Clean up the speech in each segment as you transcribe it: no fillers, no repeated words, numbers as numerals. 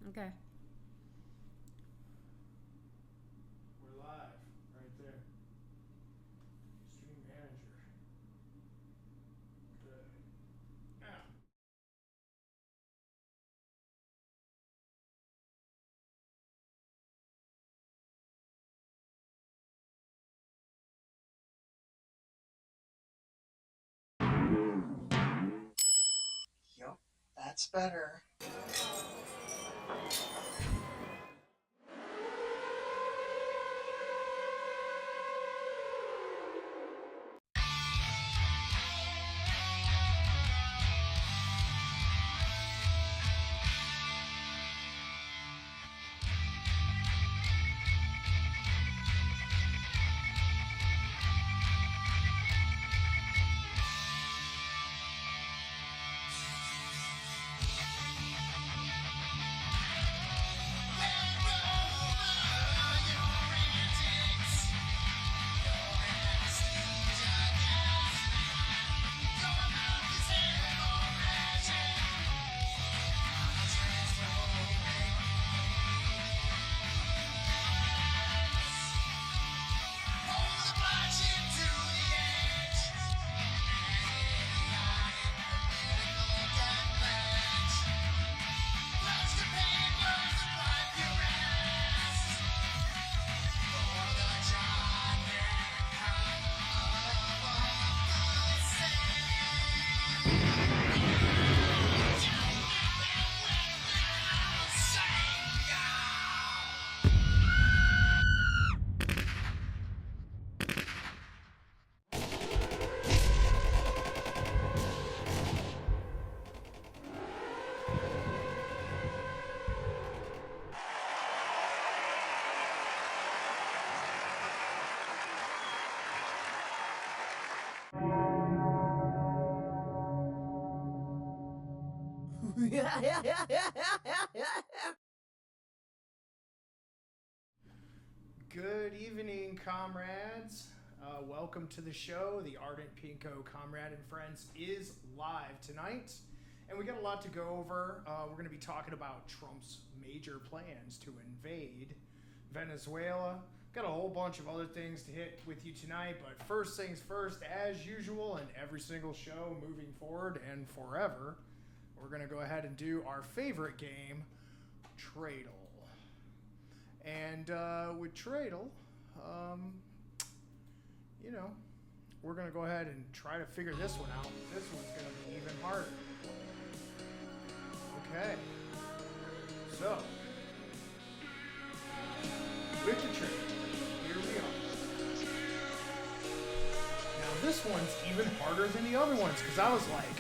Okay. We're live, right there. Stream manager. Good. Now. Yep, that's better. Good evening, comrades. Welcome to the show. The Ardent Pinko Comrade and Friends is live tonight. And we got a lot to go over. We're going to be talking about Trump's major plans to invade Venezuela. Got a whole bunch of other things to hit with you tonight. But first things first, as usual, in every single show moving forward and forever, we're going to go ahead and do our favorite game, Tradle. And with Tradle, you know, we're going to go ahead and try to figure this one out. This one's going to be even harder. Okay. So, with the trade, here we are. Now this one's even harder than the other ones because I was like,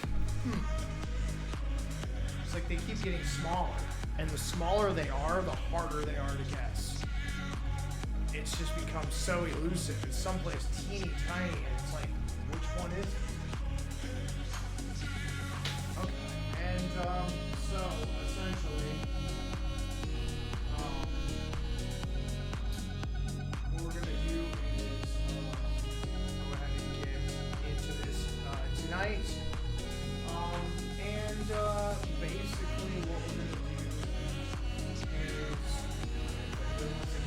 It's like they keep getting smaller. And the smaller they are, the harder they are to guess. It's just become so elusive. It's someplace teeny tiny, and it's like, which one is it? Okay, and so essentially, what we're gonna do is go ahead and get into this tonight, and basically what we're gonna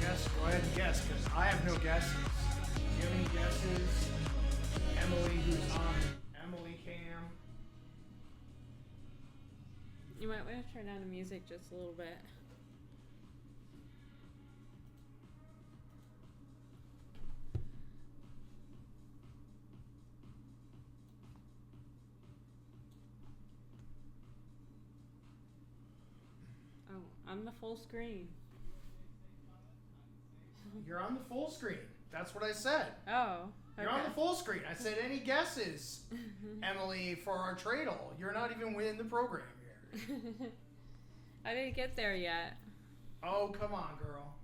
guess. Go ahead and guess, because I have no guesses. Do you have any guesses? Emily, who's on Emily Cam. You might want to turn down the music just a little bit. Oh, I'm the full screen. You're on the full screen. That's what I said. Oh. Okay. You're on the full screen. I said any guesses, Emily, for our Tradle. You're not even winning the program here. I didn't get there yet. Oh, come on, girl.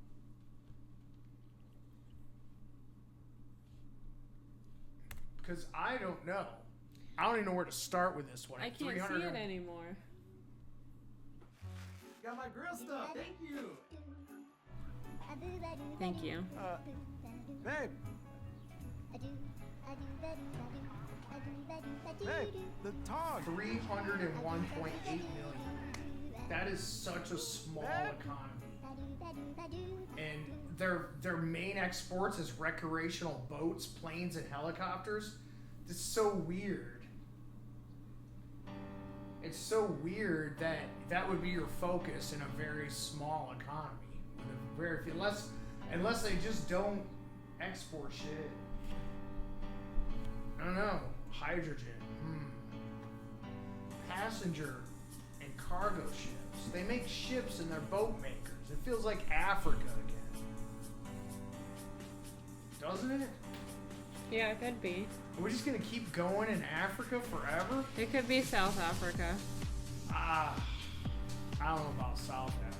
Because I don't know. I don't even know where to start with this one. I can't see it anymore. Got my grill stuff. Thank you. Thank you. Babe. Babe, the tog. 301.8 million. That is such a small economy. And their main exports is recreational boats, planes, and helicopters. It's so weird. It's so weird that that would be your focus in a very small economy. With a very few, unless they just don't export shit. I don't know. Hydrogen. Passenger and cargo ships. They make ships and they're boat makers. It feels like Africa again. Doesn't it? Yeah, it could be. Are we just gonna keep going in Africa forever? It could be South Africa. I don't know about South Africa.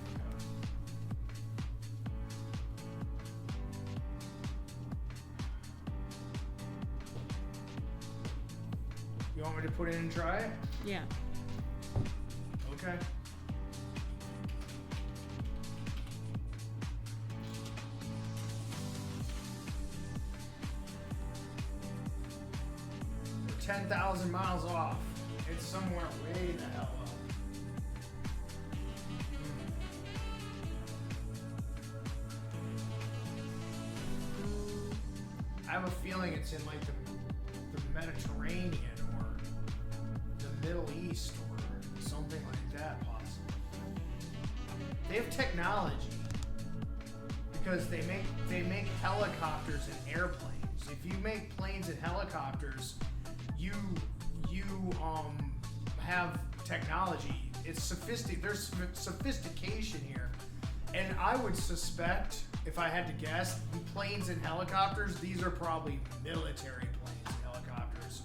You want me to put it in and try it? Yeah. Okay. We're 10,000 miles off. It's somewhere way the hell up. I have a feeling it's in like the Mediterranean or the Middle East or something like that, possibly. They have technology because they make helicopters and airplanes. If you make planes and helicopters, you have technology. It's sophisticated. There's sophistication here, and I would suspect, if I had to guess, planes and helicopters, these are probably military planes and helicopters.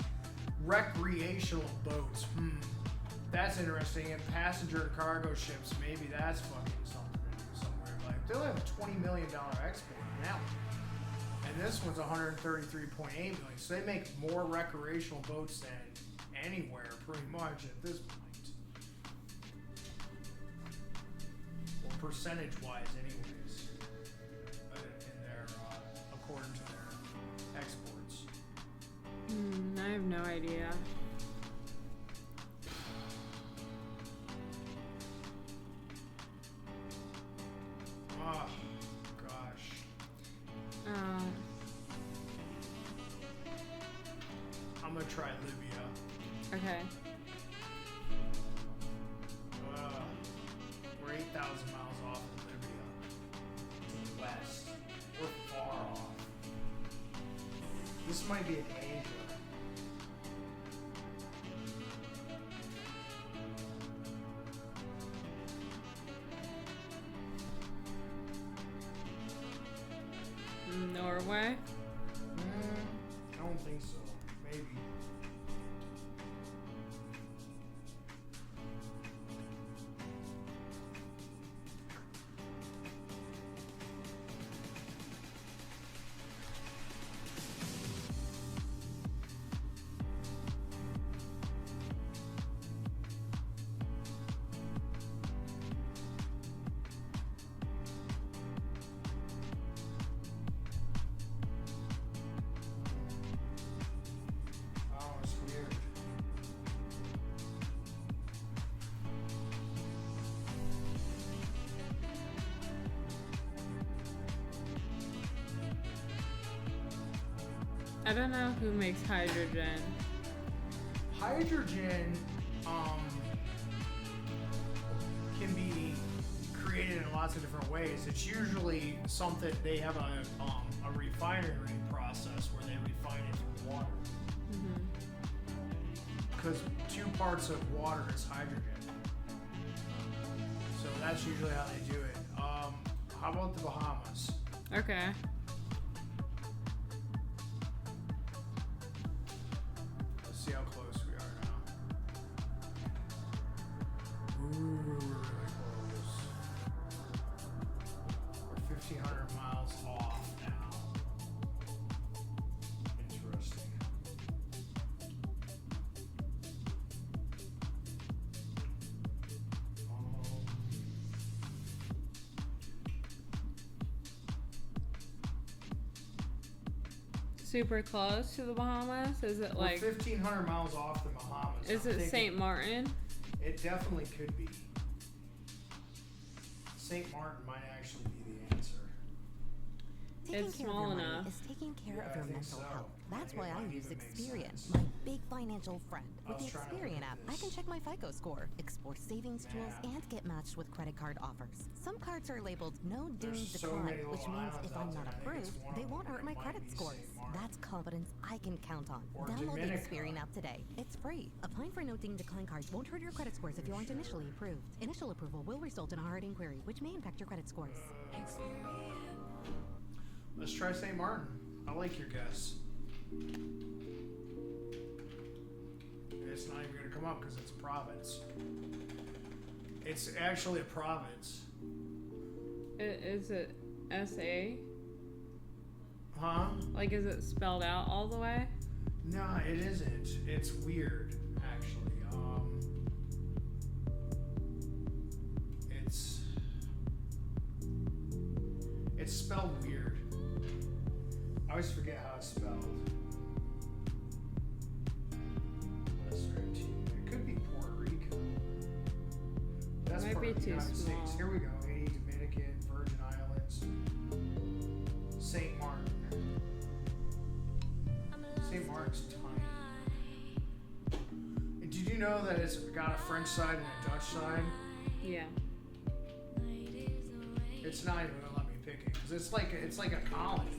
Recreational boats, that's interesting. And passenger and cargo ships, maybe that's fucking something to do somewhere. Like, they'll have a $20 million export on that one. And this one's 133.8 million. So they make more recreational boats than anywhere, pretty much, at this point. Well, percentage-wise, anyways. In their, according to their exports. I have no idea. Oh, gosh. I'm gonna try Libya. Okay. We're 8,000 miles off of Libya. To the west. We're far off. This might be in Asia. Norway? I don't think so. Maybe. Oh, it's weird. I don't know who makes hydrogen. Hydrogen can be created in lots of different ways. It's usually something they have a refinery process where they refine it through water. Because 2 parts of water is hydrogen. So that's usually how they do it. How about the Bahamas? Okay. Let's see how close we are now. Ooh, we're really close. We're 1,500 miles off now. Interesting. Super close to the Bahamas? Is it We're like... 1,500 miles off the Bahamas. Is I'm it thinking St. Martin? It definitely could be. St. Martin might actually be the answer. Taking It's care small of your enough. money is taking care Yeah, of I your think mental so. health. That's It why I might use even make Experian, sense. my big financial friend. I With was the trying to look Experian at app, I this can check my FICO score, explore savings tools, map. and get matched with credit card offers. Some cards are labeled no There's doomed so decline, many which little means islands if out I'm there, not and I think it's approved, one they of won't them, hurt and my it might credit be scores. St. Martin. That's confidence I can count on. Or Download the Dominica. Experian app today. It's free. Applying for no doomed decline cards won't hurt your credit scores if you aren't initially approved. Initial approval will result in a hard inquiry, which may impact your credit scores. Let's try St. Martin. I like your guess. It's not even going to come up because it's a province. It's actually a province. Is it SA? Huh? Like, is it spelled out all the way? No, it isn't. It's weird, actually. It's spelled weird. I always forget how it's spelled. It could be Puerto Rico. That's Might part be of the too United small. States. Here we go. Haiti, Dominican, Virgin Islands, St. Martin. St. Martin's tiny. And did you know that it's got a French side and a Dutch side? Yeah. It's not even gonna let me pick it because it's like a colony.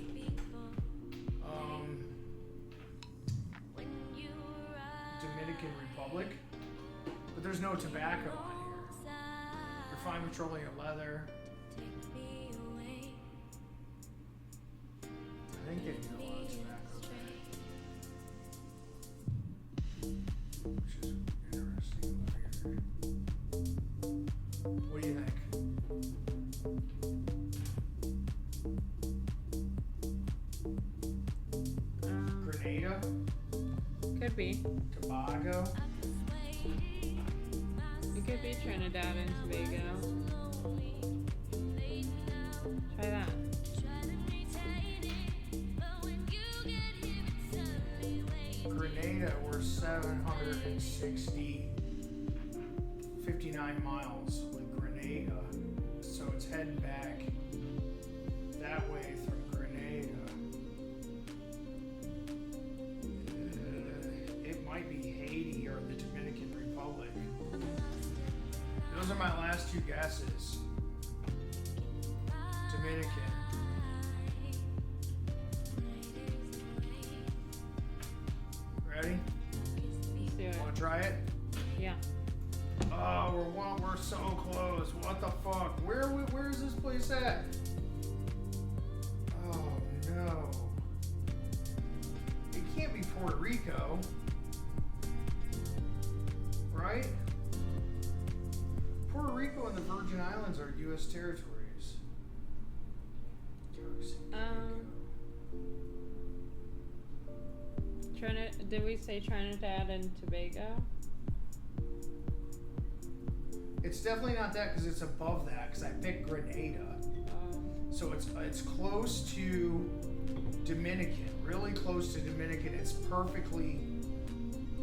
Dominican Republic, but there's no tobacco on here. Refined petroleum leather. I think they do a lot of tobacco there, which is interesting over here. What do you think? Grenada? Could be. Tobago? It could be Trinidad and Tobago. Try that. Grenada, we're 59 miles with Grenada. So it's heading back that way from Grenada. It might be Haiti or the Dominican Republic. Those are my last two guesses. Dominican. Ready? Let's do it. Want to try it? Yeah. Oh, we're so close. What the fuck? Where is this place at? Oh no. It can't be Puerto Rico. Right? Puerto Rico and the Virgin Islands are U.S. territories. Did we say Trinidad and Tobago? It's definitely not that because it's above that because I picked Grenada. So it's close to Dominican, really close to Dominican. It's perfectly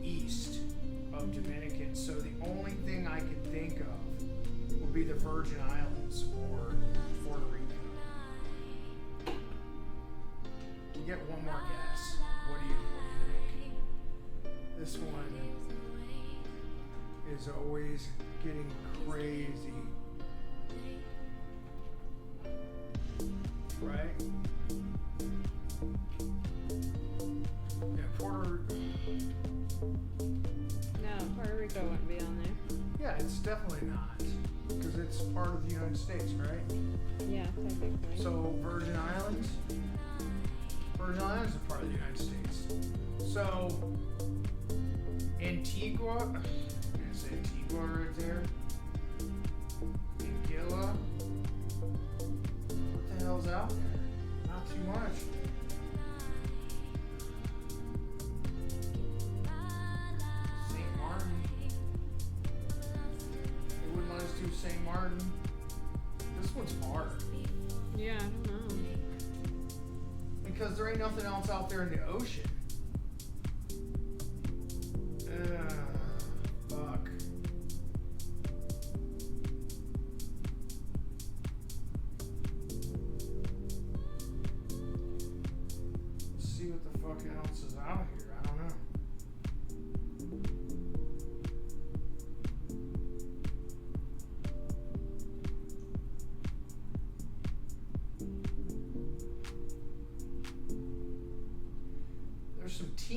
east of Dominican. So the only thing I could think of would be the Virgin Islands or Puerto Rico. We get one more guess. What do you think? This one is always getting crazy. Right? Yeah, Puerto Rico wouldn't be on there. Yeah, it's definitely not. Because it's part of the United States, right? Yeah, technically. So, Virgin Islands? Virgin Islands are part of the United States. So, Antigua, I'm gonna say Antigua right there. Anguilla. What the hell's out there? Not too much. St. Martin. They wouldn't let us do St. Martin. This one's hard. Yeah, I don't know. Because there ain't nothing else out there in the ocean. Fuck.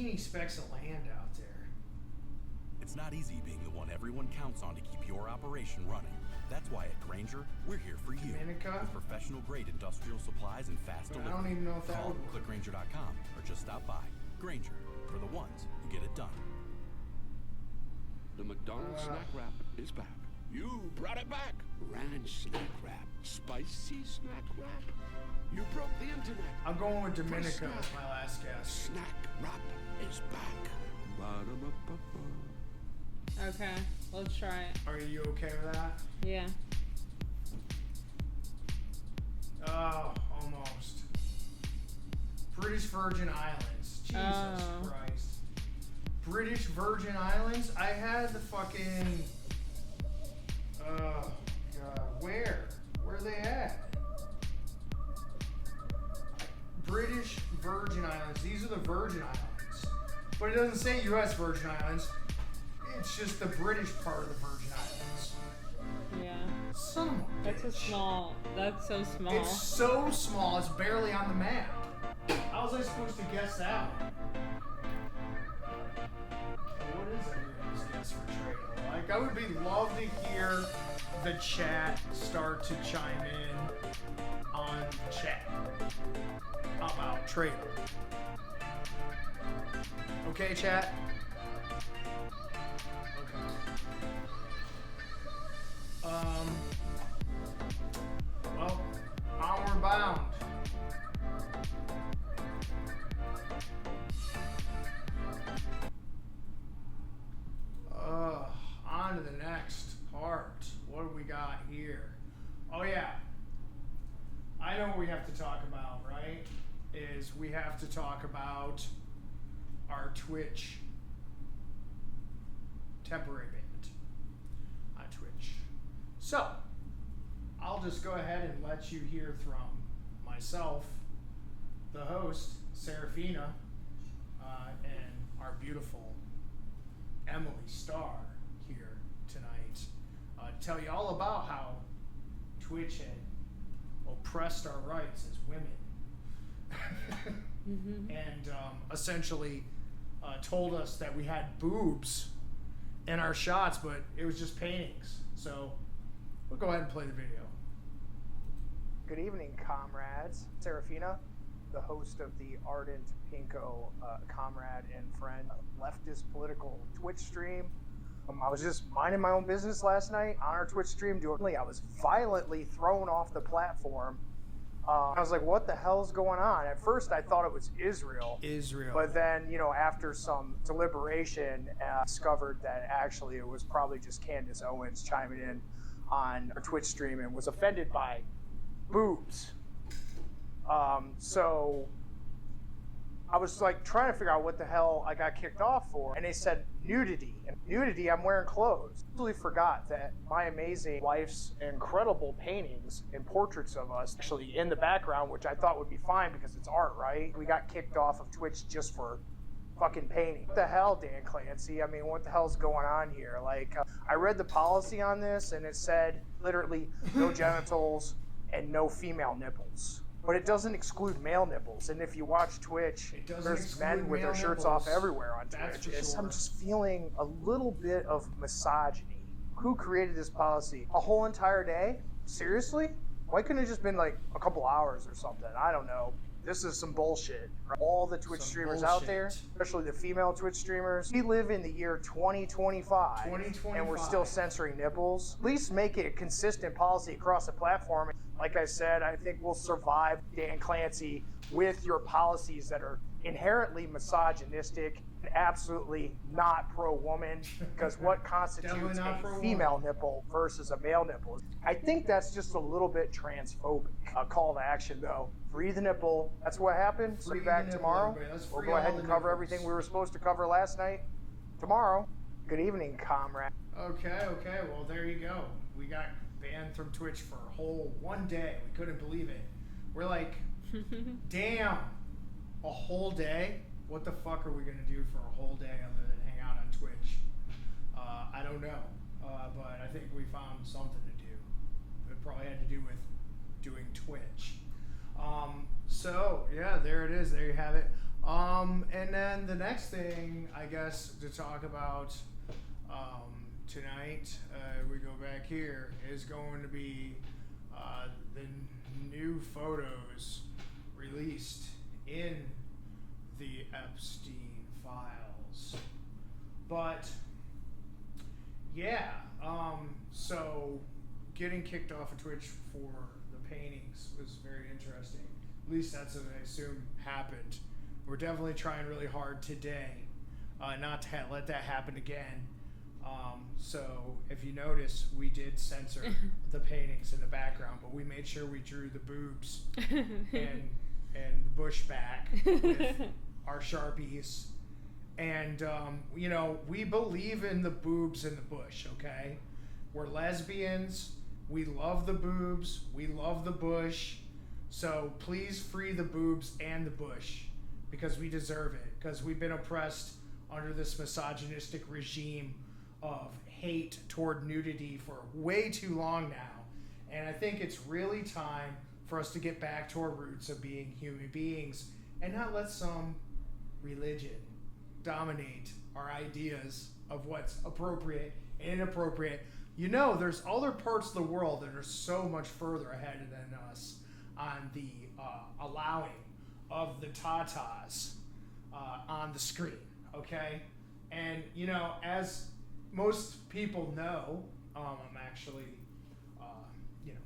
teeny specks of land out there. It's not easy being the one everyone counts on to keep your operation running. That's why at Grainger, we're here for you. Dominica? With professional-grade industrial supplies and fast But delivery. I don't even know if that Call, would work. click Grainger.com, or just stop by. Grainger, for the ones who get it done. The McDonald's snack wrap is back. You brought it back. Ranch snack wrap. Spicy snack wrap. You broke the internet. I'm going with Dominica Snack. as my last guess. Snack wrap is back. Ba-da-ba-ba-ba. Okay, let's try it. Are you okay with that? Yeah. Oh, almost. British Virgin Islands. Jesus Oh. Christ. British Virgin Islands? I had the fucking... Oh, God. Where? Where are they at? British Virgin Islands. These are the Virgin Islands. But it doesn't say U.S. Virgin Islands. It's just the British part of the Virgin Islands. Yeah. Son of a That's a bitch. small. That's so small. It's so small, it's barely on the map. How was I supposed to guess that one? What is everybody's guess for Trado? Like, I would love to hear the chat start to chime in on chat about Trado. Okay, chat? Well, onward bound. On to the next part. What do we got here? Oh yeah. I know what we have to talk about, right? Is we have to talk about our Twitch temporary payment on Twitch. So, I'll just go ahead and let you hear from myself, the host, Serafina, and our beautiful Emily Starr here tonight, to tell you all about how Twitch had oppressed our rights as women. And essentially told us that we had boobs in our shots, but it was just paintings. So we'll go ahead and play the video. Good evening, comrades. Serafina, the host of the Ardent Pinko Comrade and Friend leftist political Twitch stream. I was just minding my own business last night on our Twitch stream. I was violently thrown off the platform. I was like, what the hell's going on? At first, I thought it was Israel. But then, after some deliberation, I discovered that actually it was probably just Candace Owens chiming in on our Twitch stream and was offended by boobs. So I was like trying to figure out what the hell I got kicked off for. And they said nudity. And nudity, I'm wearing clothes. I totally forgot that my amazing wife's incredible paintings and portraits of us actually in the background, which I thought would be fine because it's art, right? We got kicked off of Twitch just for fucking painting. What the hell, Dan Clancy? I mean, what the hell's going on here? Like, I read the policy on this and it said literally no genitals and no female nipples. But it doesn't exclude male nipples. And if you watch Twitch, there's men with their shirts off everywhere on Twitch. I'm just feeling a little bit of misogyny. Who created this policy? A whole entire day? Seriously? Why couldn't it just been like a couple hours or something? I don't know. This is some bullshit. All the Twitch streamers out there, especially the female Twitch streamers, we live in the year 2025, and we're still censoring nipples. At least make it a consistent policy across the platform. Like I said, I think we'll survive, Dan Clancy, with your policies that are inherently misogynistic and absolutely not pro-woman, because what constitutes a female nipple versus a male nipple? I think that's just a little bit transphobic. Call to action, though. Free the nipple. That's what happened. We'll be back tomorrow. We'll go ahead and cover everything we were supposed to cover last night tomorrow. Good evening, comrade. Okay. Well, there you go. We got banned from Twitch for a whole one day. We couldn't believe it. We're like, damn, a whole day? What the fuck are we going to do for a whole day other than hang out on Twitch? I don't know. But I think we found something to do. It probably had to do with doing Twitch. So, yeah, there it is. There you have it. And then the next thing, I guess, to talk about tonight, we go back here, is going to be the new photos released in the Epstein files. But yeah, so getting kicked off of Twitch for the paintings was very interesting. At least that's what I assume happened. We're definitely trying really hard today not to let that happen again. So if you notice, we did censor the paintings in the background, but we made sure we drew the boobs and the bush back with our Sharpies. And, you know, we believe in the boobs and the bush, okay? We're lesbians. We love the boobs. We love the bush. So please free the boobs and the bush, because we deserve it, because we've been oppressed under this misogynistic regime of hate toward nudity for way too long now. And I think it's really time for us to get back to our roots of being human beings and not let some religion dominate our ideas of what's appropriate and inappropriate. You know, there's other parts of the world that are so much further ahead than us on the allowing of the tatas on the screen, okay? And, you know, as most people know, I'm actually, you know,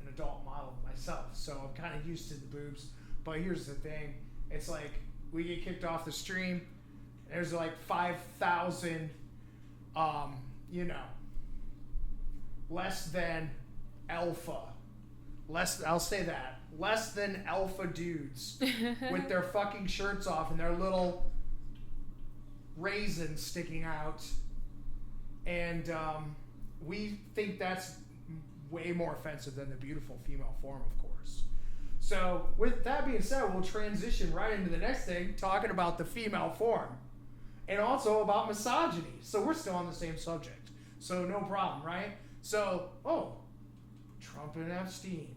an adult model myself, so I'm kind of used to the boobs. But here's the thing. It's like we get kicked off the stream. There's like 5,000, you know, less than alpha. I'll say that. Less than alpha dudes with their fucking shirts off and their little raisins sticking out. And we think that's way more offensive than the beautiful female form, of course. So with that being said, we'll transition right into the next thing, talking about the female form and also about misogyny. So we're still on the same subject. So no problem, right? So, Trump and Epstein.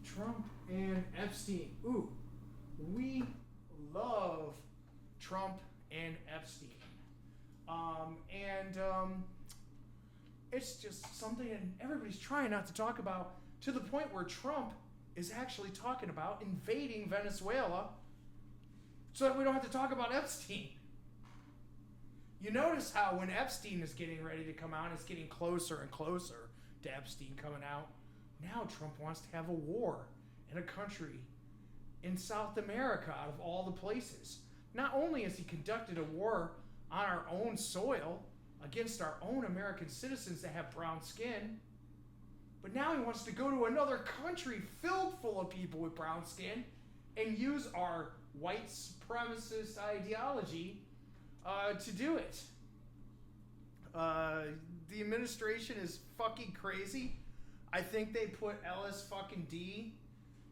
Trump and Epstein. Ooh, we love Trump and Epstein. It's just something that everybody's trying not to talk about, to the point where Trump is actually talking about invading Venezuela so that we don't have to talk about Epstein. You notice how when Epstein is getting ready to come out, it's getting closer and closer to Epstein coming out. Now Trump wants to have a war in a country in South America, out of all the places. Not only has he conducted a war on our own soil against our own American citizens that have brown skin, but now he wants to go to another country filled full of people with brown skin and use our white supremacist ideology to do it. The administration is fucking crazy. I think they put LS fucking D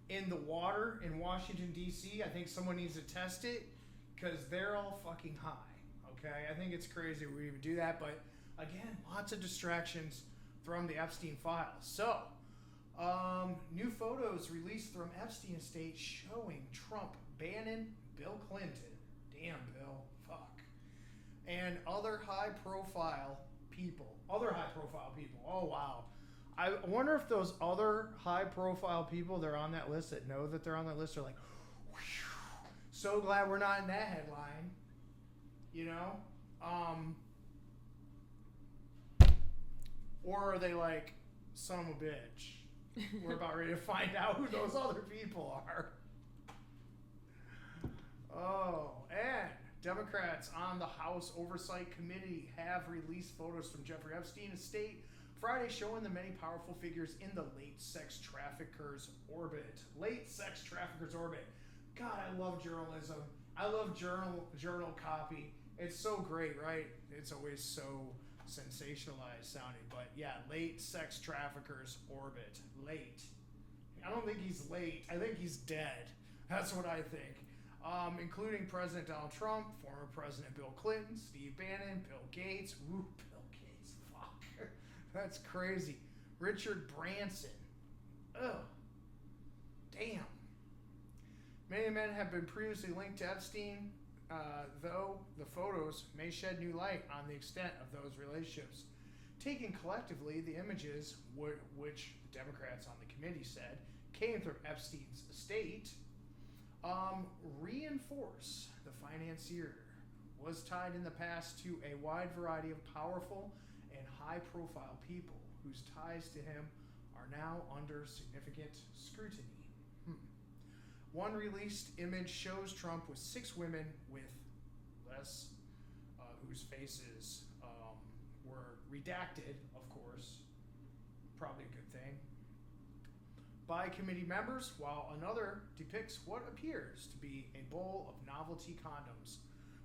in the water in Washington, D.C. I think someone needs to test it because they're all fucking high. Okay, I think it's crazy we even do that, but again, lots of distractions from the Epstein files. So, new photos released from Epstein estate showing Trump, Bannon, Bill Clinton, damn Bill, fuck, and other high-profile people. Oh wow, I wonder if those other high-profile people that are on that list that know that they're on that list are like, whew, so glad we're not in that headline. You know? Or are they like, son of a bitch, we're about ready to find out who those other people are. Oh, and Democrats on the House Oversight Committee have released photos from Jeffrey Epstein estate Friday showing the many powerful figures in the late sex trafficker's orbit. God, I love journalism. I love journal copy. It's so great, right? It's always so sensationalized sounding. But yeah, late sex trafficker's orbit. Late. I don't think he's late. I think he's dead. That's what I think. Including President Donald Trump, former President Bill Clinton, Steve Bannon, Bill Gates. Ooh, Bill Gates. Fuck. That's crazy. Richard Branson. Ugh. Damn. Many men have been previously linked to Epstein, though the photos may shed new light on the extent of those relationships. Taken collectively, the images, which the Democrats on the committee said came from Epstein's estate, reinforce the financier was tied in the past to a wide variety of powerful and high-profile people whose ties to him are now under significant scrutiny. One released image shows Trump with 6 women with less, whose faces were redacted, of course, probably a good thing, by committee members, while another depicts what appears to be a bowl of novelty condoms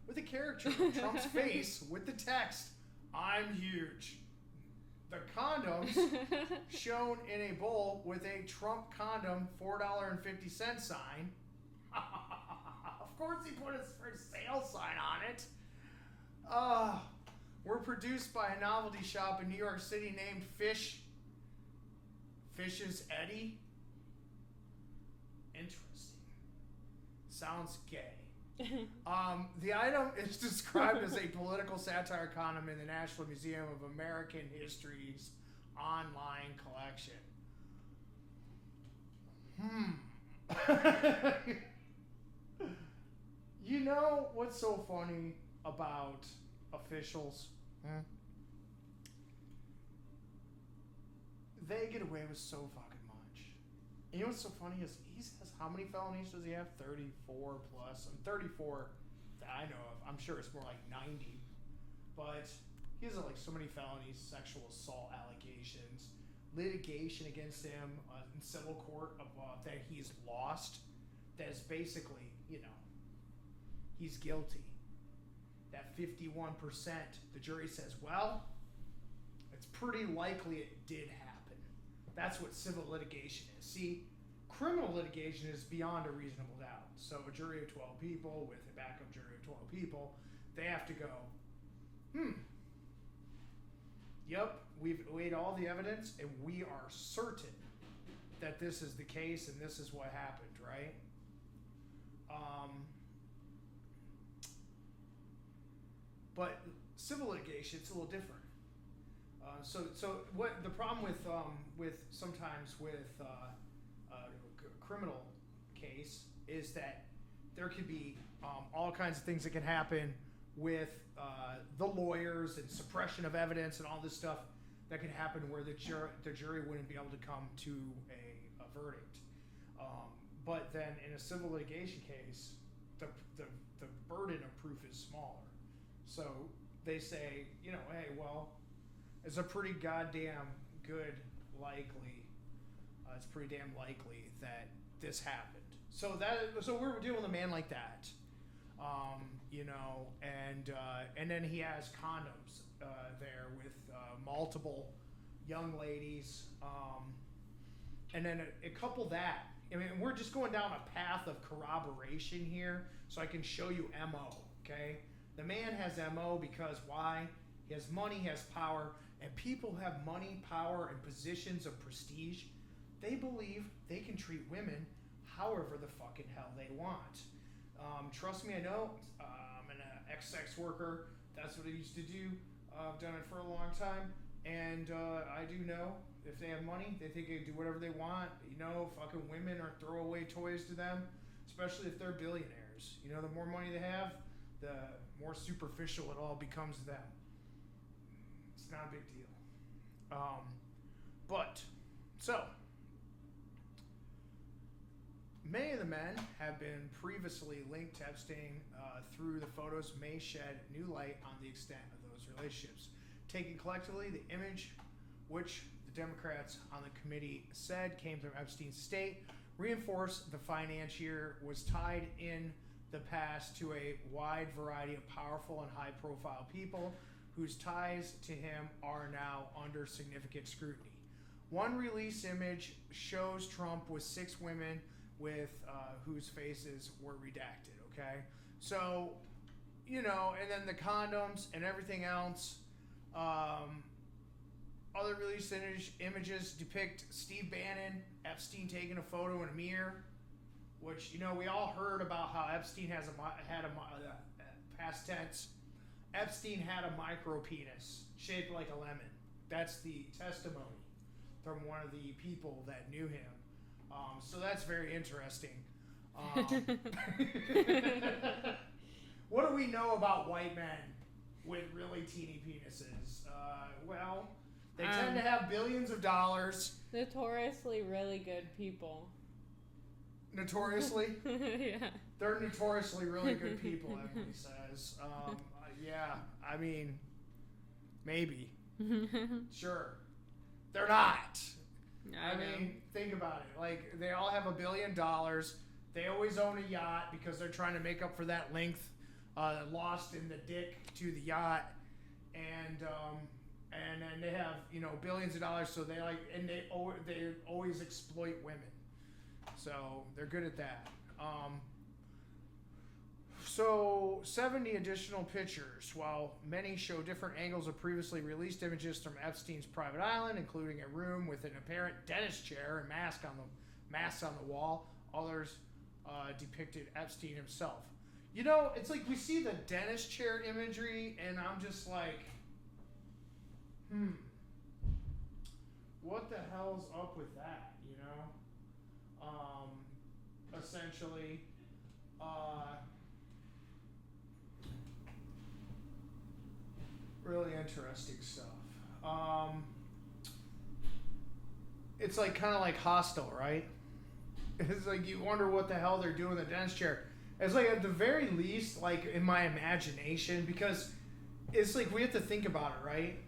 with a caricature of Trump's face with the text, "I'm huge." The condoms shown in a bowl with a Trump condom $4.50 sign. Of course he put his for sale sign on it. Were produced by a novelty shop in New York City named Fish's Eddie. Interesting. Sounds gay. The item is described as a political satire condom in the National Museum of American History's online collection. You know what's so funny about officials? They get away with so fucking much. And you know what's so funny is he says, how many felonies does he have? 34 plus. 34 that I know of. I'm sure it's more like 90. But he has like so many felonies, sexual assault allegations, litigation against him in civil court that he's lost. That is basically, he's guilty. That 51%, the jury says, well, it's pretty likely it did happen. That's what civil litigation is. See, criminal litigation is beyond a reasonable doubt. So a jury of 12 people with a backup jury of 12 people, they have to go, yep, we've weighed all the evidence and we are certain that this is the case and this is what happened, right? But civil litigation, it's a little different. So what the problem with sometimes with a criminal case is that there could be all kinds of things that can happen with the lawyers and suppression of evidence and all this stuff that could happen where the jury wouldn't be able to come to a verdict. But then in a civil litigation case, the burden of proof is smaller. So they say, hey, well, it's a pretty goddamn good likely. It's pretty damn likely that this happened. So we're dealing with a man like that, and then he has condoms there with multiple young ladies, and then a couple that. I mean, we're just going down a path of corroboration here, so I can show you MO. Okay, the man has MO because why? He has money, he has power, and people who have money, power, and positions of prestige, they believe they can treat women however the fucking hell they want. Trust me, I know. I'm an ex-sex worker. That's what I used to do. I've done it for a long time. And I do know if they have money, they think they can do whatever they want. Fucking women are throwaway toys to them, especially if they're billionaires. The more money they have, the more superficial it all becomes to them. It's not a big deal. Many of the men have been previously linked to Epstein through the photos may shed new light on the extent of those relationships. Taken collectively, the image, which the Democrats on the committee said came from Epstein's estate, reinforced the financier was tied in the past to a wide variety of powerful and high-profile people whose ties to him are now under significant scrutiny. One release image shows Trump with 6 women with whose faces were redacted, okay? So, and then the condoms and everything else. Other release images depict Steve Bannon, Epstein taking a photo in a mirror, which, we all heard about how Epstein had a past tense, Epstein had a micro penis shaped like a lemon. That's the testimony from one of the people that knew him. So that's very interesting. What do we know about white men with really teeny penises? Well, they tend to have billions of dollars. Notoriously really good people. Notoriously? Yeah. They're notoriously really good people, Emily says. Yeah, I mean, maybe. Sure. They're not. I mean, think about it. Like, they all have $1 billion. They always own a yacht because they're trying to make up for that length lost in the dick to the yacht. And then they have, billions of dollars, so they always exploit women. So they're good at that. So 70 additional pictures, while many show different angles of previously released images from Epstein's private island, including a room with an apparent dentist chair and masks on the wall. Others depicted Epstein himself. It's like we see the dentist chair imagery, and I'm just like, what the hell's up with that? Essentially, really interesting stuff. It's like kind of like Hostel, right? It's like you wonder what the hell they're doing in the dentist chair. It's like at the very least, like in my imagination, because it's like we have to think about it, right?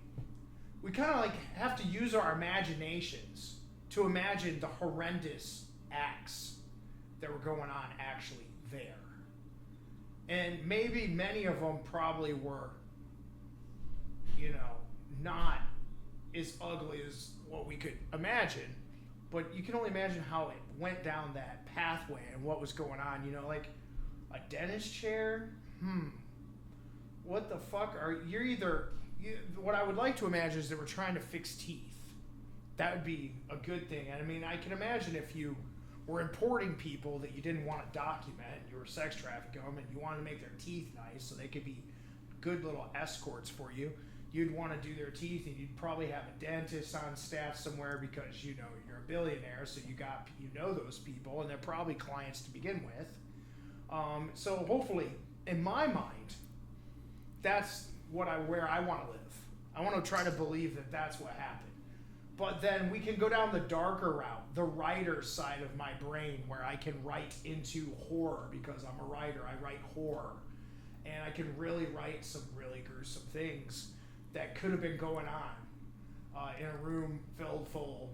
We kind of like have to use our imaginations to imagine the horrendous acts that were going on actually there. And maybe many of them probably were, not as ugly as what we could imagine, but you can only imagine how it went down that pathway and what was going on, like a dentist chair. What the fuck what I would like to imagine is they were trying to fix teeth. That would be a good thing. And I mean, I can imagine if you were importing people that you didn't want to document, you were sex trafficking them, and you wanted to make their teeth nice so they could be good little escorts for you, you'd want to do their teeth, and you'd probably have a dentist on staff somewhere because you're a billionaire, so you know those people, and they're probably clients to begin with. So hopefully, in my mind, that's where I want to live. I want to try to believe that that's what happened. But then we can go down the darker route, the writer side of my brain, where I can write into horror because I'm a writer. I write horror. And I can really write some really gruesome things that could have been going on in a room filled full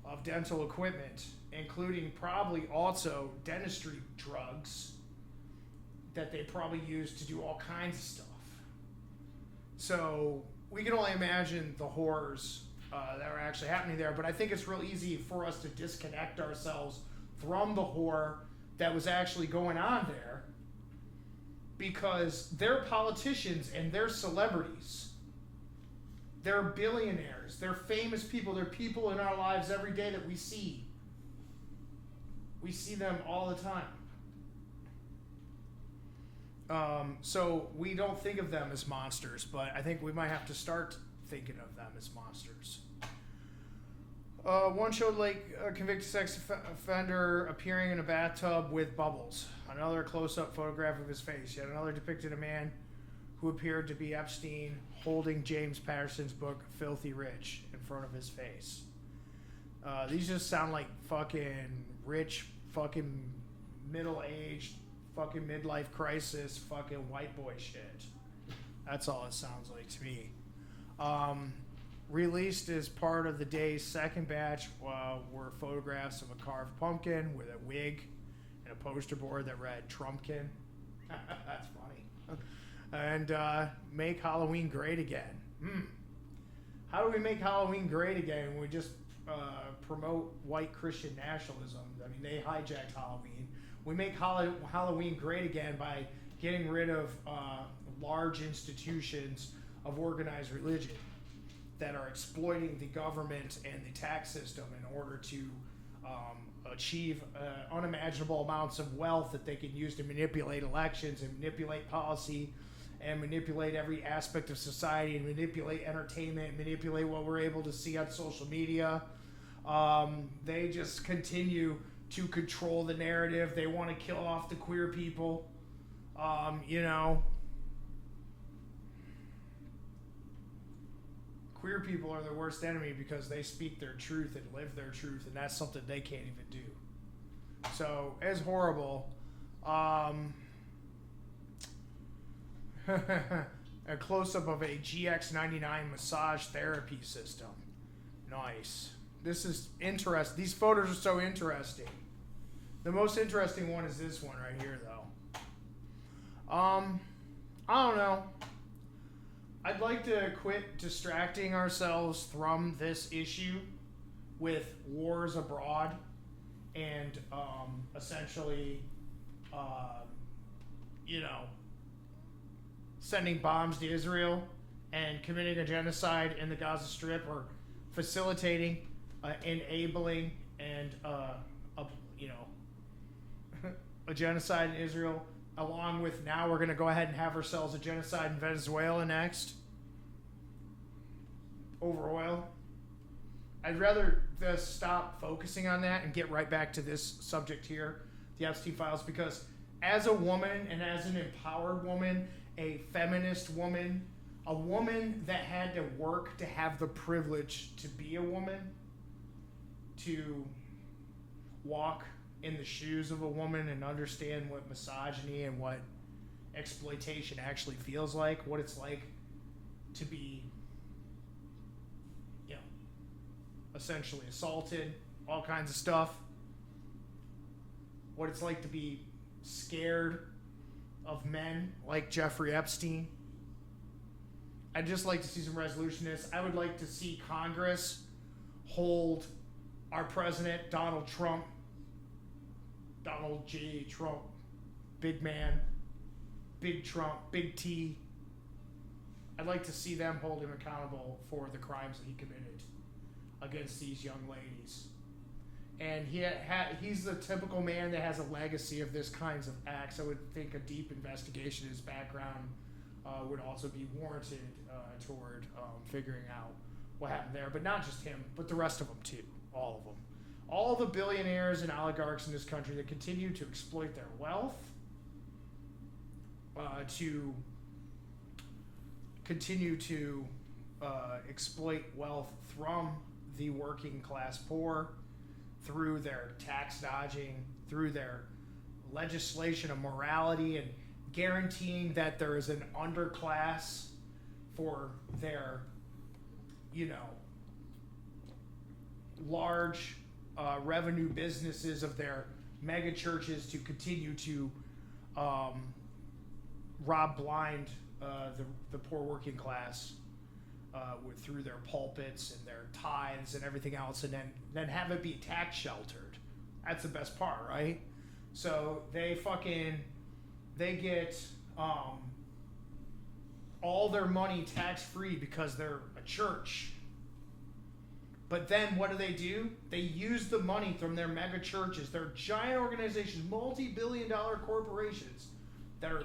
of dental equipment, including probably also dentistry drugs that they probably used to do all kinds of stuff. So we can only imagine the horrors that are actually happening there, but I think it's real easy for us to disconnect ourselves from the horror that was actually going on there because they're politicians and they're celebrities. They're billionaires. They're famous people. They're people in our lives every day that we see. We see them all the time. So we don't think of them as monsters, but I think we might have to start thinking of them as monsters. One showed like a convicted sex offender appearing in a bathtub with bubbles. Another close-up photograph of his face. Yet another depicted a man who appeared to be Epstein holding James Patterson's book Filthy Rich in front of his face. These just sound like fucking rich, fucking middle-aged, fucking midlife crisis, fucking white boy shit. That's all it sounds like to me. Released as part of the day's second batch were photographs of a carved pumpkin with a wig and a poster board that read Trumpkin. That's funny. And make Halloween great again. How do we make Halloween great again when we just promote white Christian nationalism? I mean, they hijacked Halloween. We make Halloween great again by getting rid of large institutions of organized religion that are exploiting the government and the tax system in order to achieve unimaginable amounts of wealth that they can use to manipulate elections and manipulate policy and manipulate every aspect of society and manipulate entertainment and manipulate what we're able to see on social media. They just continue to control the narrative. They want to kill off the queer people. You know, queer people are the worst enemy because they speak their truth and live their truth, and that's something they can't even do. So, it's horrible. A close-up of a GX99 massage therapy system. Nice. This is interesting. These photos are so interesting. The most interesting one is this one right here, though. I don't know. I'd like to quit distracting ourselves from this issue with wars abroad and essentially, you know, sending bombs to Israel and committing a genocide in the Gaza Strip, or facilitating, enabling, and you know, a genocide in Israel, along with now we're going to go ahead and have ourselves a genocide in Venezuela next over oil. I'd rather just stop focusing on that and get right back to this subject here, the Epstein files, because as a woman and as an empowered woman, a feminist woman, a woman that had to work to have the privilege to be a woman, to walk in the shoes of a woman and understand what misogyny and what exploitation actually feels like, what it's like to be, you know, essentially assaulted, all kinds of stuff, what it's like to be scared of men like Jeffrey Epstein. I'd just like to see some resolution to this. I would like to see Congress hold our president, Donald J. Trump, big man, big Trump, big T. I'd like to see them hold him accountable for the crimes that he committed against these young ladies. And he's the typical man that has a legacy of this kinds of acts. I would think a deep investigation of his background would also be warranted toward figuring out what happened there. But not just him, but the rest of them too, all of them. All the billionaires and oligarchs in this country that continue to exploit their wealth, to continue to exploit wealth from the working class poor through their tax dodging, through their legislation of morality and guaranteeing that there is an underclass for their, you know, large revenue businesses of their mega churches to continue to rob blind the poor working class through their pulpits and their tithes and everything else, and then have it be tax sheltered. That's the best part, right? So they get all their money tax free because they're a church. But then what do? They use the money from their mega churches, their giant organizations, multi-billion-dollar corporations that are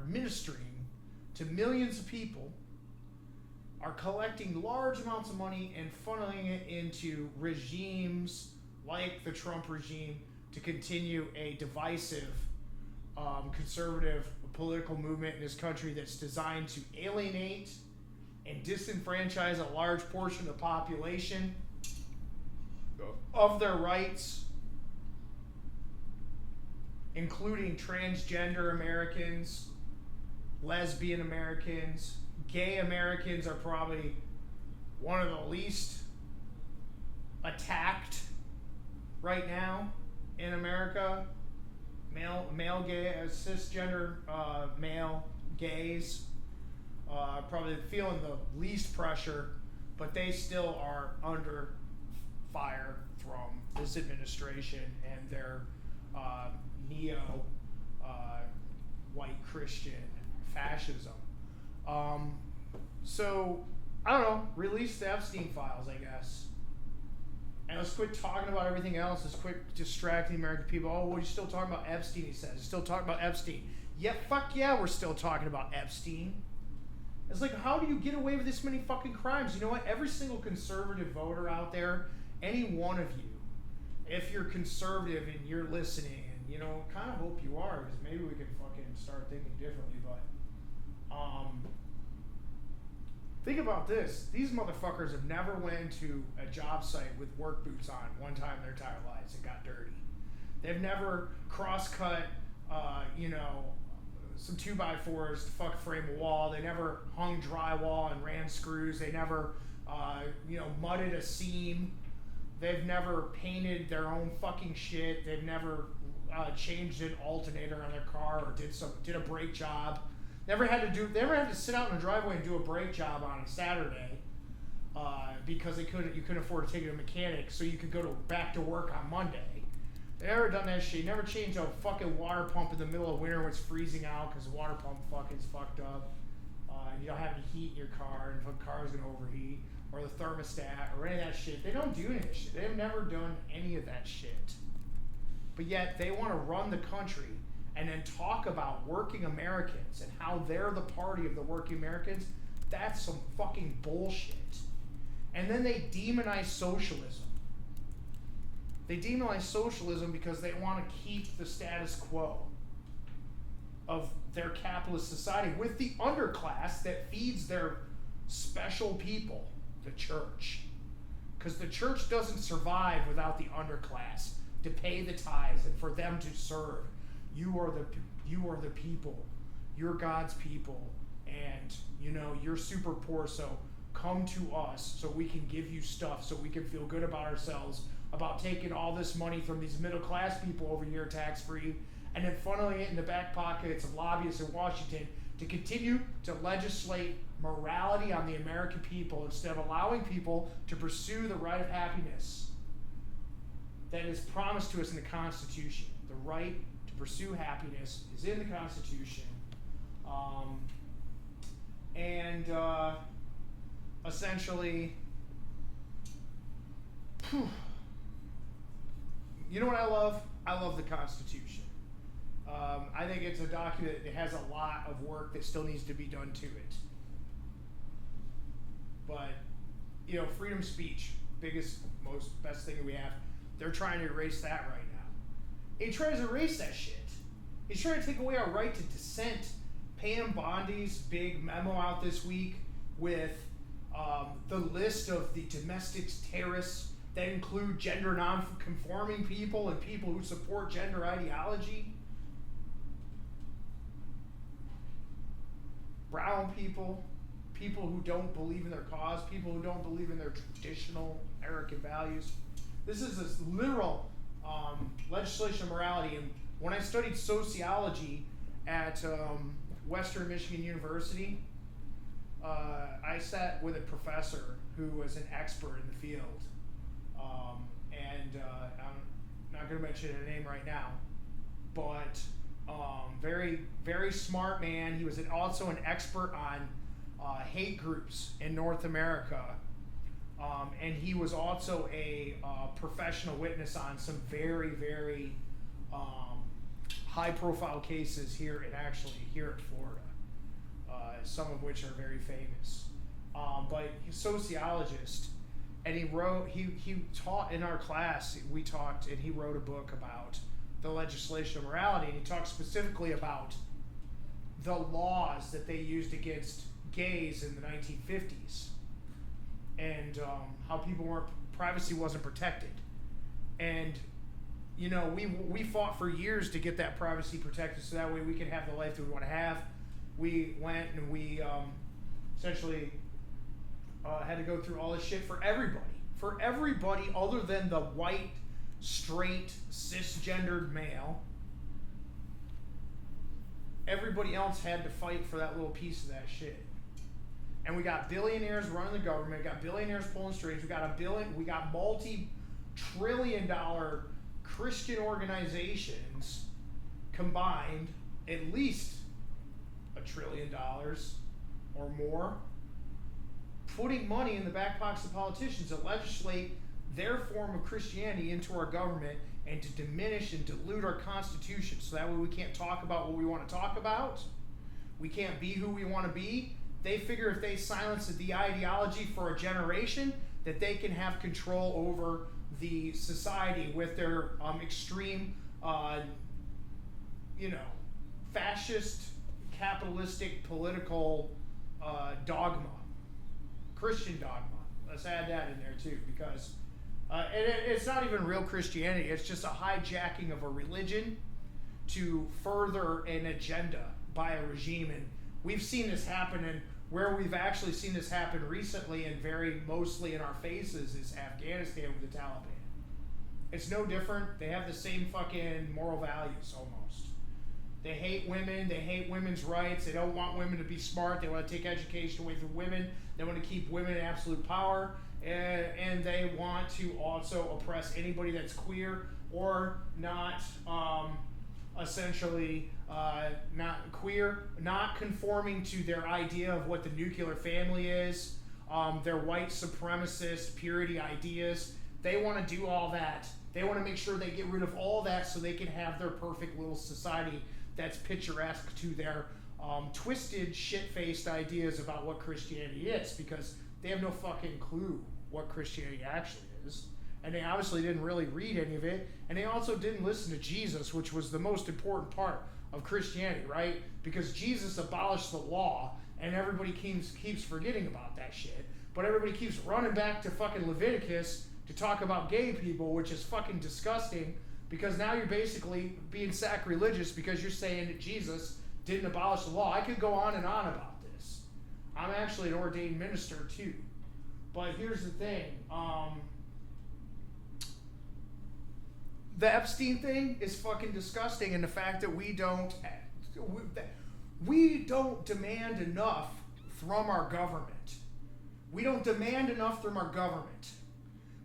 ministering to millions of people, are collecting large amounts of money and funneling it into regimes like the Trump regime to continue a divisive, conservative political movement in this country that's designed to alienate and disenfranchise a large portion of the population of their rights, including transgender Americans, lesbian Americans. Gay Americans are probably one of the least attacked right now in America. Male gay, cisgender male gays probably feeling the least pressure, but they still are under fire from this administration and their neo white Christian fascism. So I don't know. Release the Epstein files, I guess. And let's quit talking about everything else. Let's quit distracting the American people. Oh, well, you're still talking about Epstein, he says. You're still talking about Epstein. Yeah, fuck yeah, we're still talking about Epstein. It's like, how do you get away with this many fucking crimes? You know what? Every single conservative voter out there, any one of you, if you're conservative and you're listening, and, you know, kind of hope you are, because maybe we can fucking start thinking differently, but, think about this. These motherfuckers have never went to a job site with work boots on one time in their entire lives and got dirty. They've never cross-cut, you know, some 2x4s to fuck frame a wall. They never hung drywall and ran screws. They never, you know, mudded a seam. They've never painted their own fucking shit. They've never changed an alternator on their car or did a brake job. They never had to sit out in the driveway and do a brake job on a Saturday because you couldn't afford to take it to a mechanic, so you could go back to work on Monday. They never done that shit. Never changed a fucking water pump in the middle of winter when it's freezing out because the water pump fucking is fucked up. And you don't have any heat in your car, and the car's gonna overheat, or the thermostat, or any of that shit. They don't do any of that shit. They've never done any of that shit. But yet they want to run the country and then talk about working Americans and how they're the party of the working Americans. That's some fucking bullshit. And then they demonize socialism. They demonize socialism because they want to keep the status quo of their capitalist society with the underclass that feeds their special people, the church. Because the church doesn't survive without the underclass to pay the tithes and for them to serve. You are the people. You're God's people, and you know you're super poor. So come to us, so we can give you stuff, so we can feel good about ourselves, about taking all this money from these middle class people over here tax free, and then funneling it in the back pockets of lobbyists in Washington to continue to legislate morality on the American people instead of allowing people to pursue the right of happiness that is promised to us in the Constitution. The right to pursue happiness is in the Constitution. Essentially, you know what I love? I love the Constitution. I think it's a document that has a lot of work that still needs to be done to it. But, you know, freedom of speech, best thing that we have, they're trying to erase that right now. He tries to erase that shit. He's trying to take away our right to dissent. Pam Bondi's big memo out this week with the list of the domestic terrorists that include gender non-conforming people and people who support gender ideology. Brown people, people who don't believe in their cause, people who don't believe in their traditional American values. This is this literal legislation of morality. And when I studied sociology at Western Michigan University, I sat with a professor who was an expert in the field. I'm not going to mention a name right now, but very, very smart man. He was also an expert on hate groups in North America. And he was also a professional witness on some very, very high-profile cases here in Florida, some of which are very famous. But he's a sociologist, and he taught in our class. We talked, and he wrote a book about the legislation of morality, and he talked specifically about the laws that they used against gays in the 1950s. And how privacy wasn't protected. And, you know, we fought for years to get that privacy protected so that way we could have the life that we want to have. We went and we essentially had to go through all this shit for everybody other than the white, straight, cisgendered male. Everybody else had to fight for that little piece of that shit. And we got billionaires running the government, got billionaires pulling strings, we got multi-trillion-dollar Christian organizations combined, at least $1 trillion or more, putting money in the back pockets of politicians to legislate their form of Christianity into our government and to diminish and dilute our Constitution so that way we can't talk about what we want to talk about. We can't be who we want to be. They figure if they silence the ideology for a generation, that they can have control over the society with their extreme, fascist, capitalistic, political dogma, Christian dogma. Let's add that in there too, because it's not even real Christianity. It's just a hijacking of a religion to further an agenda by a regime. And we've seen this happen, and where we've actually seen this happen recently and very mostly in our faces is Afghanistan with the Taliban. It's no different. They have the same fucking moral values almost. They hate women. They hate women's rights. They don't want women to be smart. They want to take education away from women. They want to keep women in absolute power. And they want to also oppress anybody that's queer or not essentially not queer, not conforming to their idea of what the nuclear family is, their white supremacist purity ideas. They want to do all that. They want to make sure they get rid of all that so they can have their perfect little society that's picturesque to their twisted, shit-faced ideas about what Christianity is, because they have no fucking clue what Christianity actually is. And they obviously didn't really read any of it. And they also didn't listen to Jesus, which was the most important part of Christianity, right? Because Jesus abolished the law, and everybody keeps forgetting about that shit. But everybody keeps running back to fucking Leviticus to talk about gay people, which is fucking disgusting, because now you're basically being sacrilegious because you're saying that Jesus didn't abolish the law. I could go on and on about this. I'm actually an ordained minister too. But here's the thing. The Epstein thing is fucking disgusting, and the fact that we don't demand enough from our government. We don't demand enough from our government.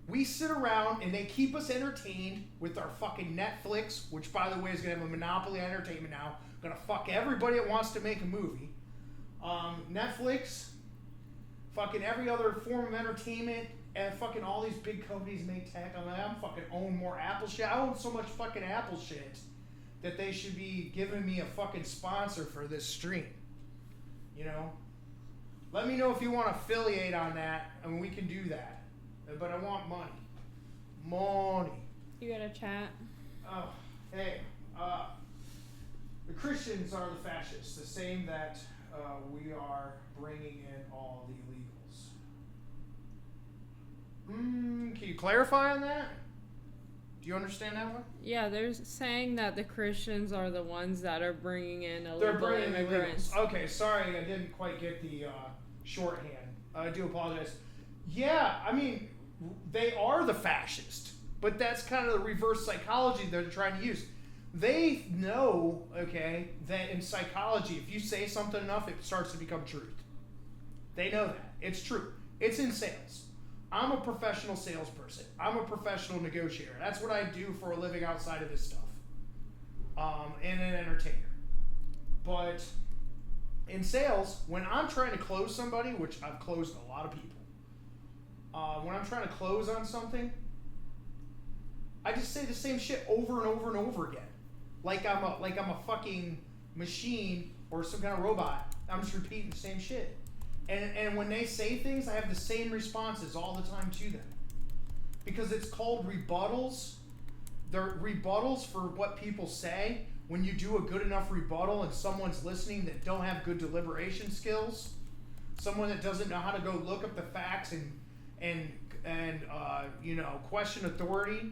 We sit around and they keep us entertained with our fucking Netflix, which by the way is gonna have a monopoly on entertainment now. Gonna fuck everybody that wants to make a movie. Netflix, fucking every other form of entertainment, and fucking all these big companies make tech. I'm fucking own more Apple shit. I own so much fucking Apple shit that they should be giving me a fucking sponsor for this stream. You know? Let me know if you want to affiliate on that, and we can do that. But I want money. Money. You got a chat? Oh, hey. The Christians are the fascists, the same that we are bringing in all the illegals. Can you clarify on that? Do you understand that one? Yeah, they're saying that the Christians are the ones that are bringing in illegal They're bringing immigrants. illegals. Okay, sorry, I didn't quite get the shorthand. I do apologize. Yeah, I mean, they are the fascists, but that's kind of the reverse psychology they're trying to use. They know, okay, that in psychology, if you say something enough, it starts to become truth. They know that. It's true. It's in sales. I'm a professional salesperson. I'm a professional negotiator. That's what I do for a living outside of this stuff. And an entertainer. But in sales, when I'm trying to close somebody, which I've closed a lot of people, when I'm trying to close on something, I just say the same shit over and over and over again. Like I'm a fucking machine or some kind of robot. I'm just repeating the same shit. And when they say things, I have the same responses all the time to them. Because it's called rebuttals. They're rebuttals for what people say. When you do a good enough rebuttal and someone's listening that don't have good deliberation skills, someone that doesn't know how to go look up the facts and question authority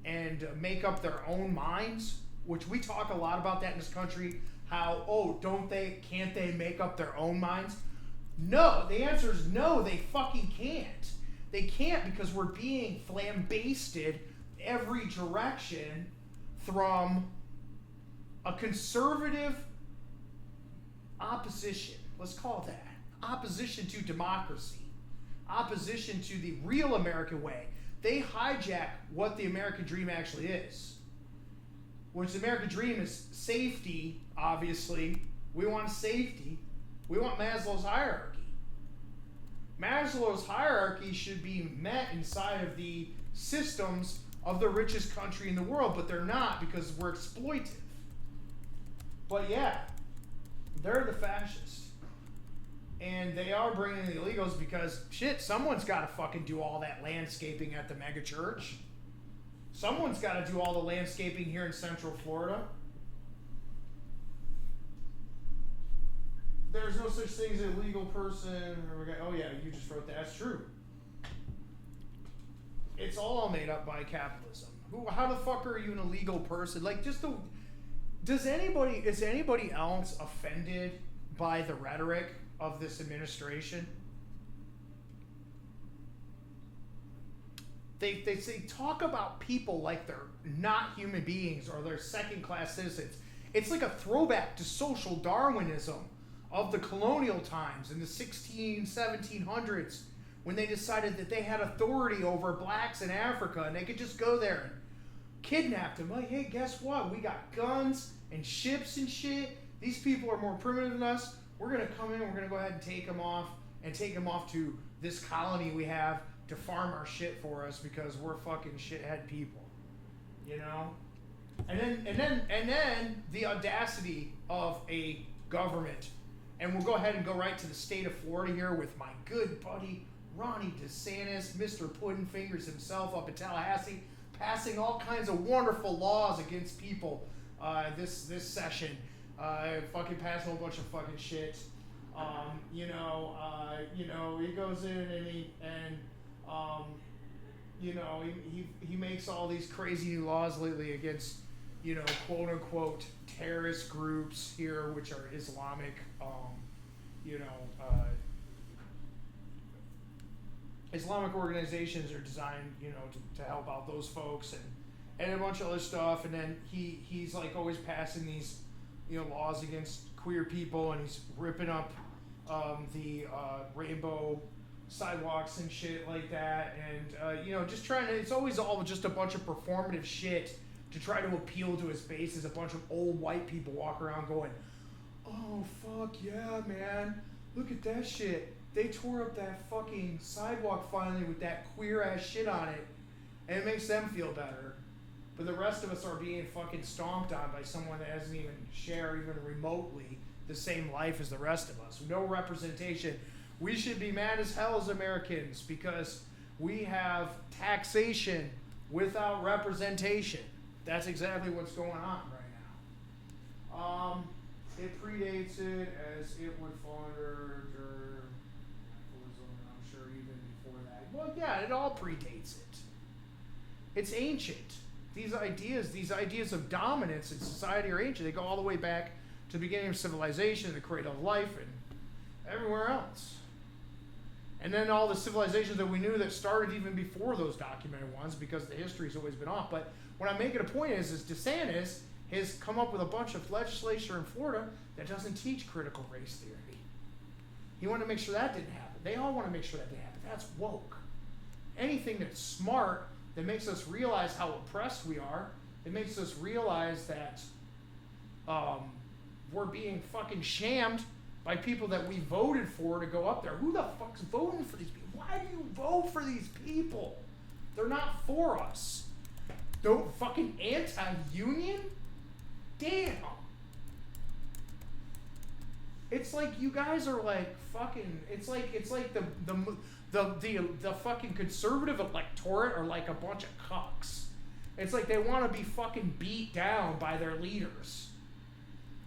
and make up their own minds, which we talk a lot about that in this country. How, can't they make up their own minds? No, the answer is no, they fucking can't. They can't because we're being flambasted every direction from a conservative opposition. Let's call it that. Opposition to democracy. Opposition to the real American way. They hijack what the American dream actually is. Which the American dream is safety, obviously. We want safety. We want Maslow's hierarchy. Maslow's hierarchy should be met inside of the systems of the richest country in the world, but they're not because we're exploitive. But yeah, they're the fascists. And they are bringing the illegals because, shit, someone's got to fucking do all that landscaping at the mega church. Someone's got to do all the landscaping here in Central Florida. There's no such thing as an illegal person. Oh yeah, you just wrote that. That's true. It's all made up by capitalism. How the fuck are you an illegal person? Like, is anybody else offended by the rhetoric of this administration? They talk about people like they're not human beings or they're second-class citizens. It's like a throwback to social Darwinism of the colonial times in the 1700s when they decided that they had authority over blacks in Africa and they could just go there and kidnap them. Like, hey, guess what? We got guns and ships and shit. These people are more primitive than us. We're going to come in and we're going to go ahead and take them off to this colony we have to farm our shit for us because we're fucking shithead people. You know? And then the audacity of a government. And we'll go ahead and go right to the state of Florida here with my good buddy Ronnie DeSantis, Mr. Puddin' Fingers himself up in Tallahassee, passing all kinds of wonderful laws against people this session. Fucking passing a whole bunch of fucking shit. He goes in and he makes all these crazy new laws lately against, quote unquote terrorist groups here, which are Islamic, Islamic organizations are designed, to help out those folks and a bunch of other stuff. And then he's like always passing these, laws against queer people, and he's ripping up the rainbow sidewalks and shit like that. And, just trying to, it's always all just a bunch of performative shit to try to appeal to his base as a bunch of old white people walk around going, oh, fuck yeah, man. Look at that shit. They tore up that fucking sidewalk finally with that queer-ass shit on it. And it makes them feel better. But the rest of us are being fucking stomped on by someone that doesn't even share even remotely the same life as the rest of us. No representation. We should be mad as hell as Americans because we have taxation without representation. That's exactly what's going on right now. It predates it as it would fall under I'm sure even before that. Well, yeah, it all predates it. It's ancient. These ideas of dominance in society are ancient. They go all the way back to the beginning of civilization, the cradle of life, and everywhere else. And then all the civilizations that we knew that started even before those documented ones, because the history's always been off. But what I'm making a point is DeSantis has come up with a bunch of legislation in Florida that doesn't teach critical race theory. He wanted to make sure that didn't happen. They all want to make sure that didn't happen. That's woke. Anything that's smart, that makes us realize how oppressed we are, that makes us realize that we're being fucking shammed by people that we voted for to go up there. Who the fuck's voting for these people? Why do you vote for these people? They're not for us. Don't fucking anti-union? Damn. It's like you guys are like fucking. It's like the fucking conservative electorate are like a bunch of cucks. It's like they want to be fucking beat down by their leaders.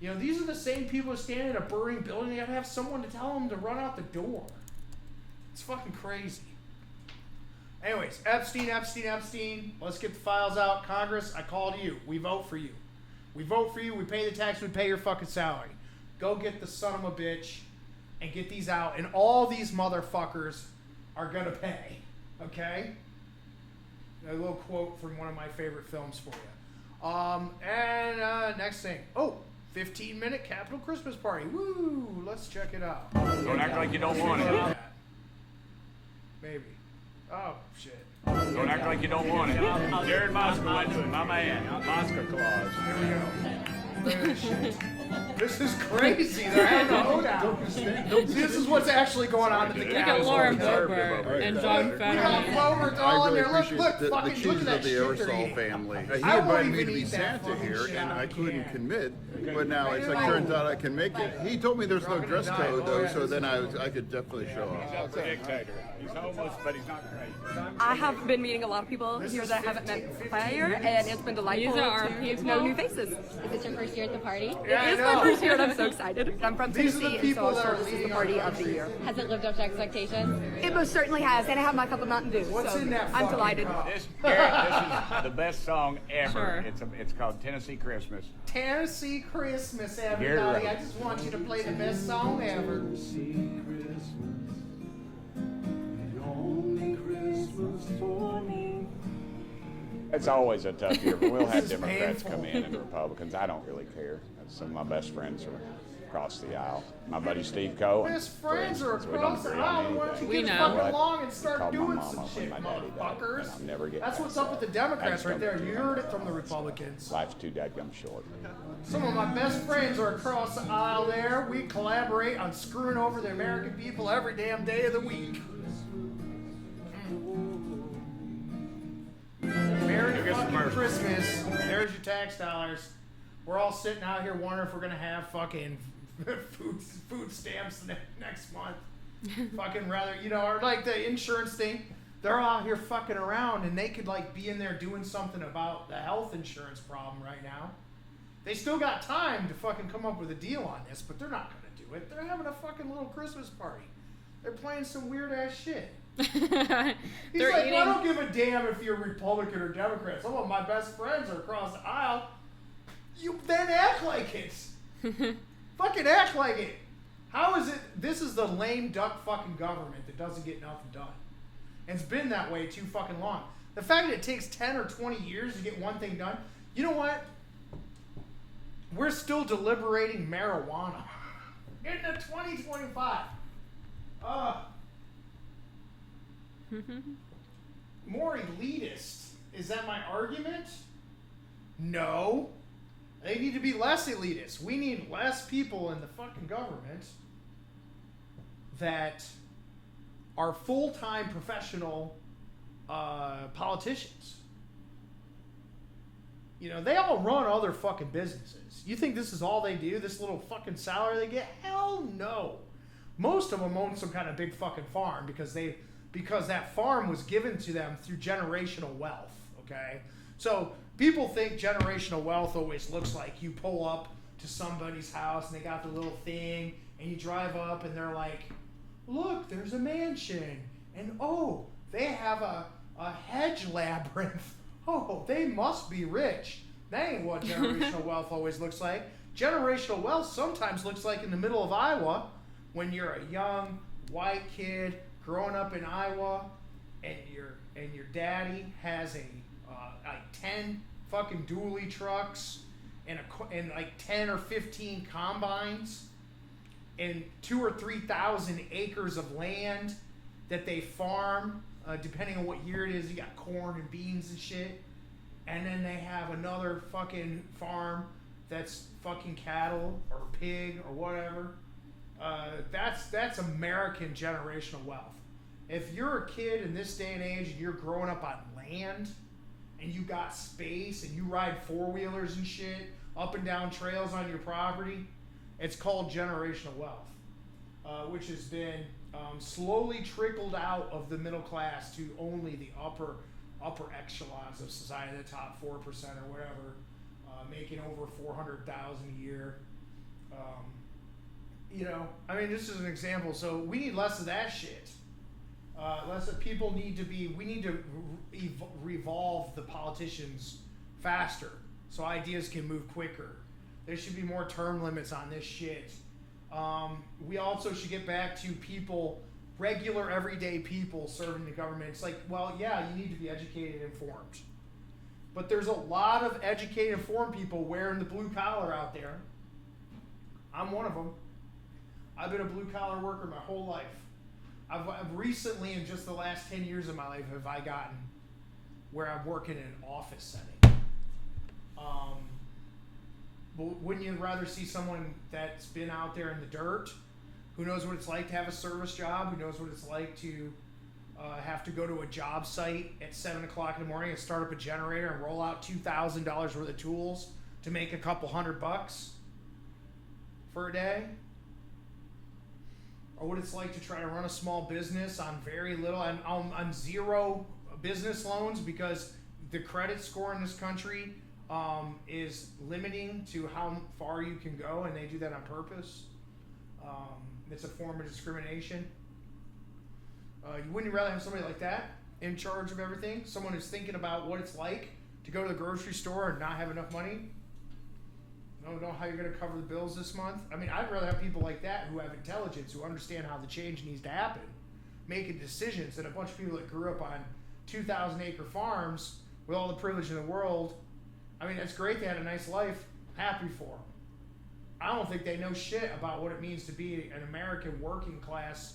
These are the same people who stand in a burning building. They gotta have someone to tell them to run out the door. It's fucking crazy. Anyways, Epstein. Let's get the files out. Congress, I call to you. We vote for you. We vote for you. We pay the tax. We pay your fucking salary. Go get the son of a bitch and get these out. And all these motherfuckers are gonna pay. Okay? A little quote from one of my favorite films for you. Next thing. 15-minute Capitol Christmas party. Woo! Let's check it out. Don't act like you don't want it. Maybe. Oh, shit. Don't act like you don't want it. Jared Mosker went to it. My man. Mosker Claus. Here we go. Look at this shit. This is crazy. They're having a hoedown. See, this is what's actually going on at the Look gas. at Lauren Boebert and John We got Fetterman. Clover all in there. Look, look, the fucking look cheeses at that of the shit they're aerosol eating. family. He I won't invited me even to be eat that Santa fucking here, shit and out I of couldn't can. commit. But now it's like turns out I can make it. He told me there's no dress code though, so then I could definitely show up. He's a dictator. He's homeless, but he's not crazy. I have been meeting a lot of people here that I haven't met prior, and it's been delightful These are our to people. know new faces. Is it your first year at the party? Yeah, It is I know. my first year, and I'm so excited. I'm from These are Tennessee, the and people so that are this is leading the our party of the country. year. Has it lived up to expectations? It most certainly has, and I have my cup of Mountain Dew. What's so in that I'm fucking delighted. cup? This is the best song ever. Sure. It's called Tennessee Christmas. Tennessee Christmas, everybody. ready. I just want you to play the best song ever. It's always a tough year, but we'll have is Democrats painful. come in and Republicans. I don't really care. Some of my best friends are across the aisle. My buddy Steve Cohen. Best for friends are instance, we don't across the agree on aisle. Why don't you anything. We get know. fucking But along and I start called my doing mama some when shit, my daddy died, motherfuckers? and I'll never get That's past what's up with the that. Democrats I just right don't there. think You they're heard it gonna from the do Republicans. Life's too dadgum short. Some of my best friends are across the aisle there. We collaborate on screwing over the American people every damn day of the week. Merry fucking Christmas. There's your tax dollars. We're all sitting out here wondering if we're gonna have fucking food stamps next month. Fucking rather, or like the insurance thing. They're all out here fucking around, and they could like be in there doing something about the health insurance problem right now. They still got time to fucking come up with a deal on this, but they're not gonna do it. They're having a fucking little Christmas party. They're playing some weird ass shit. He's They're like, eating. well, I don't give a damn if you're Republican or Democrat. Some of my best friends are across the aisle. You then act like it. Fucking act like it. How is it? This is the lame duck fucking government that doesn't get nothing done. And it's been that way too fucking long. The fact that it takes 10 or 20 years to get one thing done, you know what? We're still deliberating marijuana in the 2025. More elitist. Is that my argument? No. They need to be less elitist. We need less people in the fucking government that are full-time professional politicians. They all run other fucking businesses. You think this is all they do? This little fucking salary they get? Hell no. Most of them own some kind of big fucking farm because that farm was given to them through generational wealth, okay? So people think generational wealth always looks like you pull up to somebody's house and they got the little thing and you drive up and they're like, look, there's a mansion. And oh, they have a hedge labyrinth. Oh, they must be rich. That ain't what generational wealth always looks like. Generational wealth sometimes looks like in the middle of Iowa when you're a young white kid growing up in Iowa and your daddy has like 10 fucking dually trucks and like 10 or 15 combines and 2,000 or 3,000 acres of land that they farm, depending on what year it is. You got corn and beans and shit. And then they have another fucking farm that's fucking cattle or pig or whatever. That's American generational wealth. If you're a kid in this day and age and you're growing up on land and you got space and you ride four-wheelers and shit up and down trails on your property, it's called generational wealth, which has been slowly trickled out of the middle class to only the upper echelons of society, the top 4% or whatever, making over $400,000 a year. This is an example. So we need less of that shit. Less of people need to be. We need to revolve the politicians faster, so ideas can move quicker. There should be more term limits on this shit. We also should get back to people, regular everyday people serving the government. It's like, well, yeah, you need to be educated and informed. But there's a lot of educated, informed people wearing the blue collar out there. I'm one of them. I've been a blue collar worker my whole life. I've recently, in just the last 10 years of my life, have I gotten where I'm working in an office setting. But wouldn't you rather see someone that's been out there in the dirt, who knows what it's like to have a service job, who knows what it's like to have to go to a job site at 7 o'clock in the morning and start up a generator and roll out $2,000 worth of tools to make a couple $100 for a day? Or what it's like to try to run a small business on very little, on zero business loans, because the credit score in this country is limiting to how far you can go, and they do that on purpose. It's a form of discrimination. You wouldn't rather have somebody like that in charge of everything? Someone who's thinking about what it's like to go to the grocery store and not have enough money? Don't know how you're going to cover the bills this month? I mean, I'd rather have people like that who have intelligence, who understand how the change needs to happen, making decisions, than a bunch of people that grew up on 2,000-acre farms with all the privilege in the world. I mean, it's great they had a nice life. Happy for them. I don't think they know shit about what it means to be an American working class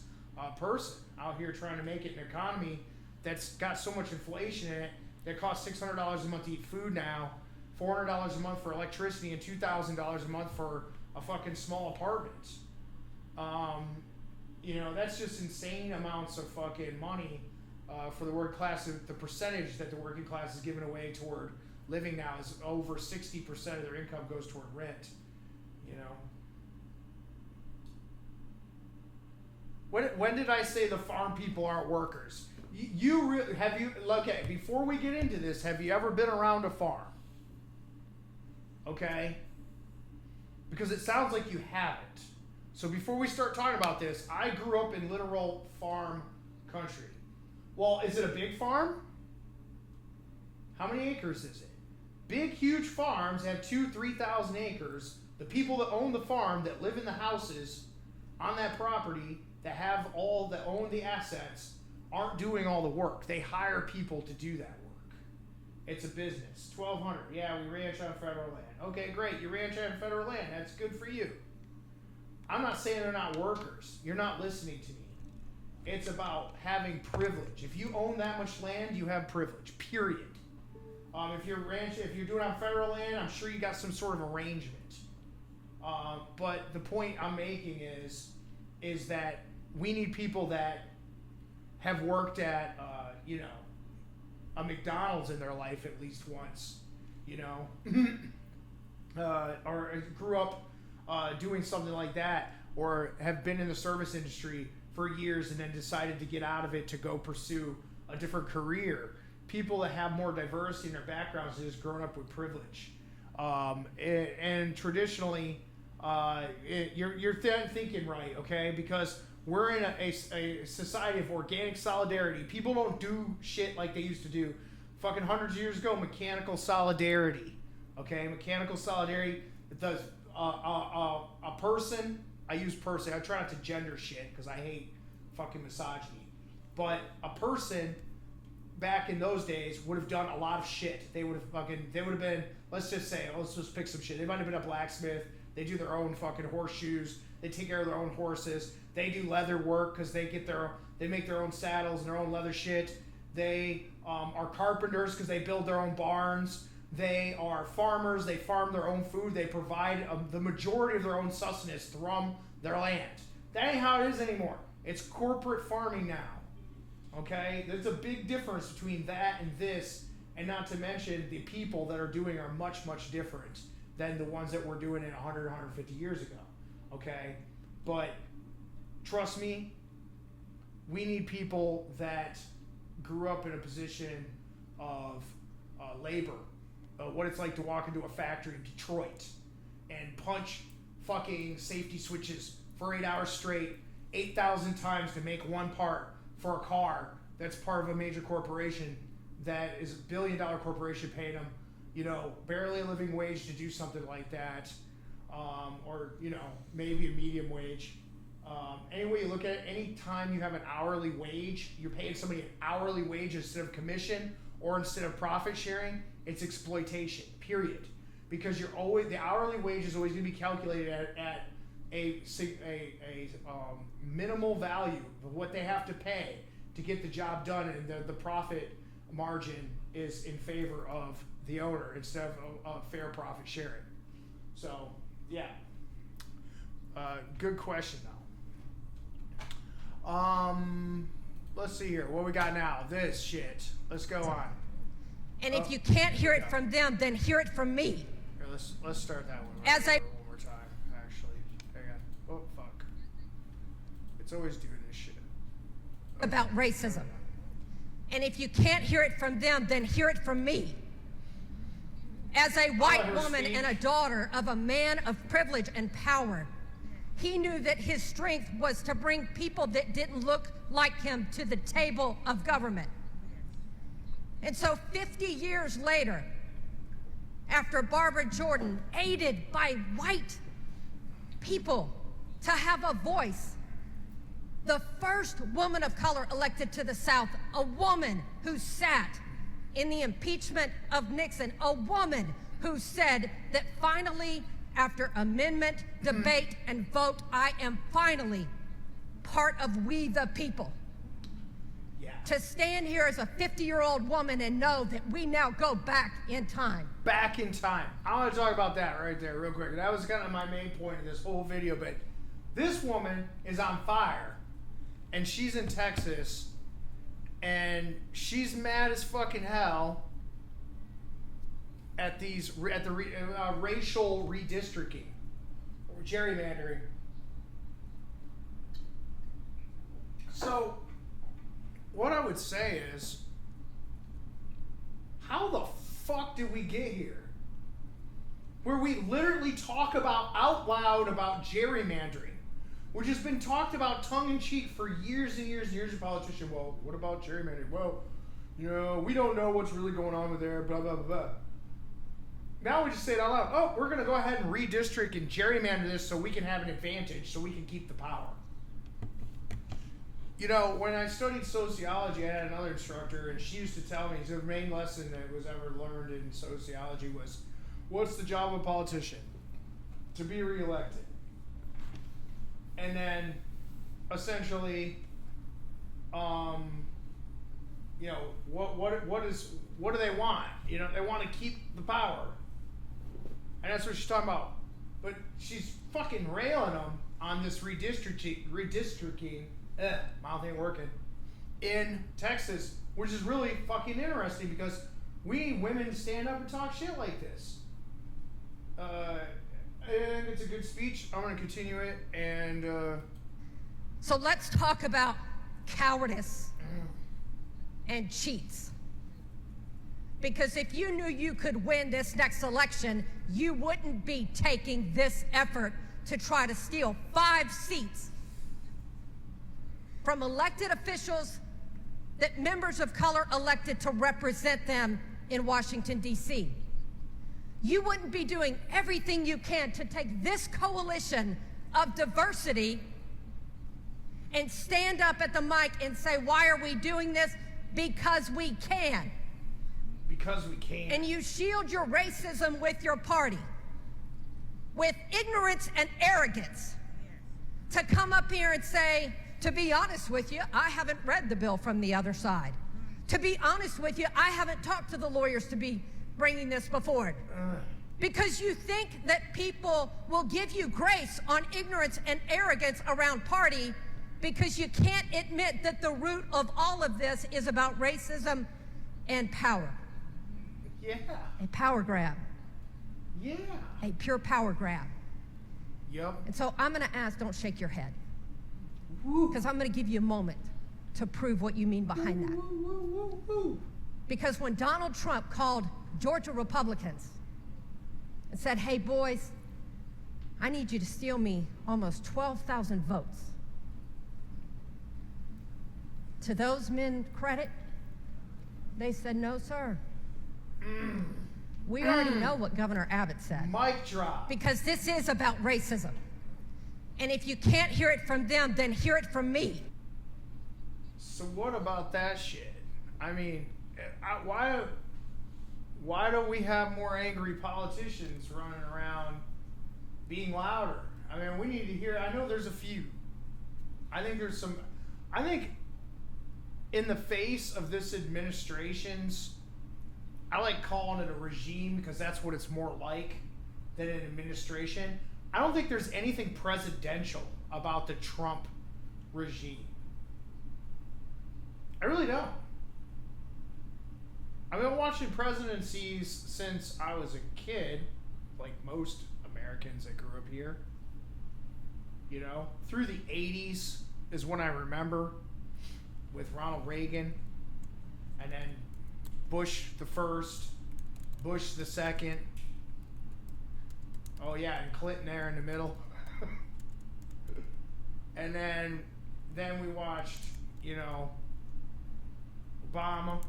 person out here trying to make it an economy that's got so much inflation in it that costs $600 a month to eat food now, $400 a month for electricity, and $2,000 a month for a fucking small apartment. You know, that's just insane amounts of fucking money for the working class. The percentage that the working class is giving away toward living now is over 60% of their income goes toward rent. You know, when did I say the farm people aren't workers? Okay, before we get into this, have you ever been around a farm? Okay, because it sounds like you haven't. So before we start talking about this, I grew up in literal farm country. Well, is it a big farm? How many acres is it? Big, huge farms have 2,000-3,000 acres. The people that own the farm, that live in the houses on that property, that own the assets, aren't doing all the work. They hire people to do that work. It's a business. 1,200. Yeah, we ranch on federal land. Okay, great. You ranch on federal land. That's good for you. I'm not saying they're not workers. You're not listening to me. It's about having privilege. If you own that much land, you have privilege. Period. If you're doing it on federal land, I'm sure you got some sort of arrangement. But the point I'm making is that we need people that have worked at, a McDonald's in their life at least once, or grew up doing something like that, or have been in the service industry for years and then decided to get out of it to go pursue a different career. People that have more diversity in their backgrounds and just grown up with privilege. And traditionally, you're thinking right, okay? Because we're in a society of organic solidarity. People don't do shit like they used to do. Fucking hundreds of years ago, mechanical solidarity, okay? Mechanical solidarity. The a person. I use person. I try not to gender shit because I hate fucking misogyny. But a person back in those days would have done a lot of shit. They would have been, let's just pick some shit. They might have been a blacksmith. They do their own fucking horseshoes. They take care of their own horses. They do leather work because they make their own saddles and their own leather shit. They are carpenters because they build their own barns. They are farmers. They farm their own food. They provide the majority of their own sustenance from their land. That ain't how it is anymore. It's corporate farming now. Okay? There's a big difference between that and this, and not to mention the people that are doing are much, much different than the ones that were doing it 100, 150 years ago. Okay? But trust me, we need people that grew up in a position of labor. What it's like to walk into a factory in Detroit and punch fucking safety switches for 8 hours straight, 8,000 times to make one part for a car that's part of a major corporation that is a billion-dollar corporation paying them, barely a living wage to do something like that, or maybe a medium wage. Any way you look at it, any time you have an hourly wage, you're paying somebody an hourly wage instead of commission or instead of profit sharing, it's exploitation, period. Because the hourly wage is always going to be calculated at a minimal value of what they have to pay to get the job done, and the profit margin is in favor of the owner instead of fair profit sharing. So, yeah. Good question, though. Let's see here. What we got now? This shit. Let's go on. And if you can't hear it from them, then hear it from me. Here, let's start that one. As I... One more time, actually. Hang on. Oh, fuck. It's always doing this shit. Okay. About racism. And if you can't hear it from them, then hear it from me. As a white woman and a daughter of a man of privilege and power, he knew that his strength was to bring people that didn't look like him to the table of government. And so 50 years later, after Barbara Jordan, aided by white people to have a voice, the first woman of color elected to the South, a woman who sat in the impeachment of Nixon, a woman who said that finally, after amendment, debate, and vote, I am finally part of we the people. Yeah. To stand here as a 50-year-old woman and know that we now go back in time. Back in time. I want to talk about that right there real quick. That was kind of my main point of this whole video, but this woman is on fire, and she's in Texas, and she's mad as fucking hell at the racial redistricting or gerrymandering. So, what I would say is, how the fuck did we get here? Where we literally talk about out loud about gerrymandering, which has been talked about tongue-in-cheek for years and years and years. Of politicians, well, what about gerrymandering? Well, you know, we don't know what's really going on with there, blah, blah, blah, blah. Now we just say it out loud. Oh, we're going to go ahead and redistrict and gerrymander this so we can have an advantage, so we can keep the power. You know, when I studied sociology, I had another instructor, and she used to tell me, the main lesson that was ever learned in sociology was, what's the job of a politician? To be reelected. And then, essentially, you know, what do they want? You know, they want to keep the power. And that's what she's talking about. But she's fucking railing them on this redistricting, mouth ain't working, in Texas, which is really fucking interesting because we women stand up and talk shit like this. And it's a good speech. I'm going to continue it. And so let's talk about cowardice and cheats. Because if you knew you could win this next election, you wouldn't be taking this effort to try to steal 5 seats from elected officials that members of color elected to represent them in Washington, D.C. You wouldn't be doing everything you can to take this coalition of diversity and stand up at the mic and say, why are we doing this? Because we can. Because we can. And you shield your racism with your party, with ignorance and arrogance, to come up here and say, to be honest with you, I haven't read the bill from the other side. To be honest with you, I haven't talked to the lawyers to be bringing this before it. Because you think that people will give you grace on ignorance and arrogance around party because you can't admit that the root of all of this is about racism and power. Yeah. A power grab. Yeah. A pure power grab. Yep. And so I'm going to ask, don't shake your head. Because I'm going to give you a moment to prove what you mean behind that. Because when Donald Trump called Georgia Republicans and said, hey, boys, I need you to steal me almost 12,000 votes. To those men credit, they said, no, sir. We already know what Governor Abbott said. Mic drop. Because this is about racism. And if you can't hear it from them, then hear it from me. So what about that shit? I mean, why don't we have more angry politicians running around being louder? I mean, we need to hear, I know there's a few. I think there's some, I think in the face of this administration's, I like calling it a regime because that's what it's more like than an administration. I don't think there's anything presidential about the Trump regime. I really don't. I've been watching presidencies since I was a kid, like most Americans that grew up here. You know, through the 80s is when I remember, with Ronald Reagan, and then Bush the first, Bush the second. Oh yeah, and Clinton there in the middle. And then we watched, you know, Obama.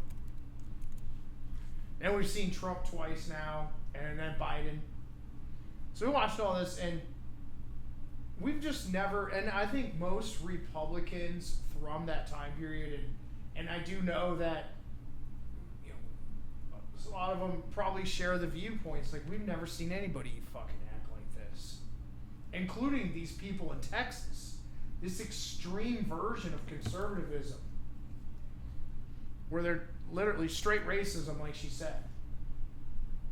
And we've seen Trump twice now, and then Biden. So we watched all this, and we've just never, and I think most Republicans from that time period, and I do know that, you know, a lot of them probably share the viewpoints. Like, we've never seen anybody fucking act like this, including these people in Texas. This extreme version of conservatism, where they're literally straight racism, like she said.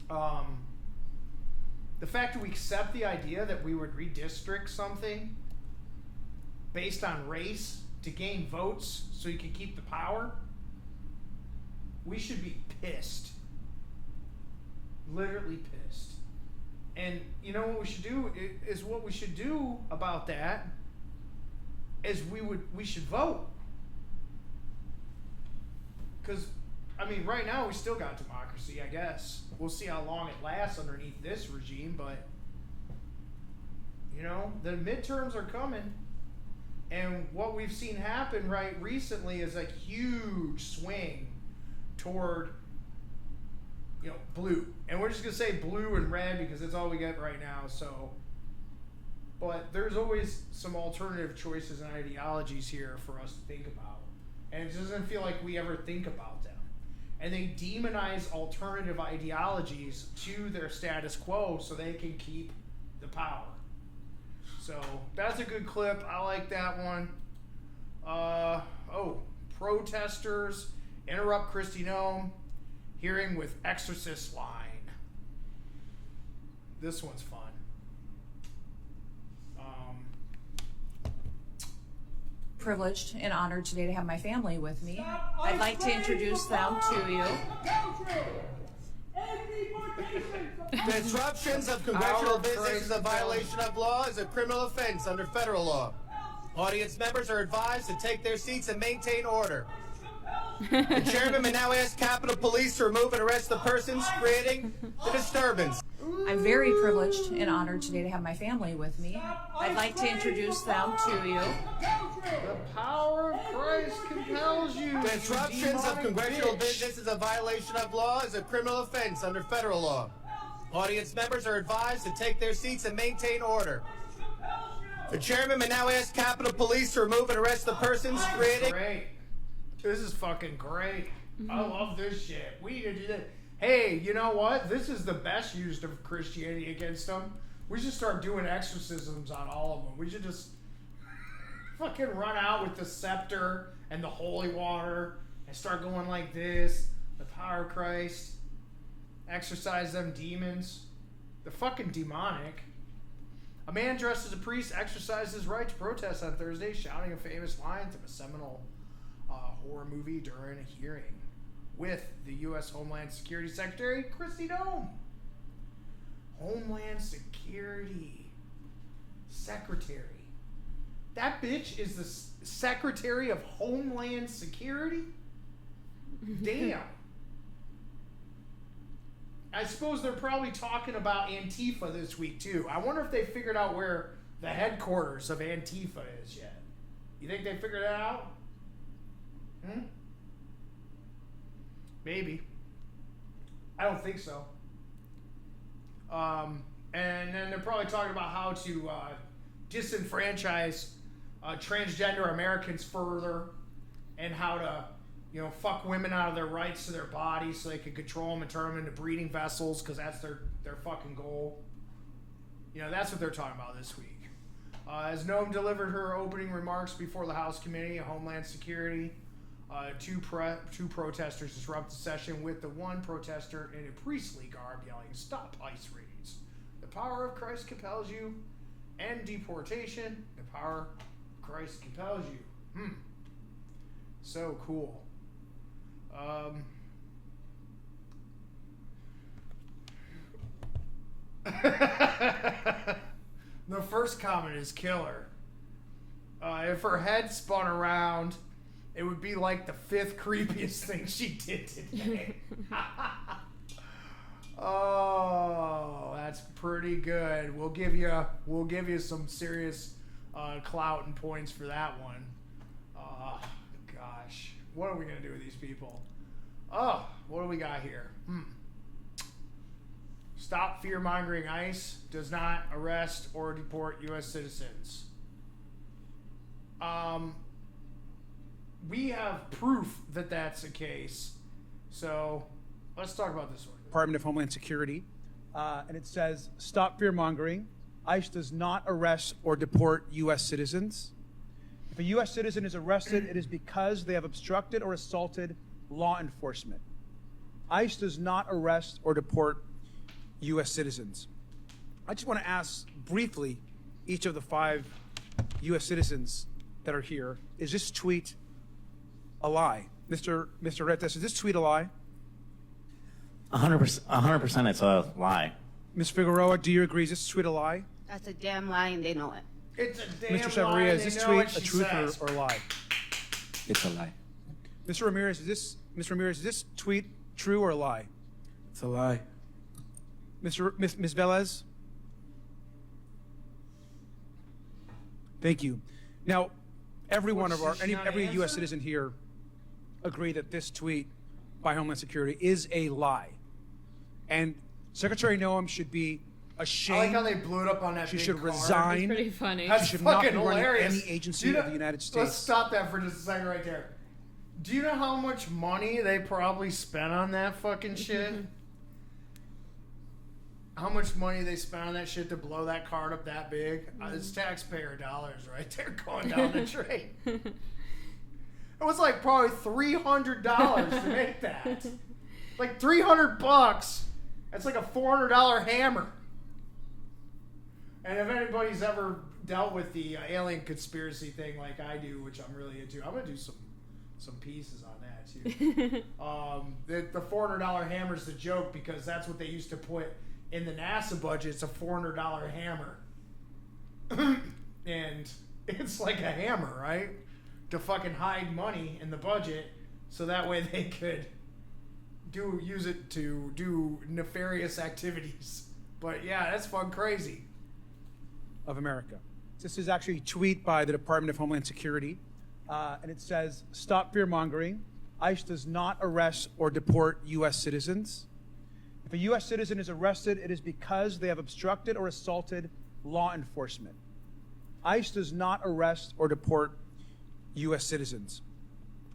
The fact that we accept the idea that we would redistrict something based on race to gain votes so you can keep the power, we should be pissed. Literally pissed. And you know what we should do is what we should do about that is we should vote. Because, I mean, right now we still got democracy, I guess. We'll see how long it lasts underneath this regime, but, you know, the midterms are coming. And what we've seen happen right recently is a huge swing toward, you know, blue. And we're just going to say blue and red because that's all we get right now, so. But there's always some alternative choices and ideologies here for us to think about. And it doesn't feel like we ever think about them. And they demonize alternative ideologies to their status quo so they can keep the power. So that's a good clip. I like that one. Protesters interrupt Kristi Noem hearing with exorcist line. This one's fun. Privileged and honored today to have my family with me. I'd like to introduce them to you. The interruptions of congressional business is a violation of law, is a criminal offense under federal law. Audience members are advised to take their seats and maintain order. The chairman may now ask Capitol Police to remove and arrest the persons creating the disturbance. I'm very privileged and honored today to have my family with me. I'd like to introduce them to you. The power of Christ compels you. The interruptions of congressional business is a violation of law, is a criminal offense under federal law. Audience members are advised to take their seats and maintain order. The chairman may now ask Capitol Police to remove and arrest the persons creating... Great. This is fucking great. I love this shit. We need to do that. Hey, you know what? This is the best use of Christianity against them. We should start doing exorcisms on all of them. We should just fucking run out with the scepter and the holy water and start going like this. The power of Christ. Exorcise them demons. They're fucking demonic. A man dressed as a priest exercised his right to protest on Thursday, shouting a famous line from a seminal horror movie during a hearing with the U.S. Homeland Security Secretary, Kristi Noem. Homeland Security Secretary. That bitch is the Secretary of Homeland Security? Damn. I suppose they're probably talking about Antifa this week, too. I wonder if they figured out where the headquarters of Antifa is yet. You think they figured that out? Maybe. I don't think so. And then they're probably talking about how to disenfranchise transgender Americans further, and how to, you know, fuck women out of their rights to their bodies so they can control them and turn them into breeding vessels, because that's their fucking goal. You know, that's what they're talking about this week. As Noem delivered her opening remarks before the House Committee on Homeland Security, two protesters disrupted the session, with the one protester in a priestly garb yelling, "Stop ICE raids." The power of Christ compels you, and deportation, the power of Christ compels you. So cool. The first comment is killer. If her head spun around, it would be like the 5th creepiest thing she did today. Oh, that's pretty good. We'll give you some serious clout and points for that one. Gosh, what are we gonna do with these people? Oh, what do we got here? Stop fear-mongering. ICE does not arrest or deport U.S. citizens. We have proof that that's the case. So let's talk about this one. Department of Homeland Security, and it says, stop fear-mongering. ICE does not arrest or deport U.S. citizens. If a U.S. citizen is arrested, it is because they have obstructed or assaulted law enforcement. ICE does not arrest or deport U.S. citizens. I just want to ask briefly each of the 5 U.S. citizens that are here, is this tweet a lie? Mr. Retes, is this tweet a lie? 100% it's a lie. Ms. Figueroa, do you agree? Is this tweet a lie? That's a damn lie and they know it. It's a damn Mr. lie. Chavarria, is this tweet a truth or a lie? It's a lie. Mr. Ramirez, is this tweet true or a lie? It's a lie. Ms. Velez? Thank you. Now, every U.S. citizen here agree that this tweet by Homeland Security is a lie. And Secretary Noem should be ashamed. I like how they blew it up on that She big should card. resign. It's pretty funny. That's She should not be fucking running hilarious. any agency of the United States. Let's stop that for just a second right there. Do you know how much money they probably spent on that fucking shit? How much money they spent on that shit to blow that card up that big? It's taxpayer dollars right there going down the drain. It was like probably $300 to make that. Like $300. That's like a $400 hammer. And if anybody's ever dealt with the alien conspiracy thing like I do, which I'm really into, I'm gonna do some pieces on that too. The $400 hammer is the joke because that's what they used to put in the NASA budget. It's a $400 hammer, and it's like a hammer, right? To fucking hide money in the budget, so that way they could use it to do nefarious activities. But yeah, that's fun crazy. Of America. This is actually a tweet by the Department of Homeland Security, and it says, stop fear-mongering. ICE does not arrest or deport U.S. citizens. If a U.S. citizen is arrested, it is because they have obstructed or assaulted law enforcement. ICE does not arrest or deport U.S. citizens.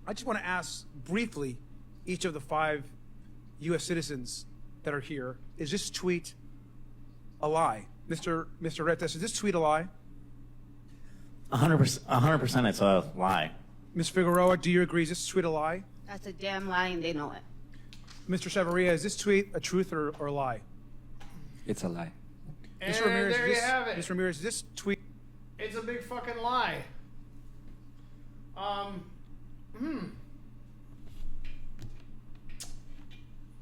I just want to ask briefly each of the 5 U.S. citizens that are here, is this tweet a lie? Mr. Retes, is this tweet a lie? 100% it's a lie. Ms. Figueroa, do you agree? Is this tweet a lie? That's a damn lie and they know it. Mr. Chavarria, is this tweet a truth or a lie? It's a lie. And Mr. Ramirez, there you have it. Mr. Ramirez, is this tweet? It's a big fucking lie.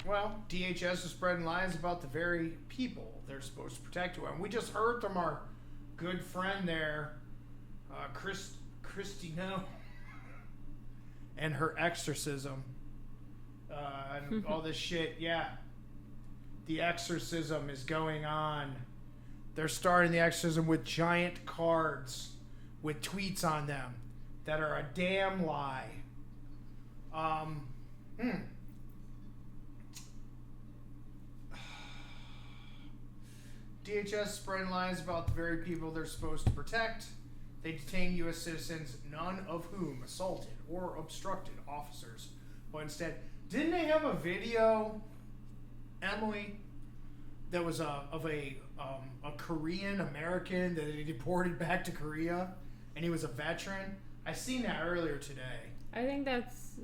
Well, DHS is spreading lies about the very people they're supposed to protect. And we just heard from our good friend there, Christina, and her exorcism. And all this shit, yeah. The exorcism is going on. They're starting the exorcism with giant cards with tweets on them that are a damn lie. DHS spreading lies about the very people they're supposed to protect. They detain U.S. citizens, none of whom assaulted or obstructed officers, but instead, didn't they have a video, Emily, that was of a Korean American that they deported back to Korea, and he was a veteran? I seen that earlier today. I think that's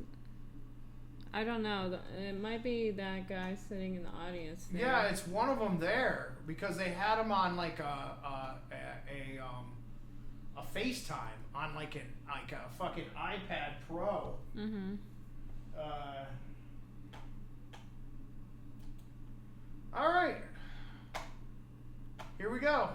I don't know. It might be that guy sitting in the audience there. Yeah, it's one of them there because they had him on like a FaceTime on like a fucking iPad Pro. Mm-hmm. All right, here we go.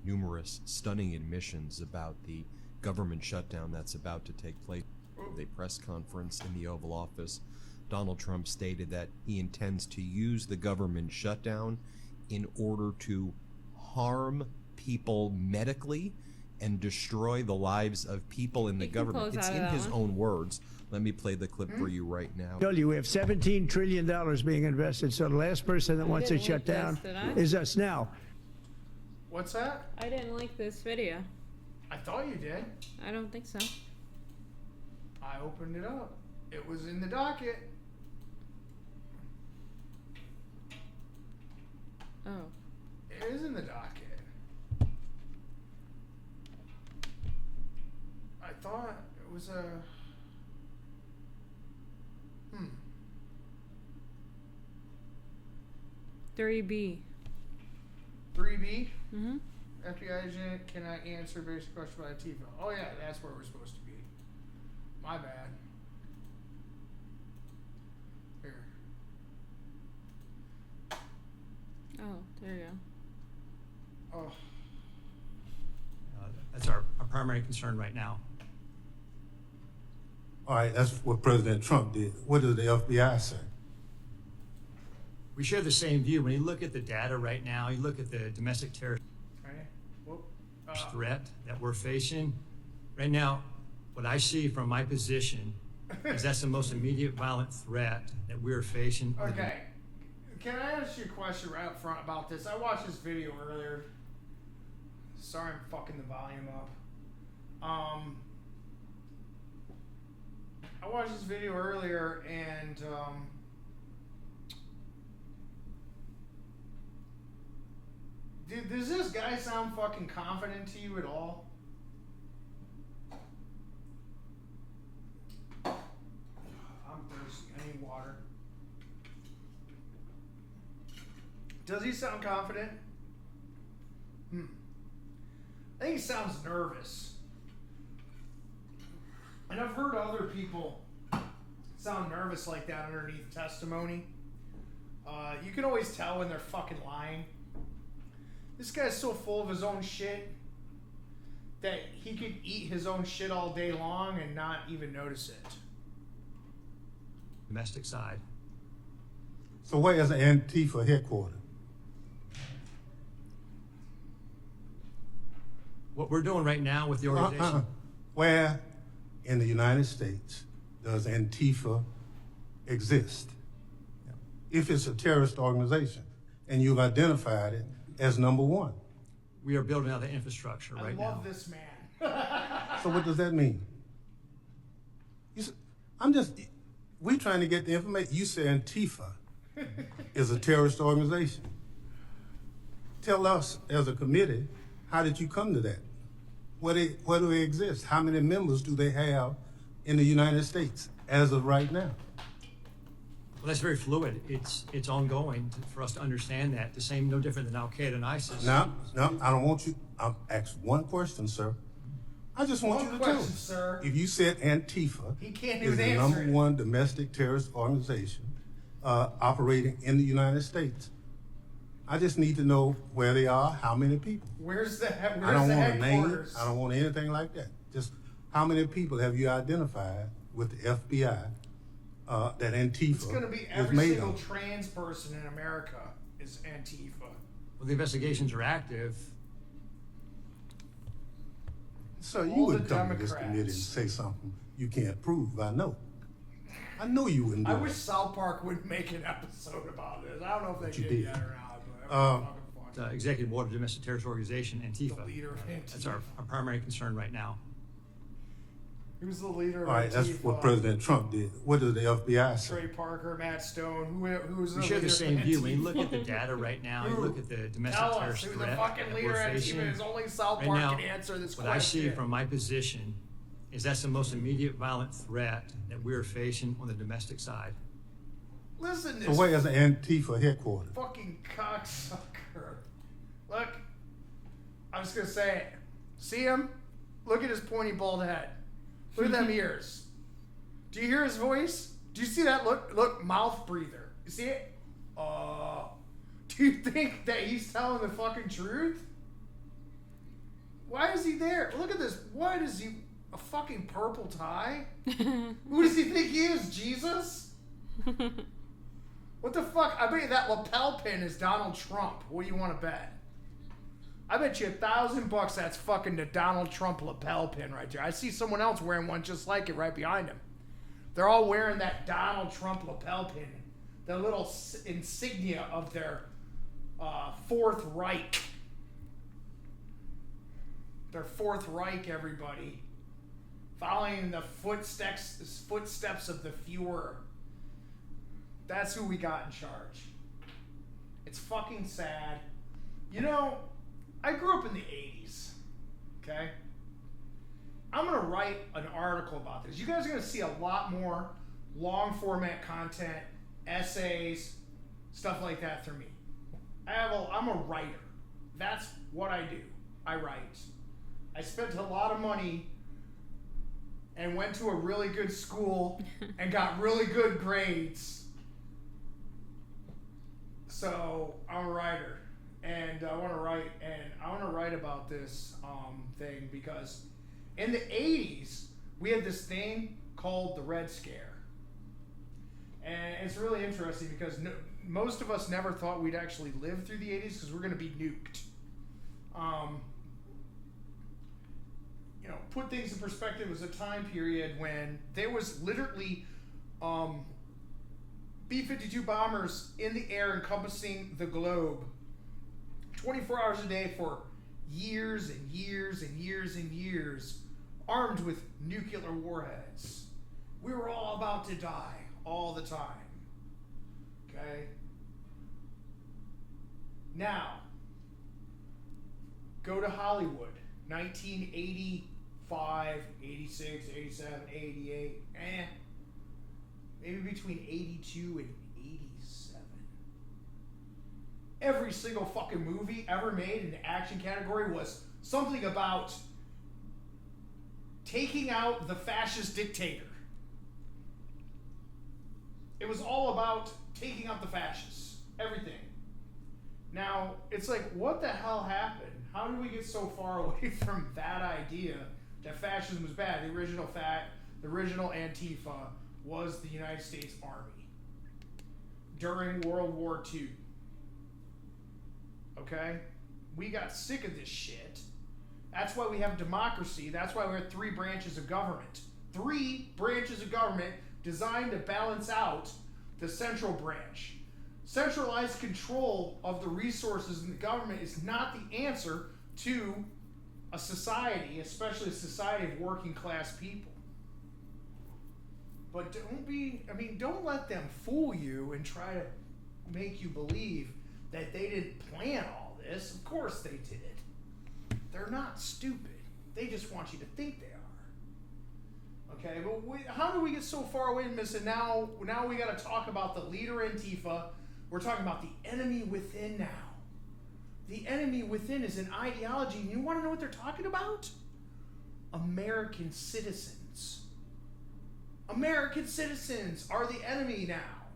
Numerous stunning admissions about the government shutdown that's about to take place. At a press conference in the Oval Office, Donald Trump stated that he intends to use the government shutdown in order to harm people medically and destroy the lives of people in the government. It's in his own words. Let me play the clip for you right now. I told you we have $17 trillion being invested, so the last person that wants it shut down is us now. What's that? I didn't like this video. I thought you did. I don't think so. I opened it up. It was in the docket. Oh. It is in the docket. I thought it was a... 3B. 3B? Mm-hmm. FBI agent cannot answer basic question by Antifa. Oh yeah, that's where we're supposed to be. My bad. Here. Oh, there you go. Oh. That's our primary concern right now. All right, that's what President Trump did. What does the FBI say? We share the same view. When you look at the data right now, you look at the domestic terrorist threat that we're facing. Right now, what I see from my position is that's the most immediate violent threat that we're facing. Okay. Can I ask you a question right up front about this? I watched this video earlier. Sorry I'm fucking the volume up. I watched this video earlier and dude, does this guy sound fucking confident to you at all? I'm thirsty. I need water. Does he sound confident? I think he sounds nervous. And I've heard other people sound nervous like that underneath testimony. You can always tell when they're fucking lying. This guy's so full of his own shit that he could eat his own shit all day long and not even notice it. Domestic side. So where is Antifa headquartered? What we're doing right now with the organization. Where in the United States does Antifa exist? If it's a terrorist organization and you've identified it as number one. We are building out the infrastructure right now. I love this man. So what does that mean? We're trying to get the information. You say Antifa is a terrorist organization. Tell us as a committee, how did you come to that? Where do they exist? How many members do they have in the United States as of right now? Well, that's very fluid. It's ongoing for us to understand that. The same, no different than Al Qaeda and ISIS. No, I don't want you. I'll ask one question, sir. I just want you to tell me. Sir. If you said Antifa he can't is even the answer number it. one domestic terrorist organization operating in the United States, I just need to know where they are, how many people. Where's the I don't want a name. headquarters? I don't want anything like that. Just how many people have you identified with the FBI that Antifa It's going to be is every made single of? trans person in America is Antifa. Well, the investigations are active. So you All wouldn't the come to this Democrats. committee and say something you can't prove. I know you wouldn't do I it. wish South Park would make an episode about this. I don't know if they But you did did. yet or not, but that would be fucking fun. Executive Order Domestic Terrorist Organization, Antifa. The leader of Antifa. That's our primary concern right now. Who's the leader of All right, that's Antifa? what President Trump did. What does the FBI say? Trey Parker, Matt Stone, who's the We share leader the of same view. When you Antifa? look at the data right now, you Who? look at the domestic Tell us terrorist who threat the fucking that leader we're of facing. Antifa is. Only South Right Park now, can answer this what question. I see from my position is that's the most immediate violent threat that we're facing on the domestic side. Listen to So this where is the Antifa headquarters? fucking cocksucker. Look, I'm just gonna say it. See him? Look at his pointy bald head. Look at them ears. Do you hear his voice? Do you see that? Look, mouth breather. You see it? Do you think that he's telling the fucking truth? Why is he there? Look at this. What is he? A fucking purple tie? Who does he think he is? Jesus? What the fuck? I bet you that lapel pin is Donald Trump. What do you want to bet? I bet you $1,000 that's fucking the Donald Trump lapel pin right there. I see someone else wearing one just like it right behind him. They're all wearing that Donald Trump lapel pin. The little insignia of their Fourth Reich. Their Fourth Reich, everybody. Following the footsteps of the Fuhrer. That's who we got in charge. It's fucking sad. You know, I grew up in the 80s. Okay? I'm going to write an article about this. You guys are going to see a lot more long format content, essays, stuff like that through me. I'm a writer. That's what I do. I write. I spent a lot of money and went to a really good school and got really good grades. So I'm a writer, and I want to write about this thing because in the 80s we had this thing called the Red Scare, and it's really interesting because most of us never thought we'd actually live through the 80s because we're going to be nuked. You know, put things in perspective, it was a time period when there was literally B-52 bombers in the air encompassing the globe 24 hours a day for years and years and years and years, armed with nuclear warheads. We were all about to die all the time. Okay? Now, go to Hollywood, 1985, 86, 87, 88, maybe between 82 and 87. Every single fucking movie ever made in the action category was something about taking out the fascist dictator. It was all about taking out the fascists. Everything. Now, it's like, what the hell happened? How did we get so far away from that idea that fascism was bad? The original Antifa was the United States Army during World War II. Okay? We got sick of this shit. That's why we have democracy. That's why we have 3 branches of government. 3 branches of government designed to balance out the central branch. Centralized control of the resources in the government is not the answer to a society, especially a society of working class people. But don't let them fool you and try to make you believe that they didn't plan all this. Of course they did. They're not stupid. They just want you to think they are. Okay, but how do we get so far away from this? And now we got to talk about the leader Antifa. We're talking about the enemy within now. The enemy within is an ideology. And you want to know what they're talking about? American citizens. American citizens are the enemy now.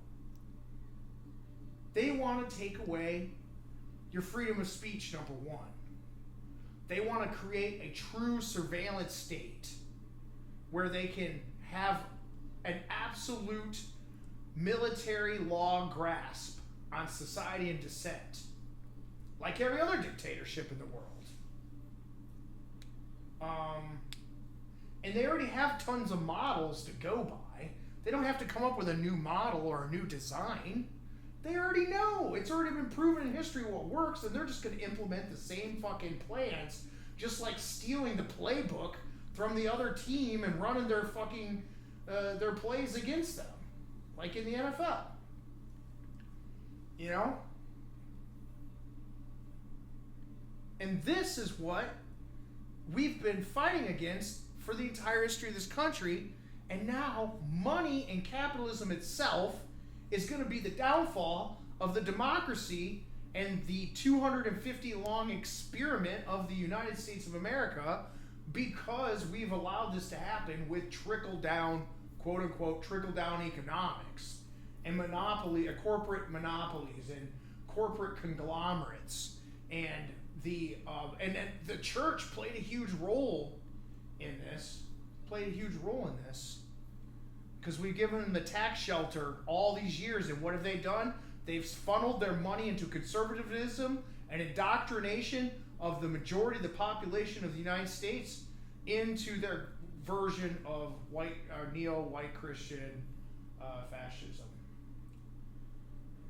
They want to take away your freedom of speech, number one. They want to create a true surveillance state where they can have an absolute military law grasp on society and dissent, like every other dictatorship in the world. And they already have tons of models to go by. They don't have to come up with a new model or a new design. They already know. It's already been proven in history what works, and they're just going to implement the same fucking plans, just like stealing the playbook from the other team and running their fucking their plays against them, like in the NFL. You know? And this is what we've been fighting against for the entire history of this country, and now money and capitalism itself is going to be the downfall of the democracy and the 250-long experiment of the United States of America, because we've allowed this to happen with trickle-down, quote-unquote, trickle-down economics and corporate monopolies and corporate conglomerates. And the church played a huge role in this, because we've given them the tax shelter all these years, and what have they done? They've funneled their money into conservatism and indoctrination of the majority of the population of the United States into their version of neo-white Christian fascism.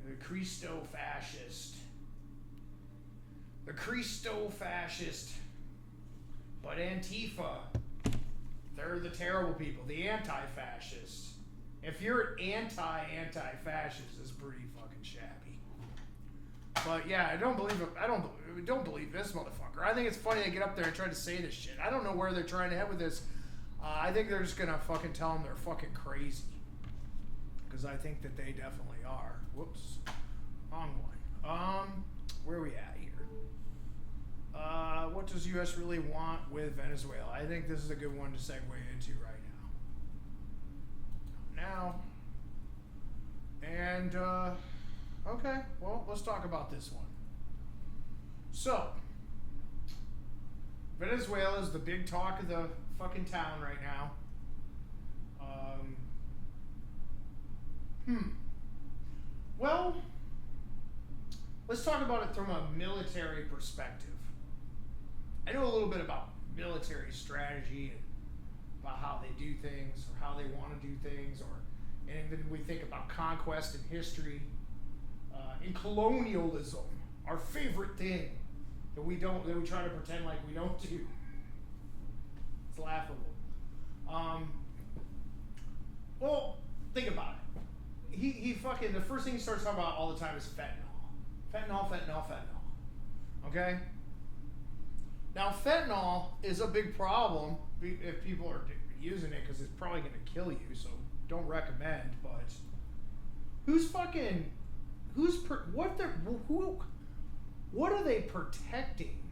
The Christo-fascist. But Antifa, they're the terrible people, the anti-fascists. If you're anti-fascist, it's pretty fucking shabby. But yeah, I don't believe this motherfucker. I think it's funny they get up there and try to say this shit. I don't know where they're trying to head with this. I think they're just gonna fucking tell them they're fucking crazy. Because I think that they definitely are. Whoops. Wrong one. Where are we at here? What does U.S. really want with Venezuela? I think this is a good one to segue into right now. And, okay, well, let's talk about this one. So, Venezuela is the big talk of the fucking town right now. Well, let's talk about it from a military perspective. I know a little bit about military strategy and about how they do things or how they want to do things, and then we think about conquest and history and colonialism, our favorite thing that we try to pretend like we don't do. It's laughable. Well, think about it. He fucking, the first thing he starts talking about all the time is fentanyl. Okay? Now, fentanyl is a big problem if people are using it, because it's probably going to kill you, so don't recommend. But what are they protecting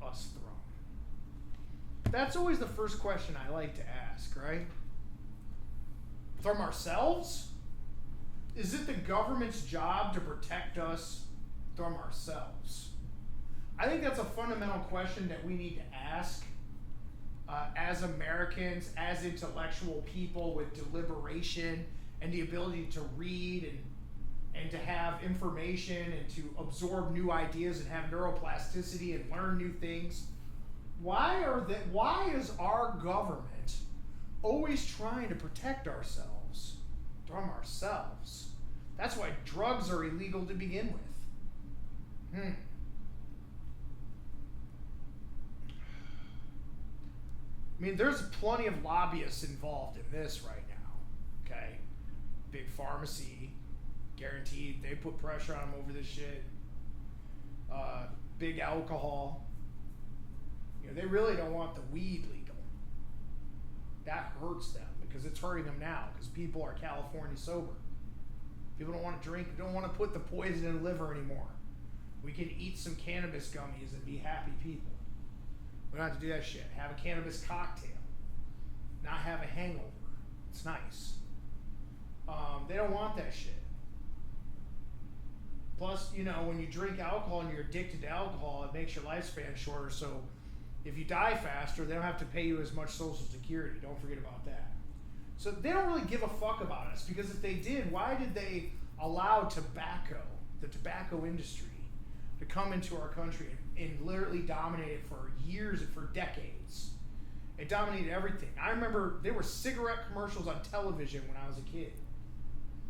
us from? That's always the first question I like to ask, right? From ourselves? Is it the government's job to protect us from ourselves? I think that's a fundamental question that we need to ask as Americans, as intellectual people with deliberation and the ability to read and to have information and to absorb new ideas and have neuroplasticity and learn new things. Why is our government always trying to protect ourselves from ourselves? That's why drugs are illegal to begin with. I mean, there's plenty of lobbyists involved in this right now, okay? Big pharmacy, guaranteed, they put pressure on them over this shit. Big alcohol. You know, they really don't want the weed legal. That hurts them because it's hurting them now because people are California sober. People don't want to drink, don't want to put the poison in the liver anymore. We can eat some cannabis gummies and be happy people. We don't have to do that shit. Have a cannabis cocktail. Not have a hangover. It's nice. They don't want that shit. Plus, you know, when you drink alcohol and you're addicted to alcohol, it makes your lifespan shorter. So if you die faster, they don't have to pay you as much Social Security. Don't forget about that. So they don't really give a fuck about us, because if they did, why did they allow tobacco, the tobacco industry, to come into our country and literally dominate it for years and for decades? It dominated everything. I remember there were cigarette commercials on television when I was a kid.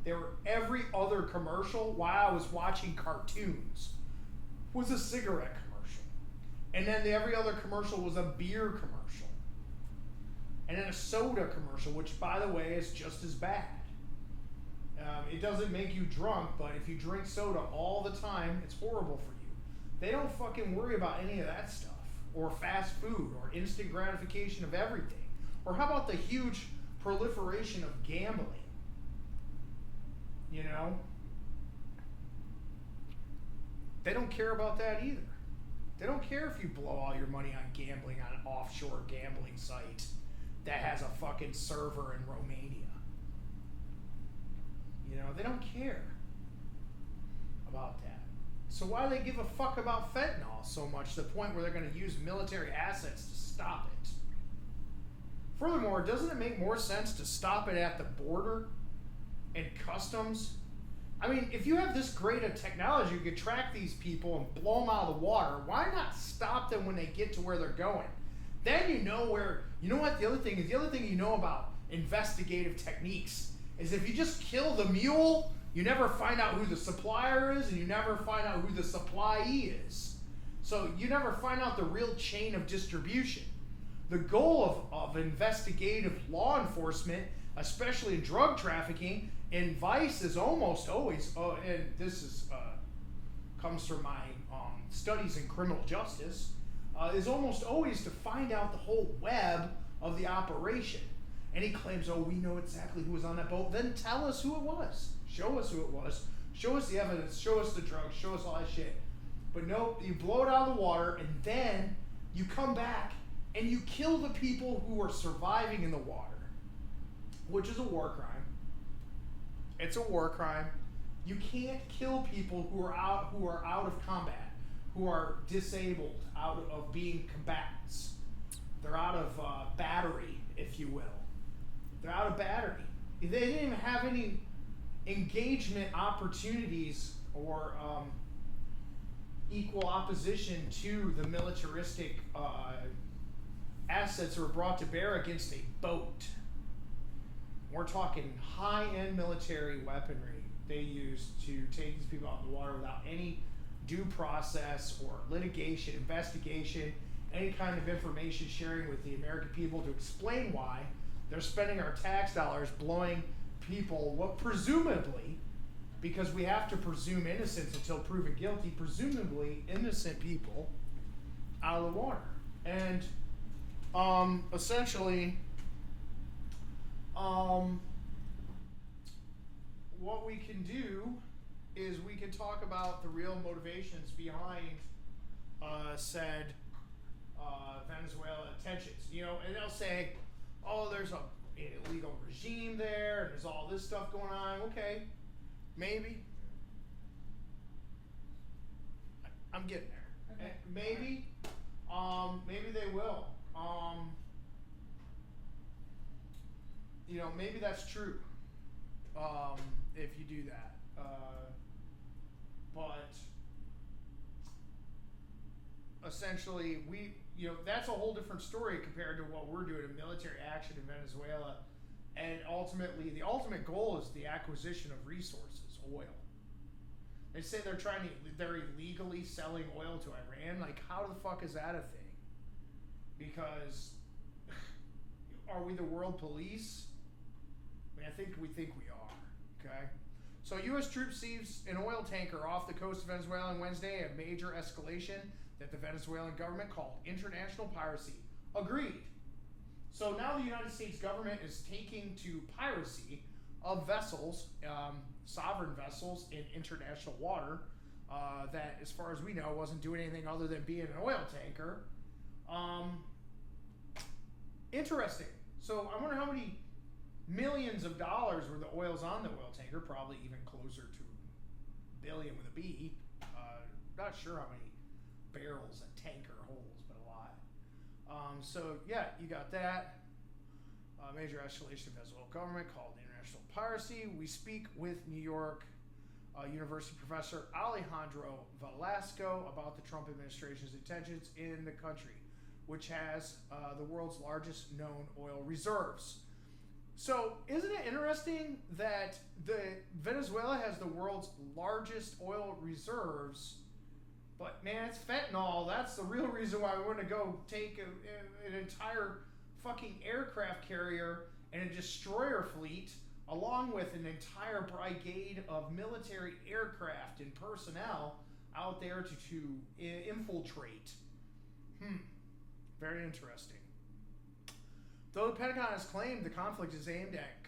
There were every other commercial while I was watching cartoons was a cigarette commercial. And then every other commercial was a beer commercial. And then a soda commercial, which, by the way, is just as bad. It doesn't make you drunk, but if you drink soda all the time, it's horrible for you. They don't fucking worry about any of that stuff, or fast food, or instant gratification of everything. Or how about the huge proliferation of gambling? You know? They don't care about that either. They don't care if you blow all your money on gambling on an offshore gambling site that has a fucking server in Romania. You know, they don't care about that. So why do they give a fuck about fentanyl so much to the point where they're going to use military assets to stop it? Furthermore, doesn't it make more sense to stop it at the border and customs? I mean, if you have this great a technology, you could track these people and blow them out of the water. Why not stop them when they get to where they're going? Then you know where, you know what the other thing is? The other thing you know about investigative techniques is if you just kill the mule, you never find out who the supplier is and you never find out who the supplyee is. So you never find out the real chain of distribution. The goal of investigative law enforcement, especially in drug trafficking, and vice is almost always, and this is comes from my studies in criminal justice, is almost always to find out the whole web of the operation. And he claims, oh, we know exactly who was on that boat. Then tell us who it was. Show us who it was. Show us the evidence. Show us the drugs. Show us all that shit. But no, you blow it out of the water, and then you come back and you kill the people who are surviving in the water, which is a war crime. It's a war crime. You can't kill people who are out of combat, who are disabled out of being combatants. They're out of battery, if you will. They're out of battery. They didn't even have any engagement opportunities or equal opposition to the militaristic assets that were brought to bear against a boat. We're talking high-end military weaponry they used to take these people out in the water without any due process or litigation, investigation, any kind of information sharing with the American people to explain why they're spending our tax dollars blowing people, what presumably, because we have to presume innocence until proven guilty, presumably innocent people out of the water. And essentially, what we can do is we can talk about the real motivations behind said Venezuela tensions. You know, and they'll say, oh, there's an illegal regime there, and there's all this stuff going on. Okay, maybe. I'm getting there. Okay. Maybe. Maybe they will. You know, maybe that's true. If you do that. But essentially, that's a whole different story compared to what we're doing in military action in Venezuela. And ultimately, the ultimate goal is the acquisition of resources, oil. They say they're illegally selling oil to Iran. Like, how the fuck is that a thing? Because are we the world police? I mean, I think we are, okay? So U.S. troops seized an oil tanker off the coast of Venezuela on Wednesday, a major escalation that the Venezuelan government called international piracy. Agreed. So now the United States government is taking to piracy of vessels, sovereign vessels in international water, that, as far as we know, wasn't doing anything other than being an oil tanker. Interesting. So I wonder how many millions of dollars worth of oil's on the oil tanker, probably even closer to billion with a B. Not sure how many barrels a tanker holds, but a lot. So yeah, you got that. Major escalation of Venezuelan government called international piracy. We speak with New York University professor Alejandro Velasco about the Trump administration's intentions in the country, which has the world's largest known oil reserves. So isn't it interesting that Venezuela has the world's largest oil reserves, but man, it's fentanyl. That's the real reason why we want to go take an entire fucking aircraft carrier and a destroyer fleet, along with an entire brigade of military aircraft and personnel out there to infiltrate. Very interesting. Though the Pentagon has claimed the conflict is aimed at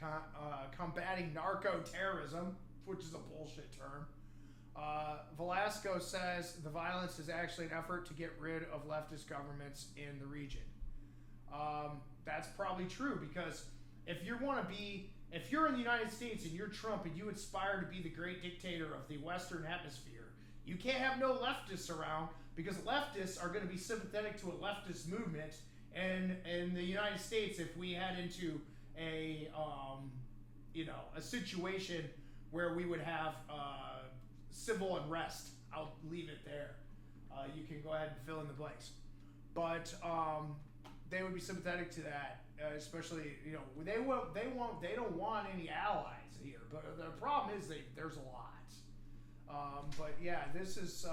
combating narco-terrorism, which is a bullshit term, Velasco says the violence is actually an effort to get rid of leftist governments in the region. That's probably true, because if you're in the United States and you're Trump and you aspire to be the great dictator of the Western Hemisphere, you can't have no leftists around, because leftists are going to be sympathetic to a leftist movement. And in the United States, if we head into a situation where we would have civil unrest, I'll leave it there. You can go ahead and fill in the blanks. But they would be sympathetic to that, especially they don't want any allies here. But the problem is there's a lot. But yeah, this is.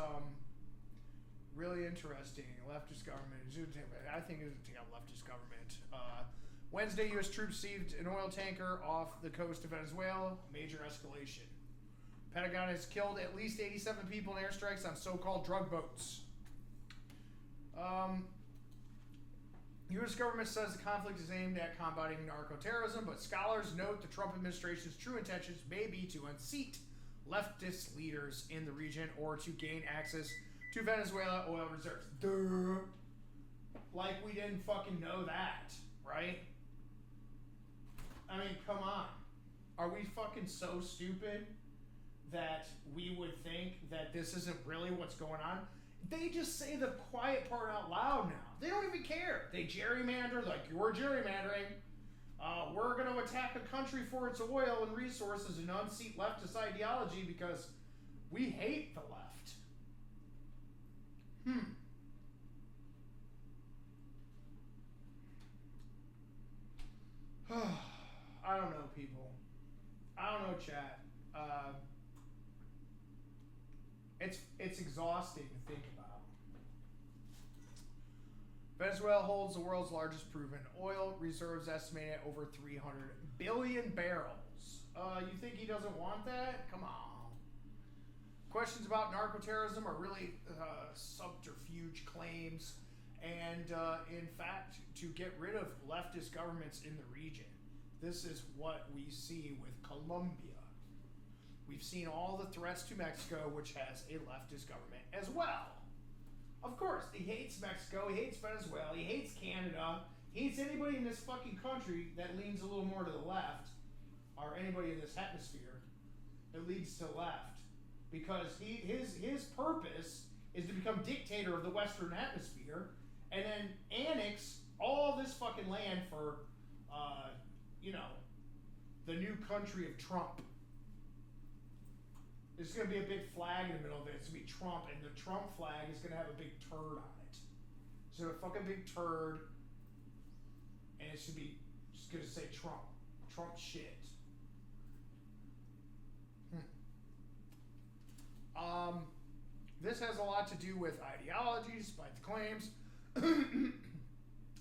Really interesting. Leftist government. I think it was a leftist government. Wednesday, U.S. troops seized an oil tanker off the coast of Venezuela. Major escalation. Pentagon has killed at least 87 people in airstrikes on so-called drug boats. U.S. government says the conflict is aimed at combating narco-terrorism, but scholars note the Trump administration's true intentions may be to unseat leftist leaders in the region or to gain access to Venezuela oil reserves. Duh. Like we didn't fucking know that, right? I mean, come on. Are we fucking so stupid that we would think that this isn't really what's going on? They just say the quiet part out loud now. They don't even care. They gerrymander like you're gerrymandering. We're going to attack a country for its oil and resources and unseat leftist ideology because we hate the left. I don't know, people. I don't know, chat. It's exhausting to think about. Venezuela holds the world's largest proven oil reserves, estimated at over 300 billion barrels. You think he doesn't want that? Come on. Questions about narco-terrorism are really subterfuge claims, and in fact, to get rid of leftist governments in the region. This is what we see with Colombia. We've seen all the threats to Mexico, which has a leftist government as well. Of course, he hates Mexico, he hates Venezuela, he hates Canada, he hates anybody in this fucking country that leans a little more to the left, or anybody in this hemisphere that leans to the left, because his purpose is to become dictator of the Western Hemisphere and then annex all this fucking land for, the new country of Trump. There's going to be a big flag in the middle of it. It's going to be Trump, and the Trump flag is going to have a big turd on it. So a fucking big turd, and it should be just going to say Trump. Trump shit. This has a lot to do with ideology, despite the claims.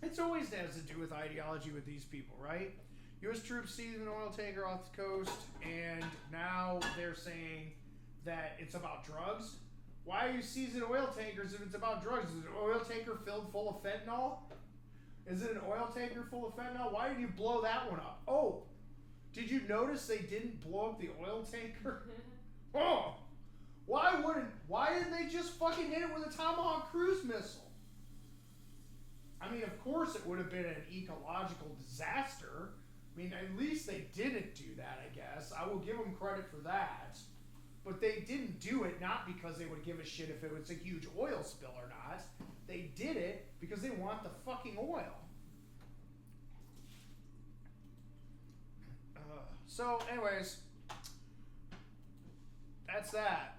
It's always has to do with ideology with these people, right? U.S. troops seized an oil tanker off the coast, and now they're saying that it's about drugs. Why are you seizing oil tankers if it's about drugs? Is it an oil tanker filled full of fentanyl? Is it an oil tanker full of fentanyl? Why did you blow that one up? Oh, did you notice they didn't blow up the oil tanker? Oh, why didn't they just fucking hit it with a Tomahawk cruise missile? I mean, of course it would have been an ecological disaster. I mean, at least they didn't do that, I guess. I will give them credit for that. But they didn't do it not because they would give a shit if it was a huge oil spill or not. They did it because they want the fucking oil. So, anyways, that's that.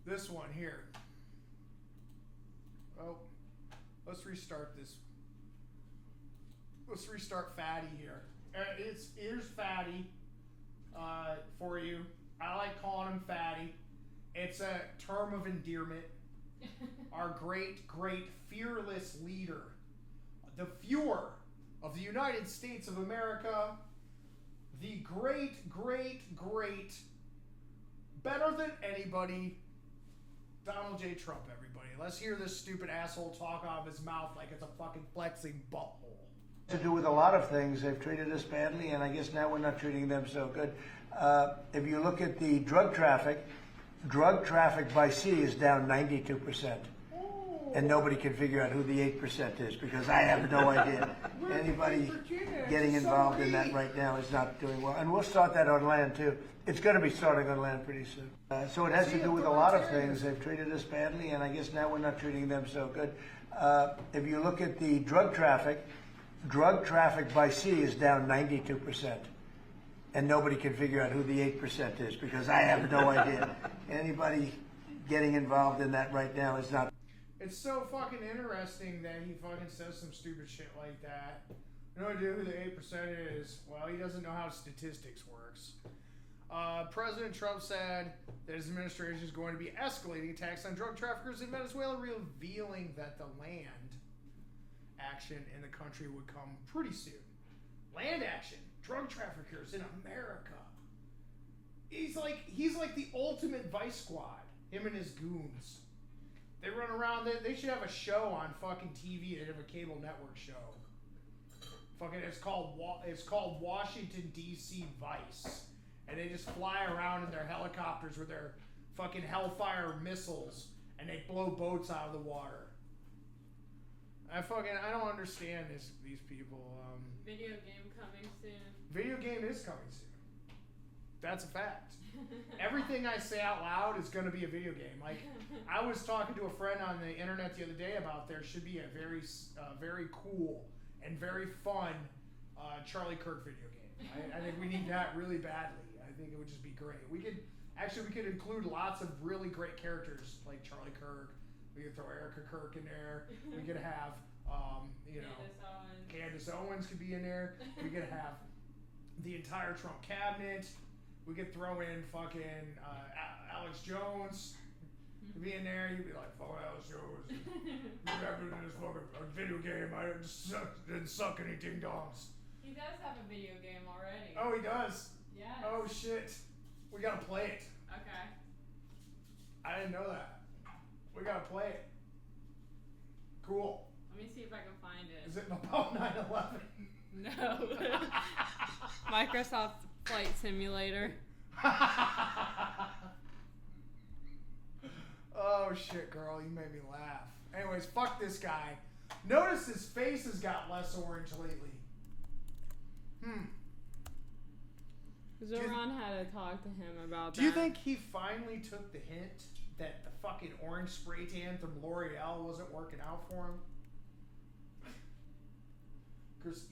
This one here. Oh, let's restart this. Let's restart Fatty here. Here's Fatty for you. I like calling him Fatty. It's a term of endearment. Our great, great, fearless leader. The Fuhrer of the United States of America. The great, great, great, better than anybody, Donald J. Trump, everybody. Let's hear this stupid asshole talk out of his mouth like it's a fucking flexing butthole. To do with a lot of things. They've treated us badly, and I guess now we're not treating them so good. If you look at the drug traffic by sea is down 92%. And nobody can figure out who the 8% is because I have no idea. Anybody getting involved in that right now is not doing well. And we'll start that on land too. It's going to be starting on land pretty soon. So it has to do with a lot of things. They've treated us badly, and I guess now we're not treating them so good. If you look at the drug traffic by sea is down 92%. And nobody can figure out who the 8% is because I have no idea. Anybody getting involved in that right now is not. It's so fucking interesting that he fucking says some stupid shit like that. No idea who the 8% is. Well, he doesn't know how statistics works. President Trump said that his administration is going to be escalating attacks on drug traffickers in Venezuela, revealing that the land action in the country would come pretty soon. Land action, drug traffickers in America. He's like the ultimate vice squad. Him and his goons. They run around. They should have a show on fucking TV. They have a cable network show. Fucking, it's called Washington D.C. Vice, and they just fly around in their helicopters with their fucking Hellfire missiles, and they blow boats out of the water. I don't understand these people. Video game coming soon. Video game is coming soon. That's a fact. Everything I say out loud is going to be a video game. Like, I was talking to a friend on the internet the other day about there should be a very cool and very fun Charlie Kirk video game. I think we need that really badly. I think it would just be great. We could include lots of really great characters like Charlie Kirk. We could throw Erica Kirk in there. We could have, Candace Owens could be in there. We could have the entire Trump cabinet. We could throw in fucking Alex Jones. He'd be in there. He'd be like, "Fuck Alex Jones. What happened in this fucking video game? I didn't suck any ding dongs." He does have a video game already. Oh, he does? Yes. Oh, shit. We gotta play it. Okay. I didn't know that. We gotta play it. Cool. Let me see if I can find it. Is it about 9/11? No. Microsoft Flight Simulator. Oh shit, girl, you made me laugh. Anyways, fuck this guy. Notice his face has got less orange lately. Zoran had to talk to him about that. Do you think he finally took the hint that the fucking orange spray tan from L'Oreal wasn't working out for him? Because,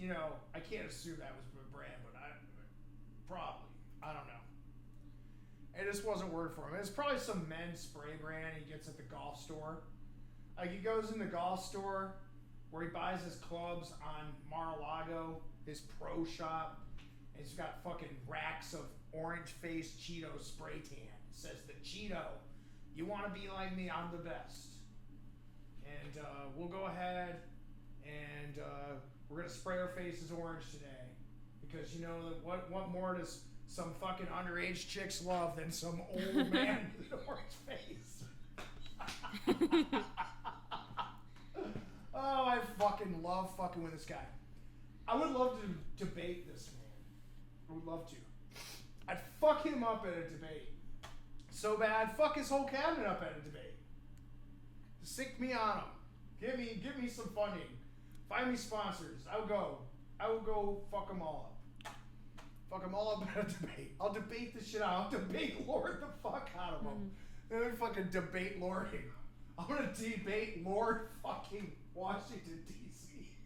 I can't assume that was the brand, but probably. I don't know. It just wasn't working for him. It's probably some men's spray brand he gets at the golf store. Like, he goes in the golf store where he buys his clubs on Mar-a-Lago, his pro shop, and he's got fucking racks of orange-faced Cheeto spray tan. It says the Cheeto. You want to be like me, I'm the best. And we'll go ahead and we're going to spray our faces orange today. Because what more does some fucking underage chicks love than some old man with an orange face? Oh, I fucking love fucking with this guy. I would love to debate this man. I would love to. I'd fuck him up at a debate. So bad, I'd fuck his whole cabinet up at a debate. Sick me on him. Give me some funding. Find me sponsors. I will go fuck them all up. Fuck them all up at a debate. I'll debate the shit out. I'll debate Lord the fuck out of them. Let me fucking debate Lording. I'm gonna debate Lord fucking Washington D.C.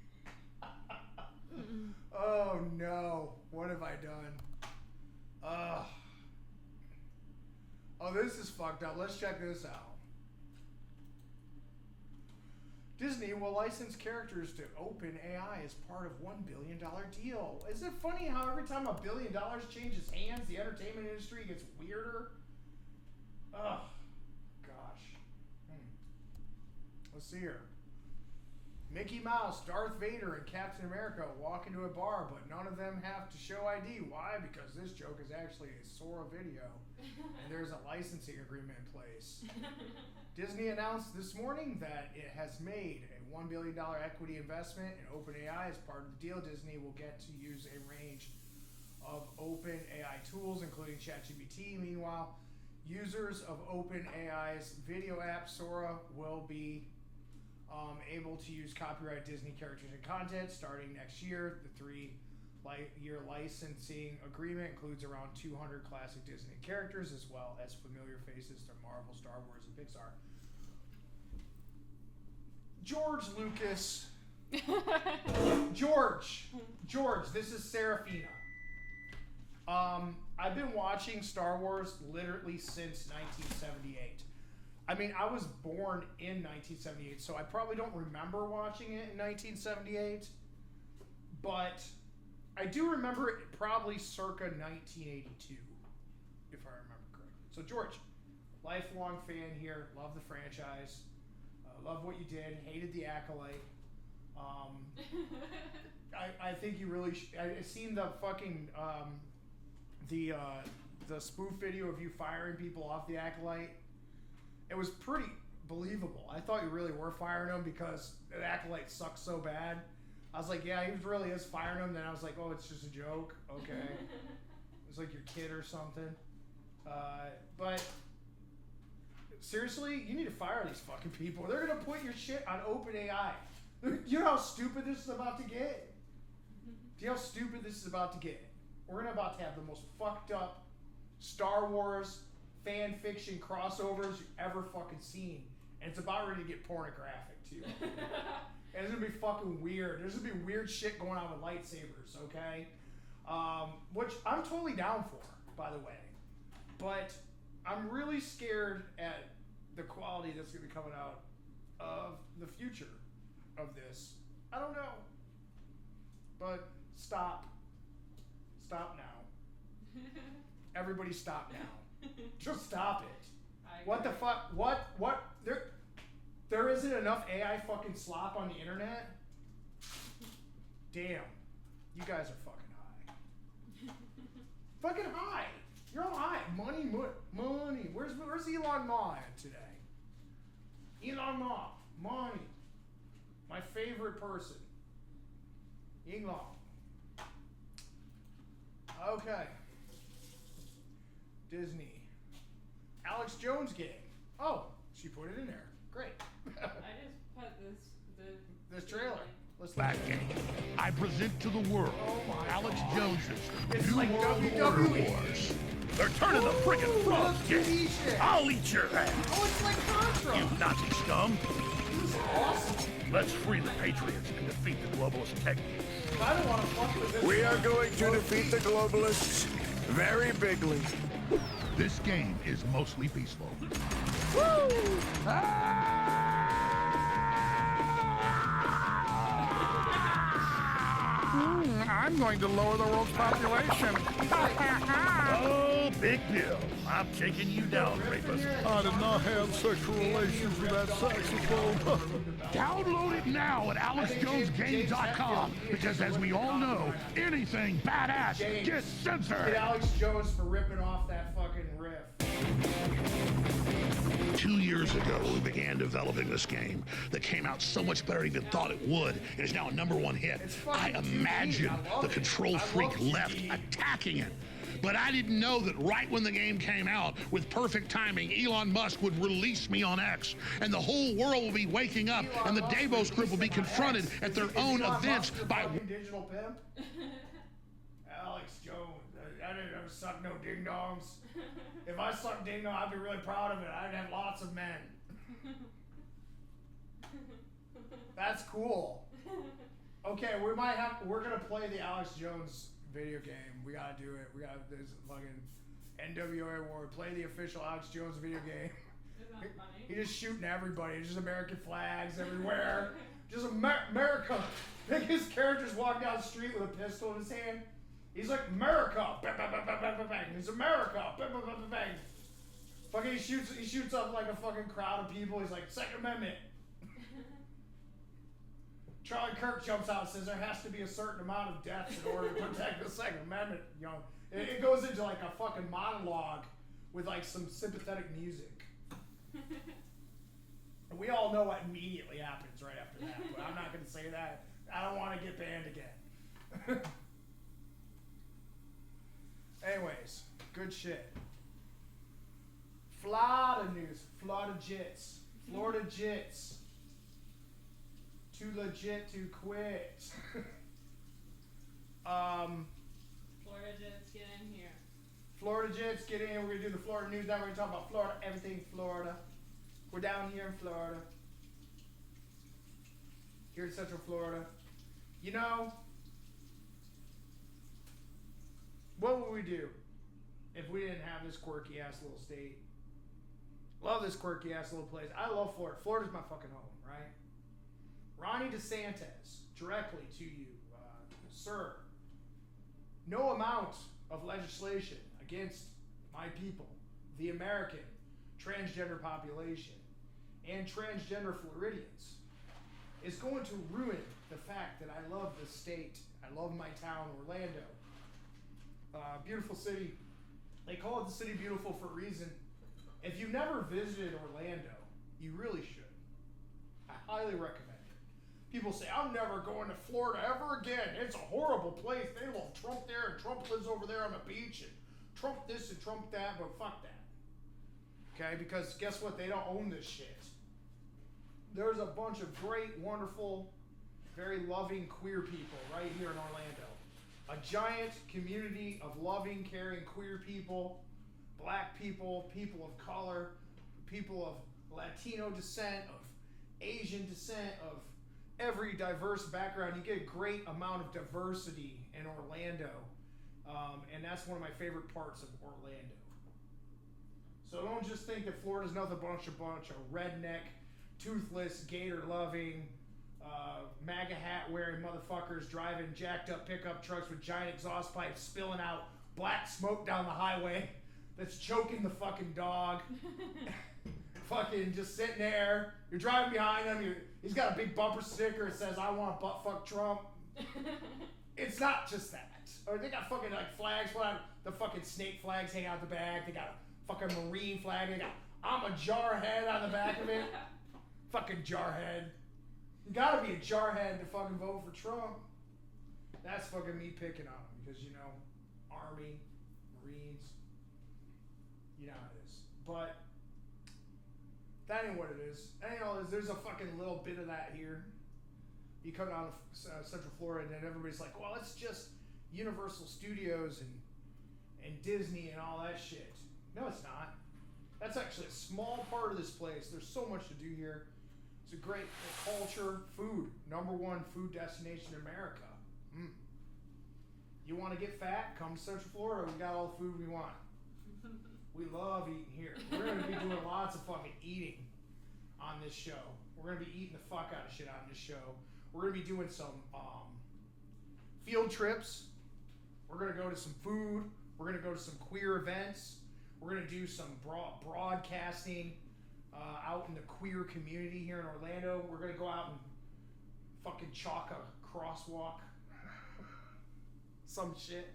Oh no. What have I done? Oh, this is fucked up. Let's check this out. Disney will license characters to OpenAI as part of $1 billion deal. Isn't it funny how every time $1 billion changes hands, the entertainment industry gets weirder? Ugh. Gosh. Let's see here. Mickey Mouse, Darth Vader, and Captain America walk into a bar, but none of them have to show ID. Why? Because this joke is actually a Sora video, and there's a licensing agreement in place. Disney announced this morning that it has made a $1 billion equity investment in OpenAI. As part of the deal, Disney will get to use a range of OpenAI tools, including ChatGPT. Meanwhile, users of OpenAI's video app Sora will be able to use copyrighted Disney characters and content starting next year. The 3-year licensing agreement includes around 200 classic Disney characters as well as familiar faces from Marvel, Star Wars, and Pixar. George Lucas. George, this is Serafina. I've been watching Star Wars literally since 1978. I mean, I was born in 1978, so I probably don't remember watching it in 1978. But I do remember it probably circa 1982, if I remember correctly. So, George, lifelong fan here. Love the franchise. Love what you did. Hated the Acolyte. I think you really I've seen the fucking... the spoof video of you firing people off the Acolyte. It was pretty believable. I thought you really were firing them because the Acolyte sucks so bad. I was like, yeah, he really is firing them. Then I was like, oh, it's just a joke. Okay. It's like your kid or something. But seriously, you need to fire these fucking people. They're going to put your shit on OpenAI. You know how stupid this is about to get? Do you know how stupid this is about to get? We're about to have the most fucked up Star Wars fan fiction crossovers you've ever fucking seen. And it's about ready to get pornographic, too. And it's going to be fucking weird. There's going to be weird shit going on with lightsabers, okay? Which I'm totally down for, by the way. But I'm really scared at the quality that's going to be coming out of the future of this. I don't know. But stop. Stop now. Everybody stop now. Just stop it. What the fuck? What? There isn't enough AI fucking slop on the internet? Damn. You guys are fucking high. Fucking high. You're all high. Money. Where's Elon Ma at today? Elon Ma. Money. My favorite person. Elon. Okay. Disney. Alex Jones game. Oh, she put it in there. Great. I just put this trailer. Let's Back game. I present to the world Alex Jones's It's New like World WWE. Order Wars. They're turning the friggin' frogs game. I'll eat your ass. Oh, it's like Contra. You Nazi scum. This is awesome. Let's free the Patriots and defeat the globalist tech geeks. I don't want to fuck with this. We are going to defeat the globalists very bigly. This game is mostly peaceful. Woo! I'm going to lower the world's population. Oh, big deal. I'm taking you down, rapist. I did not have sexual relations with that saxophone. Download it now at AlexJonesGame.com because, as we all know, anything badass gets censored. Get Alex Jones for ripping off that fucking riff. 2 years ago, we began developing this game that came out so much better than I even thought it would, and is now a #1 hit. I imagined the control freak left attacking it. But I didn't know that right when the game came out, with perfect timing, Elon Musk would release me on X, and the whole world will be waking up, and the Davos group will be confronted at their own events by... Digital pimp? Alex Jones. I didn't ever suck no ding-dongs. If I sucked ding-dong, I'd be really proud of it. I'd have lots of men. That's cool. Okay, we're gonna play the Alex Jones video game. We gotta do it. We got this fucking NWA award. Play the official Alex Jones video game. Isn't that funny? He's just shooting everybody. Just American flags everywhere. Just America. Like his character's walking down the street with a pistol in his hand. He's like, America. Bang, bang, bang, bang, bang, bang. He's America. Bang, bang, bang, bang, bang. Fucking he shoots up like a fucking crowd of people. He's like, Second Amendment. Charlie Kirk jumps out and says there has to be a certain amount of deaths in order to protect the Second Amendment. You know, it goes into like a fucking monologue with like some sympathetic music. And we all know what immediately happens right after that, but I'm not going to say that. I don't want to get banned again. Anyways, good shit. Florida news. Florida Jits. Florida Jits. Too legit to quit. Florida Jets, get in here. Florida Jets, get in. We're going to do the Florida news. Now we're going to talk about Florida. Everything Florida. We're down here in Florida. Here in Central Florida. You know, what would we do if we didn't have this quirky ass little state? Love this quirky ass little place. I love Florida. Florida's my fucking home, right? Ronnie DeSantis, directly to you, sir. No amount of legislation against my people, the American transgender population, and transgender Floridians is going to ruin the fact that I love this state. I love my town, Orlando. Beautiful city. They call it the city beautiful for a reason. If you've never visited Orlando, you really should. I highly recommend it. People say, I'm never going to Florida ever again. It's a horrible place. They love Trump there, and Trump lives over there on the beach, and Trump this and Trump that, but fuck that. Okay, because guess what? They don't own this shit. There's a bunch of great, wonderful, very loving queer people right here in Orlando. A giant community of loving, caring queer people, black people, people of color, people of Latino descent, of Asian descent, of every diverse background. You get a great amount of diversity in Orlando, and that's one of my favorite parts of Orlando. So don't just think that Florida's nothing bunch of redneck, toothless, gator-loving, MAGA hat-wearing motherfuckers driving jacked-up pickup trucks with giant exhaust pipes spilling out black smoke down the highway that's choking the fucking dog. Fucking just sitting there. You're driving behind him. He's got a big bumper sticker that says, I want to butt-fuck Trump. It's not just that. Or they got fucking like flags. The fucking snake flags hang out the back. They got a fucking Marine flag. They got, I'm a jarhead on the back of it. Fucking jarhead. You gotta be a jarhead to fucking vote for Trump. That's fucking me picking on him because, you know, Army, Marines, you know how it is. But that ain't what it is. That ain't all it is. There's a fucking little bit of that here. You come down to Central Florida and then everybody's like, well, it's just Universal Studios and Disney and all that shit. No, it's not. That's actually a small part of this place. There's so much to do here. It's a great culture, food. #1 food destination in America. You want to get fat? Come to Central Florida. We got all the food we want. We love eating here. We're going to be doing lots of fucking eating on this show. We're going to be eating the fuck out of shit on this show. We're going to be doing some field trips. We're going to go to some food. We're going to go to some queer events. We're going to do some broadcasting out in the queer community here in Orlando. We're going to go out and fucking chalk a crosswalk. Some shit.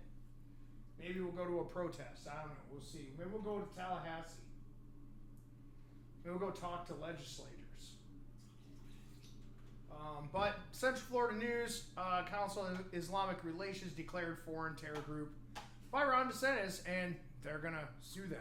Maybe we'll go to a protest. I don't know. We'll see. Maybe we'll go to Tallahassee. Maybe we'll go talk to legislators. But Central Florida News, Council on Islamic Relations declared foreign terror group by Ron DeSantis, and they're going to sue them.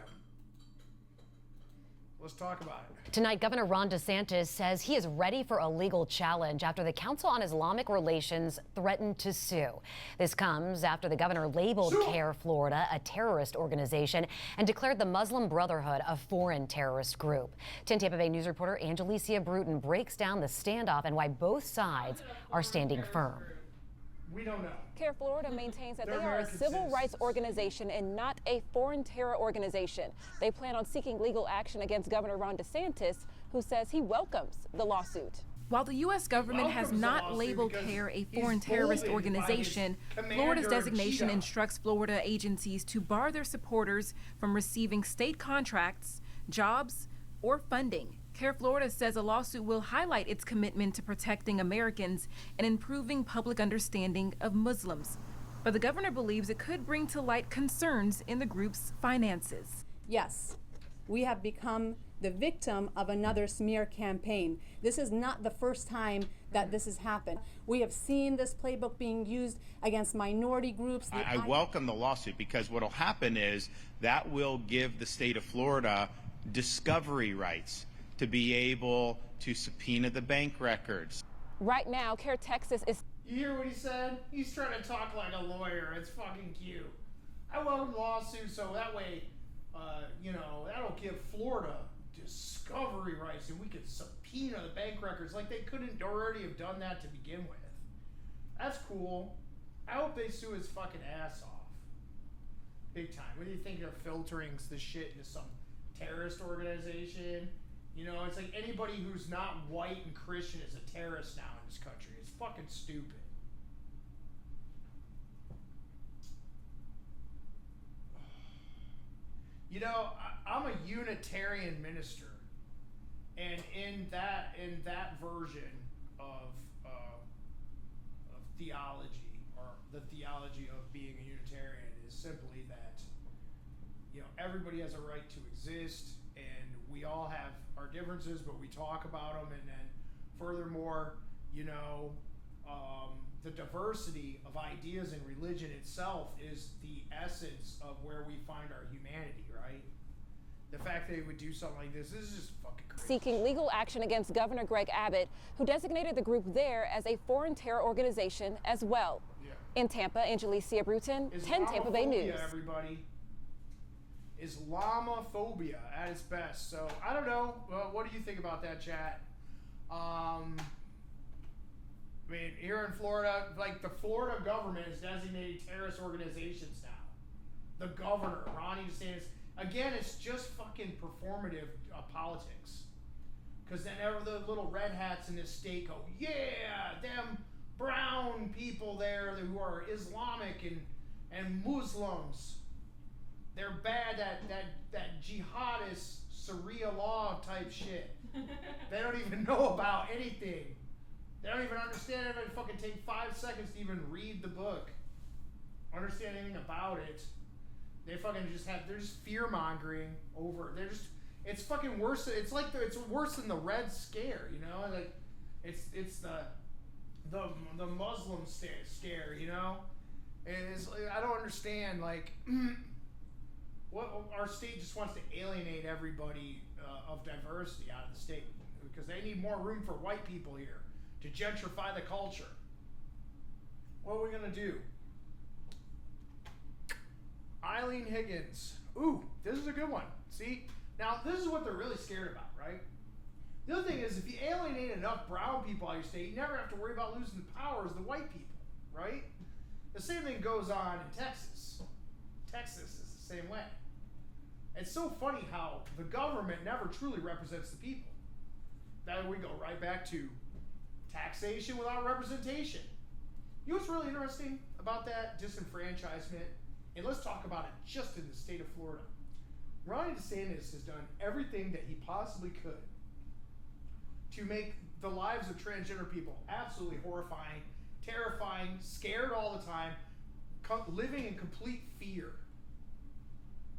Let's talk about it. Tonight, Governor Ron DeSantis says he is ready for a legal challenge after the Council on Islamic Relations threatened to sue. This comes after the governor labeled CARE Florida a terrorist organization and declared the Muslim Brotherhood a foreign terrorist group. 10 Tampa Bay News reporter Angelicia Bruton breaks down the standoff and why both sides are standing firm. We don't know. CARE Florida maintains that they are a civil rights organization and not a foreign terror organization. They plan on seeking legal action against Governor Ron DeSantis, who says he welcomes the lawsuit. While the U.S. government has not labeled CARE a foreign terrorist organization, Florida's designation instructs Florida agencies to bar their supporters from receiving state contracts, jobs, or funding. CARE Florida says a lawsuit will highlight its commitment to protecting Americans and improving public understanding of Muslims. But the governor believes it could bring to light concerns in the group's finances. Yes, we have become the victim of another smear campaign. This is not the first time that this has happened. We have seen this playbook being used against minority groups. I welcome the lawsuit because what will happen is that will give the state of Florida discovery rights to be able to subpoena the bank records. Right now, CARE Texas is... You hear what he said? He's trying to talk like a lawyer. It's fucking cute. I welcome the lawsuit so that way, that'll give Florida discovery rights and we could subpoena the bank records like they couldn't already have done that to begin with. That's cool. I hope they sue his fucking ass off. Big time. What do you think they're filtering this shit into some terrorist organization? You know, it's like anybody who's not white and Christian is a terrorist now in this country. It's fucking stupid. You know, I'm a Unitarian minister, and in that version of theology, or the theology of being a Unitarian, is simply that, you know, everybody has a right to exist, and we all have our differences, but we talk about them, and then furthermore, you know, the diversity of ideas and religion itself is the essence of where we find our humanity, right? The fact that they would do something like this is just fucking crazy. Seeking legal action against Governor Greg Abbott, who designated the group there as a foreign terror organization as well. Yeah. In Tampa, Angelicia Bruton, 10 Tampa Bay News. Everybody. Islamophobia at its best. So, I don't know. What do you think about that, chat? I mean, here in Florida, like the Florida government is designating terrorist organizations now. The governor, Ronnie DeSantis. Again, it's just fucking performative politics. Because then the little red hats in this state go, yeah, them brown people there who are Islamic and Muslims. They're bad at that jihadist Sharia law type shit. They don't even know about anything. They don't even understand it. It fucking take 5 seconds to even read the book, understand anything about it. They fucking they're just fear mongering over. It's fucking worse. It's like it's worse than the Red Scare, you know. Like it's the Muslim scare, you know. It's I don't understand like what our state just wants to alienate everybody of diversity out of the state because they need more room for white people here to gentrify the culture. What are we gonna do? Eileen Higgins. Ooh, this is a good one. See? Now, this is what they're really scared about, right? The other thing is, if you alienate enough brown people out of your state, you never have to worry about losing the power as the white people, right? The same thing goes on in Texas. Texas is the same way. It's so funny how the government never truly represents the people. Then we go right back to taxation without representation. You know what's really interesting about that disenfranchisement? And let's talk about it just in the state of Florida. Ronnie DeSantis has done everything that he possibly could to make the lives of transgender people absolutely horrifying, terrifying, scared all the time, living in complete fear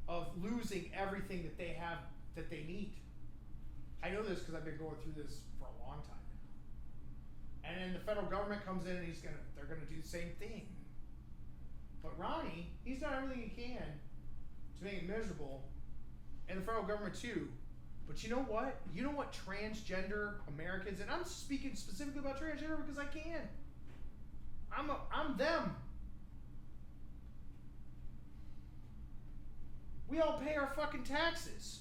of losing everything that they have, that they need. I know this because I've been going through this for a long time now. And then the federal government comes in and they're gonna do the same thing. But Ronnie, he's done everything he can to make it miserable, and the federal government too. But you know what? You know what transgender Americans, and I'm speaking specifically about transgender because I can. I'm them. We all pay our fucking taxes.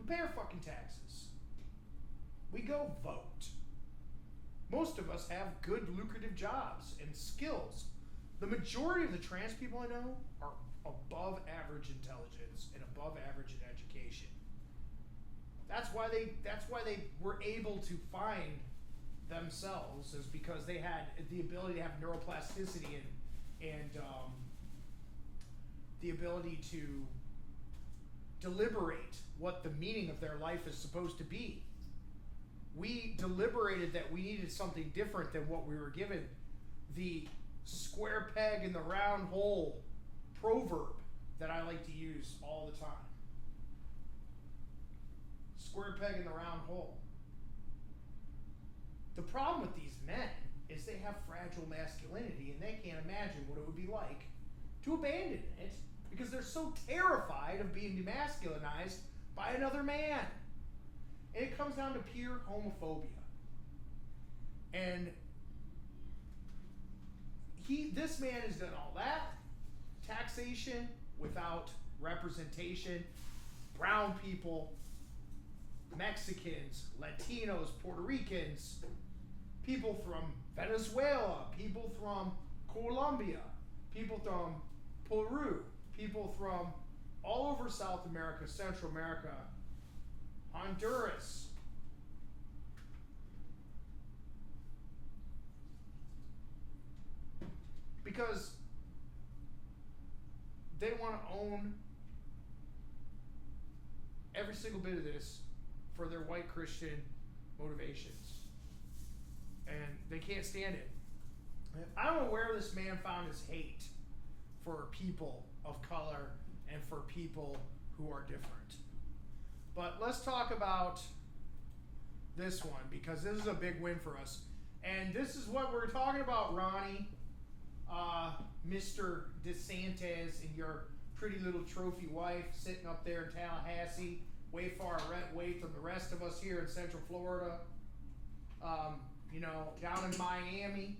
We pay our fucking taxes. We go vote. Most of us have good, lucrative jobs and skills. The majority of the trans people I know are above average intelligence and above average in education. That's why they were able to find themselves, is because they had the ability to have neuroplasticity and the ability to deliberate what the meaning of their life is supposed to be. We deliberated that we needed something different than what we were given. The square peg in the round hole proverb that I like to use all the time. Square peg in the round hole. The problem with these men is they have fragile masculinity and they can't imagine what it would be like to abandon it because they're so terrified of being demasculinized by another man. And it comes down to pure homophobia. And this man has done all that. Taxation without representation. Brown people, Mexicans, Latinos, Puerto Ricans, people from Venezuela, people from Colombia, people from Peru, people from all over South America, Central America, Honduras. Because they want to own every single bit of this for their white Christian motivations. And they can't stand it. I don't know where this man found his hate for people of color and for people who are different. But let's talk about this one because this is a big win for us. And this is what we're talking about, Ronnie, Mr. DeSantis, and your pretty little trophy wife sitting up there in Tallahassee, way far away from the rest of us here in Central Florida. Down in Miami,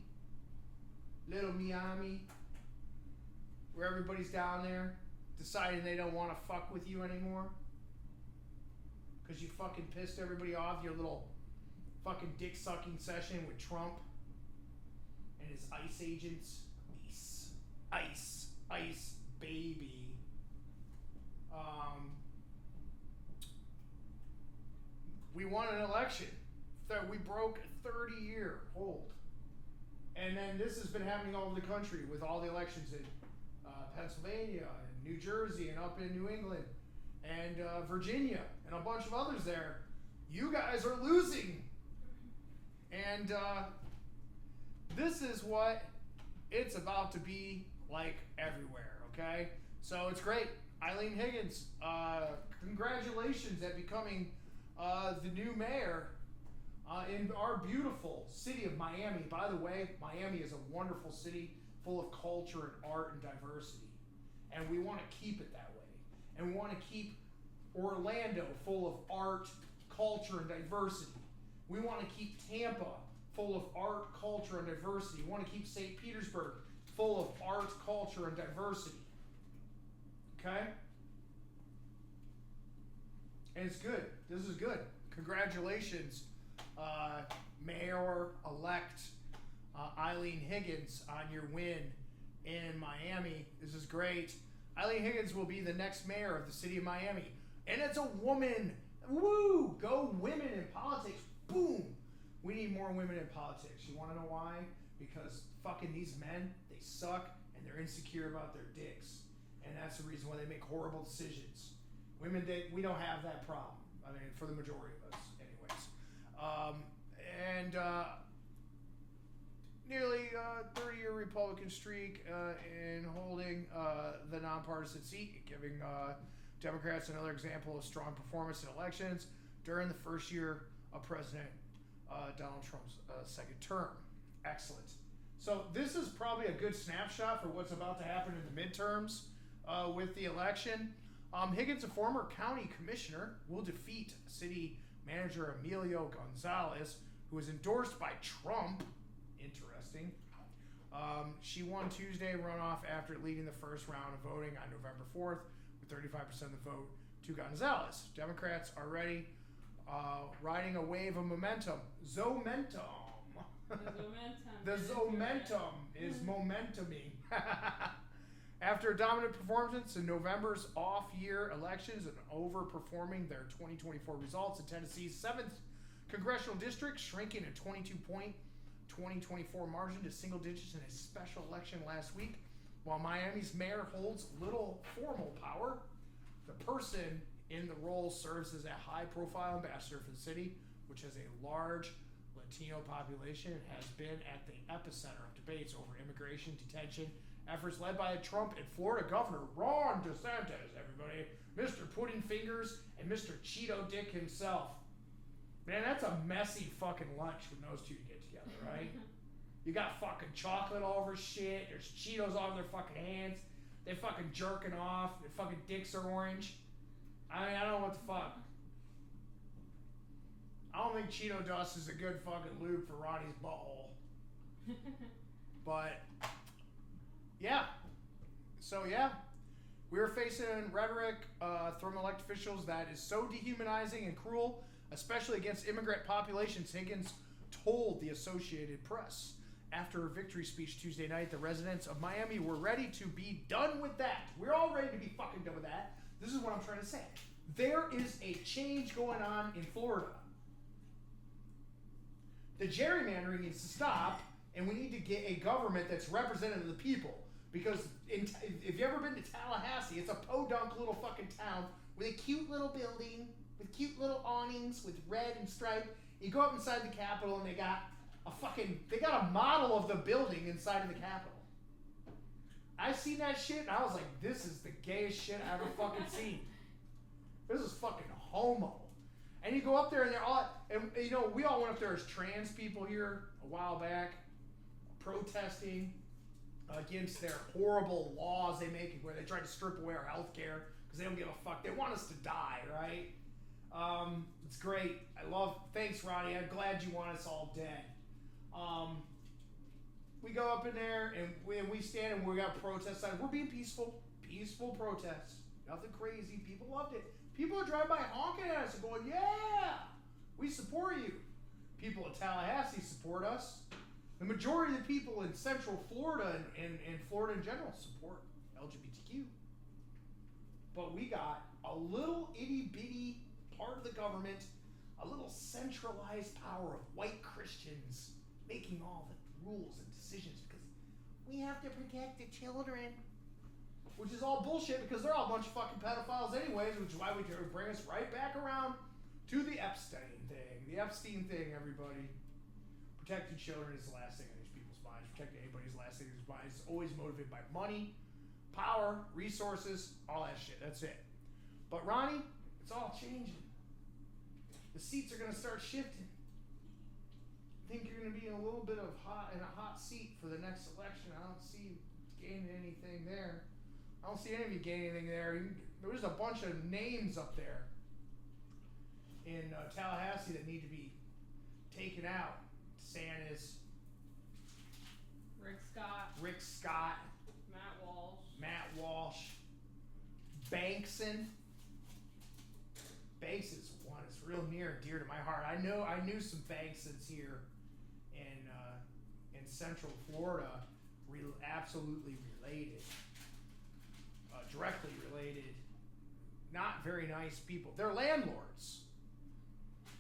little Miami, where everybody's down there deciding they don't want to fuck with you anymore because you fucking pissed everybody off your little fucking dick sucking session with Trump and his ICE agents. Ice, baby. We won an election. We broke a 30-year hold. And then this has been happening all over the country with all the elections in Pennsylvania and New Jersey and up in New England and Virginia and a bunch of others there. You guys are losing. And this is what it's about to be like everywhere, okay? So it's great. Eileen Higgins, congratulations at becoming the new mayor in our beautiful city of Miami. By the way, Miami is a wonderful city full of culture and art and diversity. And we want to keep it that way. And we want to keep Orlando full of art, culture, and diversity. We want to keep Tampa full of art, culture, and diversity. We want to keep St. Petersburg full of art, culture, and diversity. Okay? And it's good. This is good. Congratulations, Mayor-elect Eileen Higgins, on your win in Miami. This is great. Eileen Higgins will be the next mayor of the city of Miami. And it's a woman. Woo! Go women in politics. Boom! We need more women in politics. You want to know why? Because fucking these men, they suck and they're insecure about their dicks. And that's the reason why they make horrible decisions. Women, we don't have that problem. I mean, for the majority of us, anyways. Nearly 30-year Republican streak in holding the nonpartisan seat, giving Democrats another example of strong performance in elections during the first year of President Donald Trump's second term. Excellent. So this is probably a good snapshot for what's about to happen in the midterms with the election. Higgins, a former county commissioner, will defeat city manager Emilio Gonzalez, who is endorsed by Trump. Interesting. She won Tuesday runoff after leading the first round of voting on November 4th with 35% of the vote to Gonzalez. Democrats are ready, riding a wave of momentum. Zomentum. The Zomentum is momentuming. After a dominant performance in November's off-year elections and overperforming their 2024 results in Tennessee's 7th congressional district, shrinking a 22-point 2024 margin to single digits in a special election last week, while Miami's mayor holds little formal power, the person in the role serves as a high-profile ambassador for the city, which has a large Latino population and has been at the epicenter of debates over immigration, detention, efforts led by Trump and Florida Governor Ron DeSantis, everybody, Mr. Pudding Fingers, and Mr. Cheeto Dick himself. Man, that's a messy fucking lunch when those two get together, right? You got fucking chocolate all over shit, there's Cheetos all over their fucking hands, they fucking jerking off, their fucking dicks are orange. I mean, I don't know what the fuck. I don't think Cheeto dust is a good fucking lube for Ronnie's butthole. But, yeah. So, yeah. We're facing rhetoric from elected officials that is so dehumanizing and cruel, especially against immigrant populations, Higgins told the Associated Press. After a victory speech Tuesday night, the residents of Miami were ready to be done with that. We're all ready to be fucking done with that. This is what I'm trying to say. There is a change going on in Florida. The gerrymandering needs to stop, and we need to get a government that's representative of the people. Because if you've ever been to Tallahassee, it's a podunk little fucking town with a cute little building, with cute little awnings, with red and striped. You go up inside the Capitol, and they got a model of the building inside of the Capitol. I seen that shit, and I was like, this is the gayest shit I ever fucking seen. This is fucking homo. And you go up there and they're all, and you know, we all went up there as trans people here a while back, protesting against their horrible laws they make where they try to strip away our health care because they don't give a fuck. They want us to die, right? It's great. Thanks, Ronnie. I'm glad you want us all dead. We go up in there and we stand and we got protest signs. We're being peaceful protests. Nothing crazy. People loved it. People are driving by honking at us and going, yeah, we support you. People in Tallahassee support us. The majority of the people in Central Florida and Florida in general support LGBTQ. But we got a little itty bitty part of the government, a little centralized power of white Christians making all the rules and decisions because we have to protect the children. Which is all bullshit because they're all a bunch of fucking pedophiles anyways, which is why we bring us right back around to the Epstein thing. The Epstein thing, everybody. Protecting children is the last thing on these people's minds. Protecting anybody's last thing on these minds is always motivated by money, power, resources, all that shit. That's it. But Ronnie, it's all changing. The seats are going to start shifting. I think you're going to be in a little bit of a hot seat for the next election. I don't see you gaining anything there. I don't see any of you gaining anything there. There was a bunch of names up there in Tallahassee that need to be taken out. DeSantis, Rick Scott, Matt Walsh, Bankson. Banks is one that's real near and dear to my heart. I knew some Banksons here in Central Florida, absolutely related. Directly related, not very nice people. They're landlords.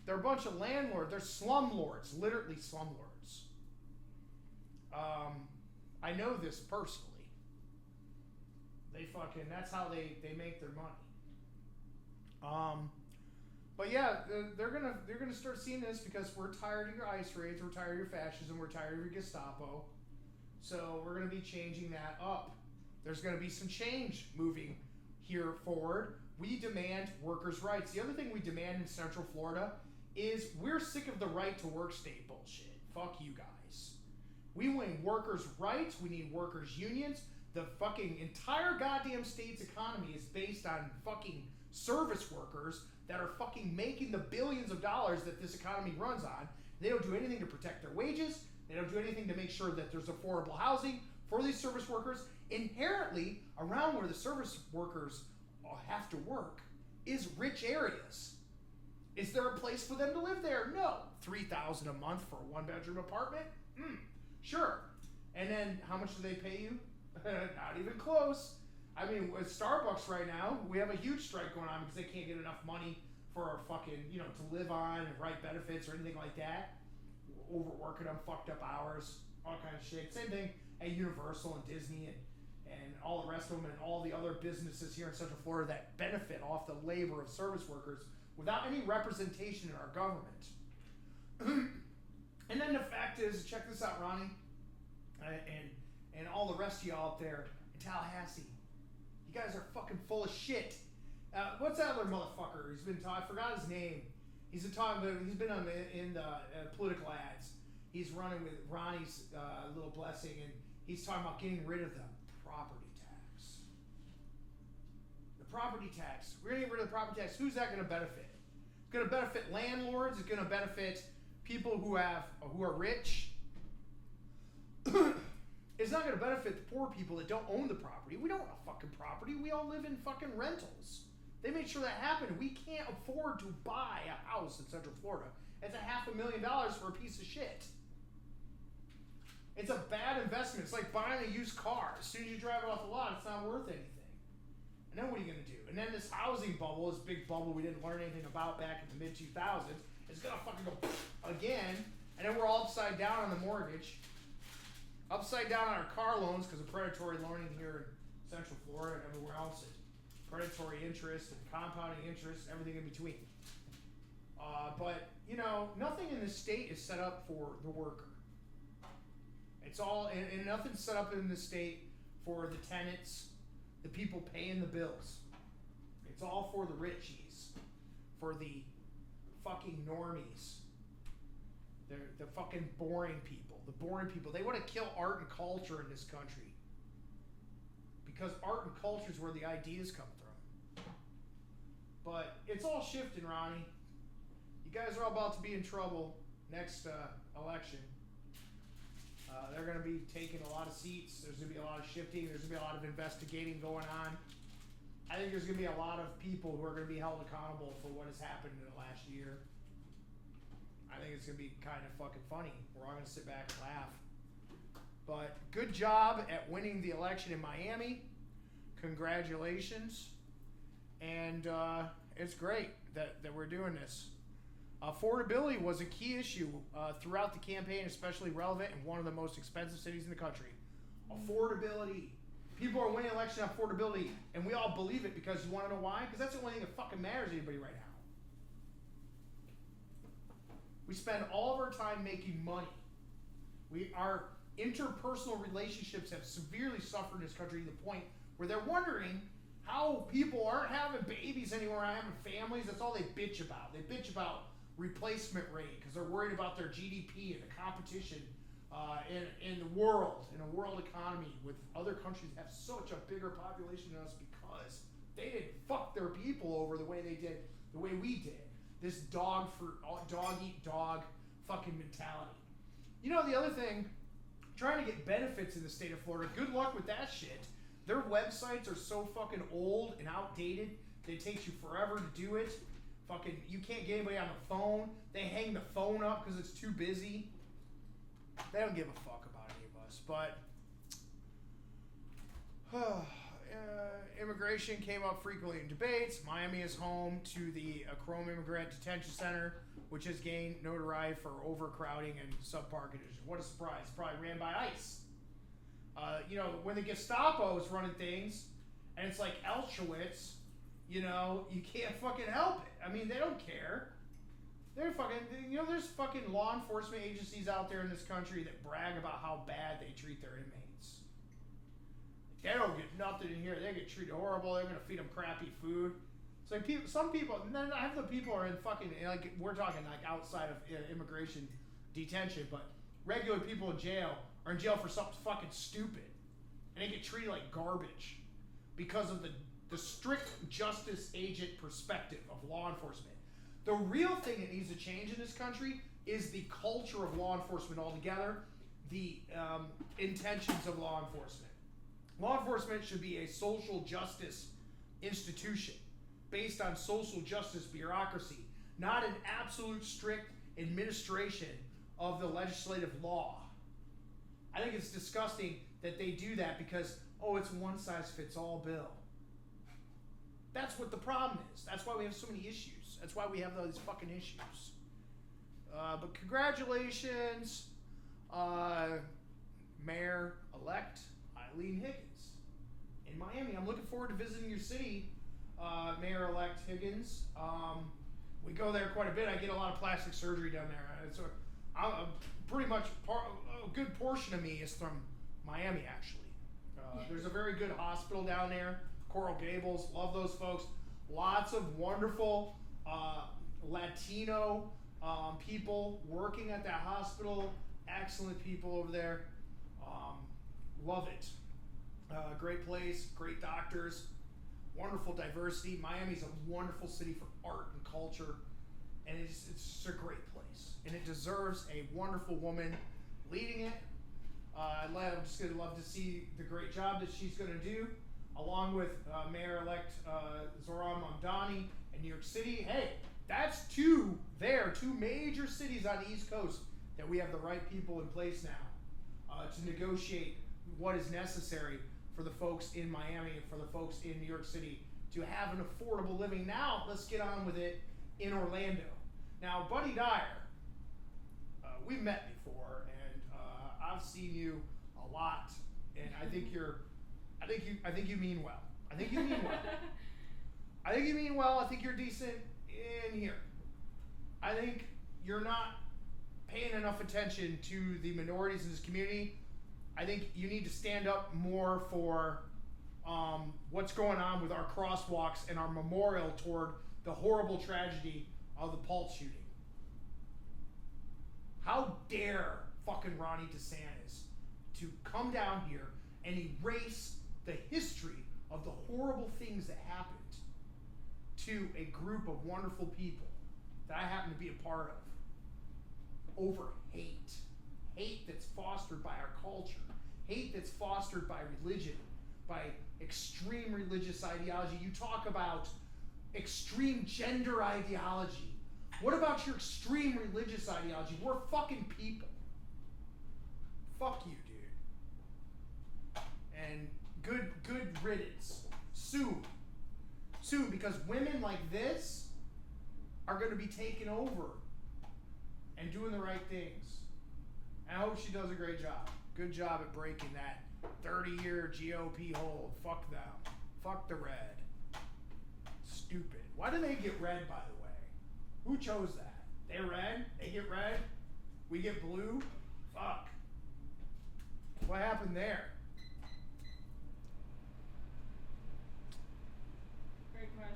They're a bunch of landlords. They're slumlords, literally slumlords. I know this personally. That's how they make their money. But yeah, they're gonna start seeing this because we're tired of your ICE raids, we're tired of your fascism, we're tired of your Gestapo. So we're gonna be changing that up. There's going to be some change moving here forward. We demand workers' rights. The other thing we demand in Central Florida is we're sick of the right to work state bullshit. Fuck you guys. We want workers' rights. We need workers' unions. The fucking entire goddamn state's economy is based on fucking service workers that are fucking making the billions of dollars that this economy runs on. They don't do anything to protect their wages. They don't do anything to make sure that there's affordable housing for these service workers. Inherently, around where the service workers have to work is rich areas. Is there a place for them to live there? No. $3,000 a month for a one-bedroom apartment? Sure. And then how much do they pay you? Not even close. I mean, with Starbucks right now, we have a huge strike going on because they can't get enough money for our fucking, to live on and write benefits or anything like that. Overworking them, fucked up hours, all kinds of shit. Same thing at Universal and Disney and and all the rest of them, and all the other businesses here in Central Florida that benefit off the labor of service workers without any representation in our government. And then the fact is, check this out, Ronnie, and all the rest of y'all out there in Tallahassee, you guys are fucking full of shit. What's that other motherfucker? He's been talking. I forgot his name. He's been talking. He's been on in the political ads. He's running with Ronnie's little blessing, and he's talking about getting rid of the property tax. The property tax. We're gonna get rid of the property tax. Who's that going to benefit? It's going to benefit landlords. It's going to benefit people who are rich. It's not going to benefit the poor people that don't own the property. We don't own a fucking property. We all live in fucking rentals. They made sure that happened. We can't afford to buy a house in Central Florida. It's $500,000 for a piece of shit. It's a bad investment. It's like buying a used car. As soon as you drive it off the lot, it's not worth anything. And then what are you going to do? And then this housing bubble, this big bubble we didn't learn anything about back in the mid-2000s, is going to fucking go again. And then we're all upside down on the mortgage. Upside down on our car loans because of predatory loaning here in Central Florida and everywhere else. And predatory interest and compounding interest, everything in between. But, you know, nothing in the state is set up for the worker. It's all, and nothing's set up in the state for the tenants, the people paying the bills. It's all for the richies, for the fucking normies. They're the fucking boring people. The boring people. They want to kill art and culture in this country. Because art and culture is where the ideas come from. But it's all shifting, Ronnie. You guys are all about to be in trouble next election. They're going to be taking a lot of seats. There's going to be a lot of shifting. There's going to be a lot of investigating going on. I think there's going to be a lot of people who are going to be held accountable for what has happened in the last year. I think it's going to be kind of fucking funny. We're all going to sit back and laugh. But good job at winning the election in Miami. Congratulations. And it's great that we're doing this. Affordability was a key issue throughout the campaign, especially relevant in one of the most expensive cities in the country. Affordability. People are winning election on affordability, and we all believe it because you want to know why? Because that's the only thing that fucking matters to anybody right now. We spend all of our time making money. Our interpersonal relationships have severely suffered in this country to the point where they're wondering how people aren't having babies anymore, aren't having families. That's all they bitch about. They bitch about replacement rate because they're worried about their GDP and the competition in the world, in a world economy with other countries that have such a bigger population than us because they didn't fuck their people over the way they did, the way we did. This dog eat dog fucking mentality. You know, the other thing, trying to get benefits in the state of Florida, good luck with that shit. Their websites are so fucking old and outdated that it takes you forever to do it. Fucking, you can't get anybody on the phone. They hang the phone up because it's too busy. They don't give a fuck about any of us. But immigration came up frequently in debates. Miami is home to the Chrome Immigrant Detention Center, which has gained notoriety for overcrowding and subpar conditions. What a surprise. Probably ran by ICE. You know, when the Gestapo is running things, and it's like Auschwitz, you know, you can't fucking help it. I mean, they don't care. They're fucking, you know, there's fucking law enforcement agencies out there in this country that brag about how bad they treat their inmates. They don't get nothing in here. They get treated horrible. They're going to feed them crappy food. It's like some people, and then half the people are in fucking, like, we're talking like outside of immigration detention, but regular people in jail are in jail for something fucking stupid. And they get treated like garbage because of the strict justice agent perspective of law enforcement. The real thing that needs to change in this country is the culture of law enforcement altogether, the intentions of law enforcement. Law enforcement should be a social justice institution based on social justice bureaucracy, not an absolute strict administration of the legislative law. I think it's disgusting that they do that because, oh, it's one size fits all bill. That's what the problem is. That's why we have so many issues. That's why we have those fucking issues. But congratulations, Mayor-elect Eileen Higgins. in Miami. I'm looking forward to visiting your city, Mayor-elect Higgins. We go there quite a bit. I get a lot of plastic surgery down there. So pretty much a good portion of me is from Miami, actually. There's a very good hospital down there, Coral Gables. Love those folks. Lots of wonderful Latino people working at that hospital. Excellent people over there. Love it. Great place, great doctors, wonderful diversity. Miami's a wonderful city for art and culture, and it's just a great place. And it deserves a wonderful woman leading it. I'm just going to love to see the great job that she's going to do, along with Mayor-elect Zohran Mamdani in New York City. Hey, that's two major cities on the East Coast that we have the right people in place now to negotiate what is necessary for the folks in Miami and for the folks in New York City to have an affordable living. Now, let's get on with it in Orlando. Now, Buddy Dyer, we've met before, and I've seen you a lot, and I think you mean well. I think you mean well. I think you mean well. I think you're decent in here. I think you're not paying enough attention to the minorities in this community. I think you need to stand up more for what's going on with our crosswalks and our memorial toward the horrible tragedy of the Pulse shooting. How dare fucking Ronnie DeSantis to come down here and erase the history of the horrible things that happened to a group of wonderful people that I happen to be a part of over hate. Hate that's fostered by our culture. Hate that's fostered by religion, by extreme religious ideology. You talk about extreme gender ideology. What about your extreme religious ideology? We're fucking people. Fuck you, dude. And good riddance. Sue, because women like this are going to be taken over and doing the right things. And I hope she does a great job. Good job at breaking that 30-year GOP hold. Fuck them. Fuck the red. Stupid. Why do they get red, by the way? Who chose that? They're red? They get red? We get blue? Fuck. What happened there? Great question.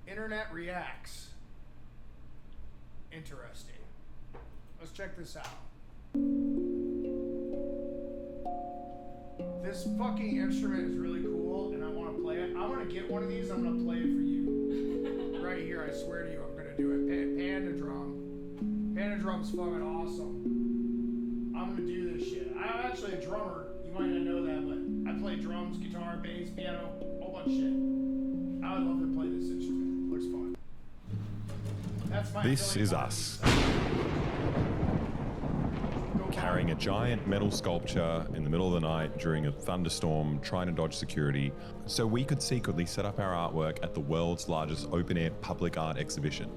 Internet reacts. Interesting. Let's check this out. This fucking instrument is really cool, and I want to play it. I want to get one of these. I'm going to play it for you. Right here, I swear to you, I'm going to do it. Panda drum. Panda drum's fucking awesome. I'm going to do this shit. I'm actually a drummer. You might not know that, but I play drums, guitar, bass, piano, a whole bunch of shit. I would love to play this instrument. It looks fun. That's my This is us. Carrying a giant metal sculpture in the middle of the night during a thunderstorm, trying to dodge security, so we could secretly set up our artwork at the world's largest open-air public art exhibition.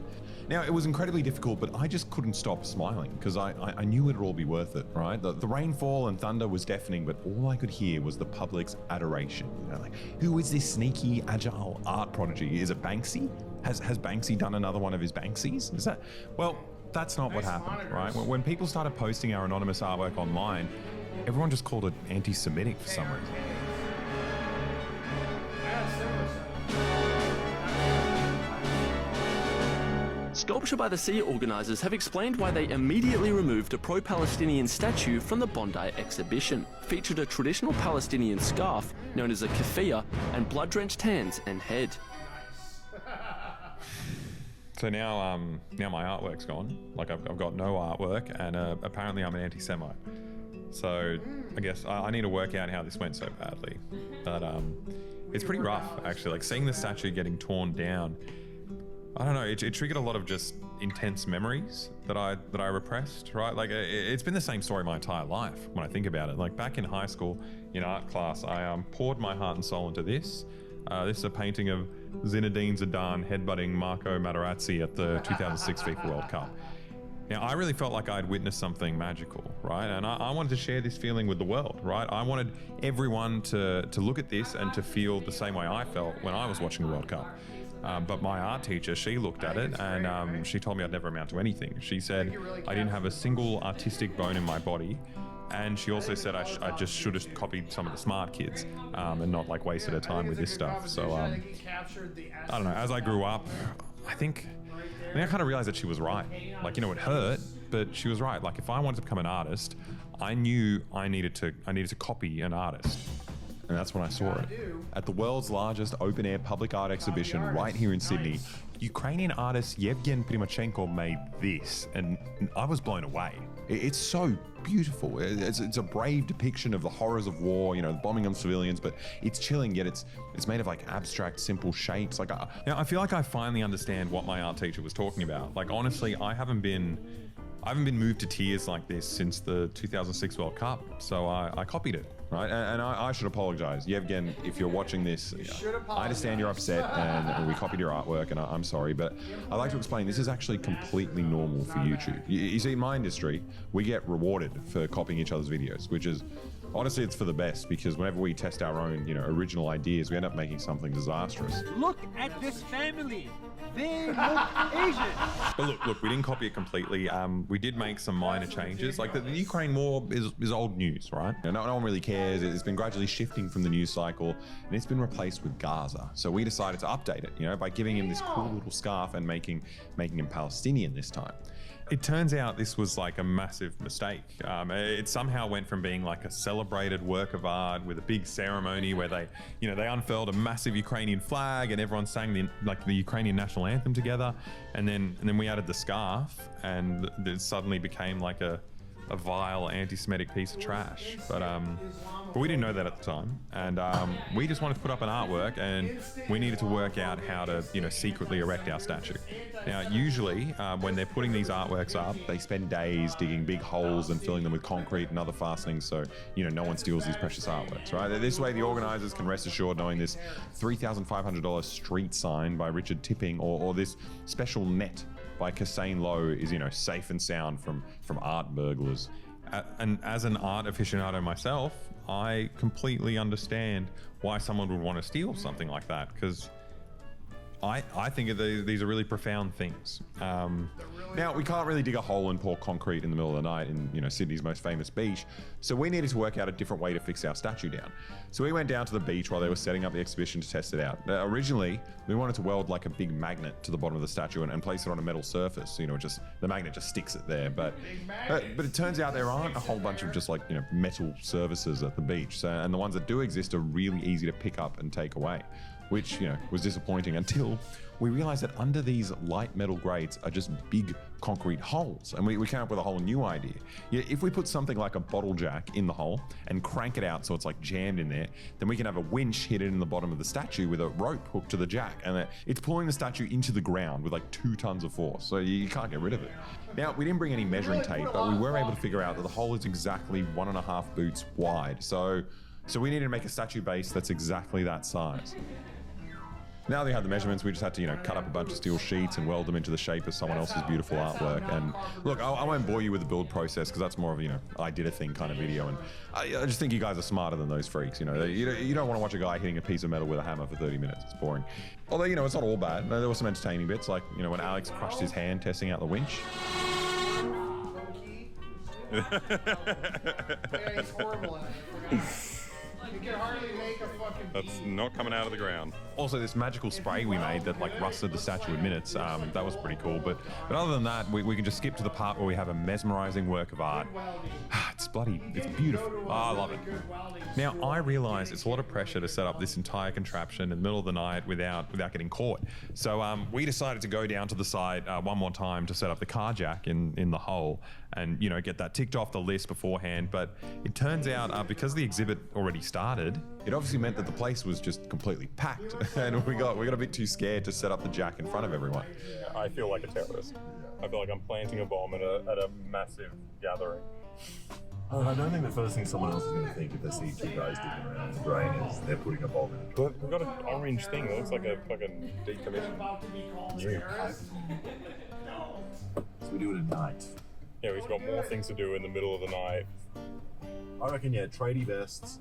Now, it was incredibly difficult, but I just couldn't stop smiling because I knew it'd all be worth it, right? The rainfall and thunder was deafening, but all I could hear was the public's adoration. You know, like, who is this sneaky, agile art prodigy? Is it Banksy? Has Banksy done another one of his Banksies? Is that, well, that's not what happened, right? When people started posting our anonymous artwork online, everyone just called it anti-Semitic for some reason. Sculpture by the Sea organisers have explained why they immediately removed a pro-Palestinian statue from the Bondi exhibition. Featured a traditional Palestinian scarf known as a keffiyeh and blood-drenched hands and head. So now my artwork's gone. Like I've got no artwork, and apparently I'm an anti-Semite. So I guess I need to work out how this went so badly. But it's pretty rough, actually. Like seeing the statue getting torn down, I don't know. It triggered a lot of just intense memories that I repressed. Right, like it's been the same story my entire life when I think about it. Like back in high school in art class, I poured my heart and soul into this. This is a painting of Zinedine Zidane headbutting Marco Materazzi at the 2006 FIFA World Cup. Now, I really felt like I'd witnessed something magical, right? And I wanted to share this feeling with the world, right? I wanted everyone to look at this and to feel the same way I felt when I was watching the World Cup. But my art teacher, she looked at it and she told me I'd never amount to anything. She said I didn't have a single artistic bone in my body. And she also said I just should have copied some of the smart kids and not like wasted her time with this stuff. So I don't know, as I grew up, I kind of realized that she was right. Like, you know, it hurt, but she was right. Like, if I wanted to become an artist, I knew I needed to copy an artist. And that's when I saw it. At the world's largest open-air public art exhibition right here in Sydney, Ukrainian artist Yevgen Primachenko made this, and I was blown away. It's so beautiful. It's a brave depiction of the horrors of war, you know, the bombing on civilians, but it's chilling, yet it's made of like abstract, simple shapes. Like, I feel like I finally understand what my art teacher was talking about. Like, honestly, I haven't been moved to tears like this since the 2006 World Cup, so I copied it, right? And I should apologize. Yevgen, if you're watching this, I understand you're upset and we copied your artwork, and I'm sorry, but I'd like to explain this is actually completely normal for YouTube. You see, in my industry, we get rewarded for copying each other's videos, which is, honestly, it's for the best, because whenever we test our own, you know, original ideas, we end up making something disastrous. Look at this family. They look Asian. But look, we didn't copy it completely. We did make some minor changes. Like the Ukraine war is old news, right? You know, no one really cares. It's been gradually shifting from the news cycle, and it's been replaced with Gaza. So we decided to update it, you know, by giving him this cool little scarf and making him Palestinian this time. It turns out this was like a massive mistake. It somehow went from being like a celebrated work of art with a big ceremony where they unfurled a massive Ukrainian flag and everyone sang the Ukrainian national anthem together, and then we added the scarf, and it suddenly became like a vile anti-Semitic piece of trash. But we didn't know that at the time, and we just wanted to put up an artwork, and we needed to work out how to, you know, secretly erect our statue. Now, usually when they're putting these artworks up, they spend days digging big holes and filling them with concrete and other fastenings, so, you know, no one steals these precious artworks, right? This way, the organizers can rest assured knowing this $3,500 street sign by Richard Tipping or this special net by Kassane Lowe is, you know, safe and sound from art burglars. And as an art aficionado myself, I completely understand why someone would want to steal something like that, because I think these are really profound things. Now, we can't really dig a hole and pour concrete in the middle of the night in, you know, Sydney's most famous beach, so we needed to work out a different way to fix our statue down. So we went down to the beach while they were setting up the exhibition to test it out. Originally, we wanted to weld like a big magnet to the bottom of the statue and place it on a metal surface, you know, the magnet just sticks it there. But it turns out there aren't a whole bunch of just like, you know, metal surfaces at the beach. So, and the ones that do exist are really easy to pick up and take away, which, you know, was disappointing until we realized that under these light metal grates are just big concrete holes. And we came up with a whole new idea. Yeah, if we put something like a bottle jack in the hole and crank it out so it's like jammed in there, then we can have a winch hidden in the bottom of the statue with a rope hooked to the jack. And it's pulling the statue into the ground with like 2 tons of force. So you can't get rid of it. Now, we didn't bring any measuring tape, but we were able to figure out that the hole is exactly 1.5 boots wide. So we needed to make a statue base that's exactly that size. Now they had the measurements, we just had to, you know, cut up a bunch of steel sheets and weld them into the shape of someone else's beautiful artwork. And look, I won't bore you with the build process because that's more of a, you know, I did a thing kind of video. And I just think you guys are smarter than those freaks. You know, you don't want to watch a guy hitting a piece of metal with a hammer for 30 minutes. It's boring. Although, you know, it's not all bad. There were some entertaining bits, like, you know, when Alex crushed his hand testing out the winch. Yeah, he's horrible at it. You can hardly make a fucking That's not coming out of the ground. Also, this magical spray we made that like rusted the statue in minutes, that was pretty cool. But other than that, we can just skip to the part where we have a mesmerizing work of art. It's beautiful. Oh, I love it. Now, I realize it's a lot of pressure to set up this entire contraption in the middle of the night without getting caught. So we decided to go down to the side one more time to set up the car jack in the hole and, you know, get that ticked off the list beforehand. But it turns out because the exhibit already started, it obviously meant that the place was just completely packed. And we got a bit too scared to set up the jack in front of everyone. I feel like a terrorist. I feel like I'm planting a bomb at a massive gathering. I don't think the first thing someone else is going to think if they see 2 guys digging around the drain is they're putting a bomb in it. But we've got an orange thing that looks like a fucking decommissioned. So we do it at night. Yeah, we've got more things to do in the middle of the night. I reckon, yeah, tradie vests.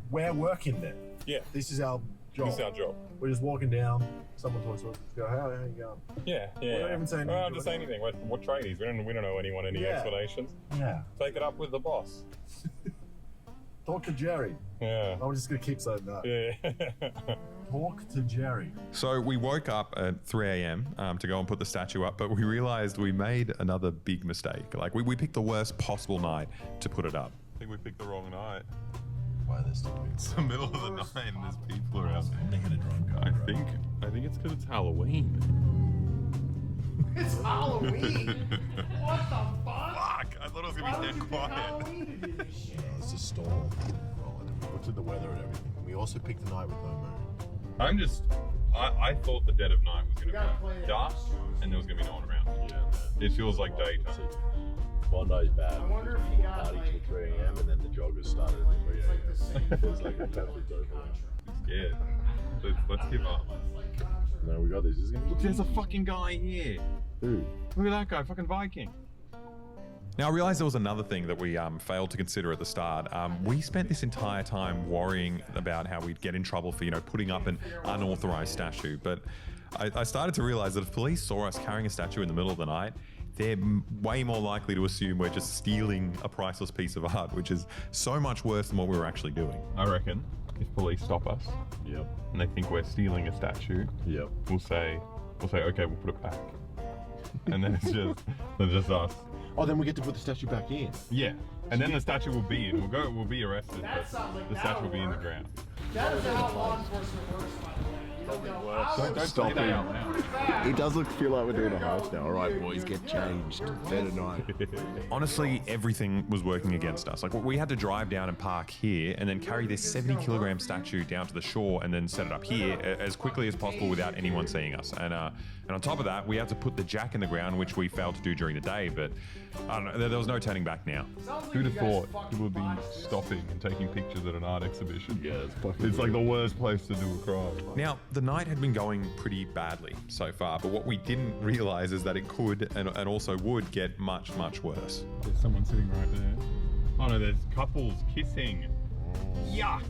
We're working there. Yeah. This is our job. This is our job. We're just walking down. Someone talks to us. Go, how are you going? Yeah. We don't even say anything. We don't have to say anything. We're tradies. We don't owe anyone any explanations. Yeah. Take it up with the boss. Talk to Jerry. Yeah. I'm just going to keep saying that. Yeah. Talk to Jerry. So we woke up at 3 a.m. To go and put the statue up, but we realized we made another big mistake. Like we picked the worst possible night to put it up. I think we picked the wrong night. Why are there still people? It's the middle of the night and there's people around. They hit a drunk guy. I think it's because it's Halloween. It's Halloween. What the fuck? Fuck! I thought it was gonna be dead quiet. It's a storm. We looked at the weather and everything. We also picked the night with no moon. I thought the dead of night was gonna be dark and there was gonna be no one around. Yeah. It feels like daytime. Bondi's bad. I wonder if he got party like, till 3 a.m. and then the joggers started at 3 a.m. It's like a perfect over. I'm scared. Let's give up. No, we got this. This is gonna be. Look, there's a fucking guy here. Who? Look at that guy, fucking Viking. Now I realized there was another thing that we failed to consider at the start. We spent this entire time worrying about how we'd get in trouble for, putting up an unauthorized statue. But I started to realize that if police saw us carrying a statue in the middle of the night, they're way more likely to assume we're just stealing a priceless piece of art, which is so much worse than what we were actually doing. I reckon if police stop us, and they think we're stealing a statue, we'll say, okay, we'll put it back, and then it's just us. Oh, then we get to put the statue back in. Yeah, and then the statue will be in. We'll be arrested, That sounds like the statue will be in the ground. That is how law enforcement works, by the way. You don't go, Don't stop it out loud. It does feel like we're doing a heist now. All right, boys, get changed. Better night. Honestly, everything was working against us. Like we had to drive down and park here and then carry this 70-kilogram statue down to the shore and then set it up here as quickly as possible without anyone seeing us. And on top of that, we had to put the jack in the ground, which we failed to do during the day, but I don't know, there was no turning back now. Who'd have thought people would be stopping and taking pictures at an art exhibition? Yeah, it's like the worst place to do a crime. Now, the night had been going pretty badly so far, but what we didn't realize is that it could and also would get much, much worse. There's someone sitting right there. Oh no, there's couples kissing. Yuck!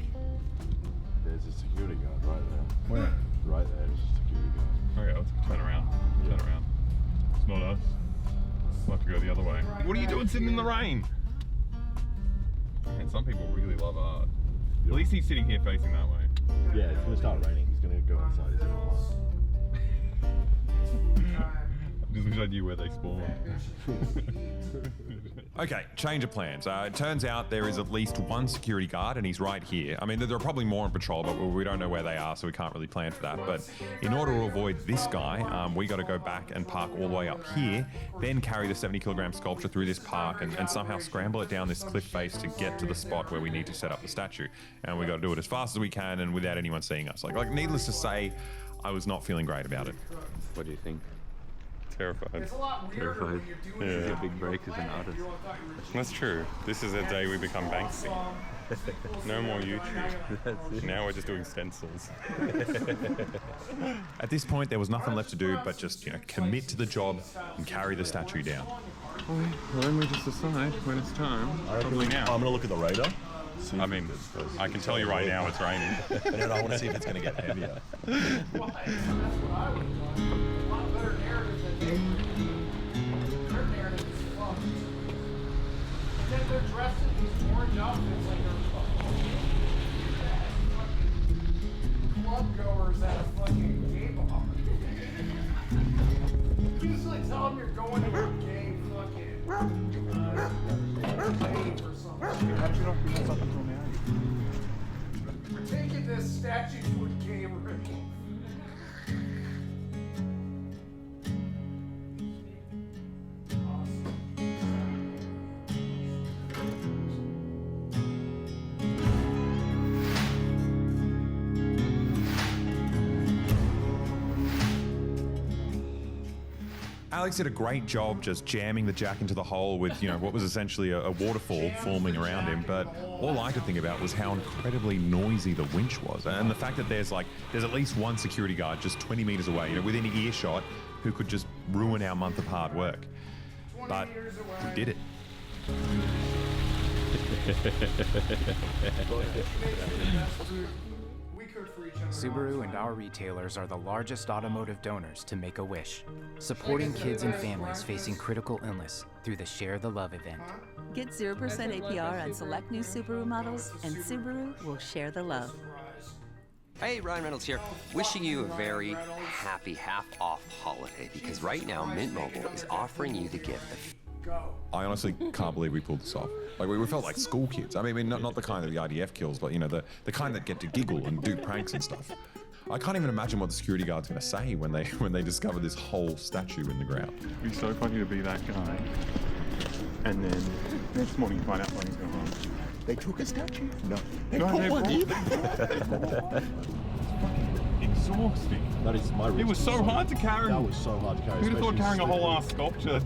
There's a security guard right there. Where? Right there, there's a security guard. Okay, let's turn around. Turn around. It's not us. We'll have to go the other way. What are you doing sitting in the rain? Man, some people really love art. At least he's sitting here facing that way. Yeah, it's gonna start raining. He's gonna go inside. He's gonna lie. I just wish I knew where they spawned. Okay, change of plans. It turns out there is at least one security guard and he's right here. I mean, there are probably more on patrol, but we don't know where they are, so we can't really plan for that. But in order to avoid this guy, we got to go back and park all the way up here, then carry the 70-kilogram sculpture through this park and somehow scramble it down this cliff face to get to the spot where we need to set up the statue. And we got to do it as fast as we can and without anyone seeing us. Like needless to say, I was not feeling great about it. What do you think? Terrified. It's a lot weirder when you're doing This is it. a big break as an artist. That's true. This is the day we become Banksy. No more YouTube. Now we're just doing stencils. At this point, there was nothing left to do but just commit to the job and carry the statue down. Well, then we just decide when it's time. Probably now. I'm gonna look at the radar. I mean, I can tell you right now it's raining. And then I want to see if it's gonna get heavier. They're dressed in these orange outfits like they're fucking club goers at a fucking gay bar. You just like tell them you're going to a gay fucking rave or something. We're taking this statue to a gay rave. Alex did a great job just jamming the jack into the hole with, you know, what was essentially a waterfall forming around him. But all I could think about was how incredibly noisy the winch was. And the fact that there's at least one security guard just 20 meters away, you know, within earshot, who could just ruin our month of hard work. But we did it. Subaru and our retailers are the largest automotive donors to Make-A-Wish, supporting kids and families facing critical illness through the Share the Love event. Get 0% APR on select new Subaru models, and Subaru will share the love. Hey, Ryan Reynolds here, wishing you a very happy half-off holiday, because right now Mint Mobile is offering you the gift of... I honestly can't believe we pulled this off. Like, we felt like school kids. I mean, not the kind that the IDF kills, but, you know, the kind that get to giggle and do pranks and stuff. I can't even imagine what the security guard's going to say when they discover this whole statue in the ground. It'd be so funny to be that guy. And then next morning you find out when he's going home. They took a statue? No. They brought one. Exhausting. That is my. It was so hard to carry. That was so hard to carry. Who'd have thought carrying a whole ass sculpture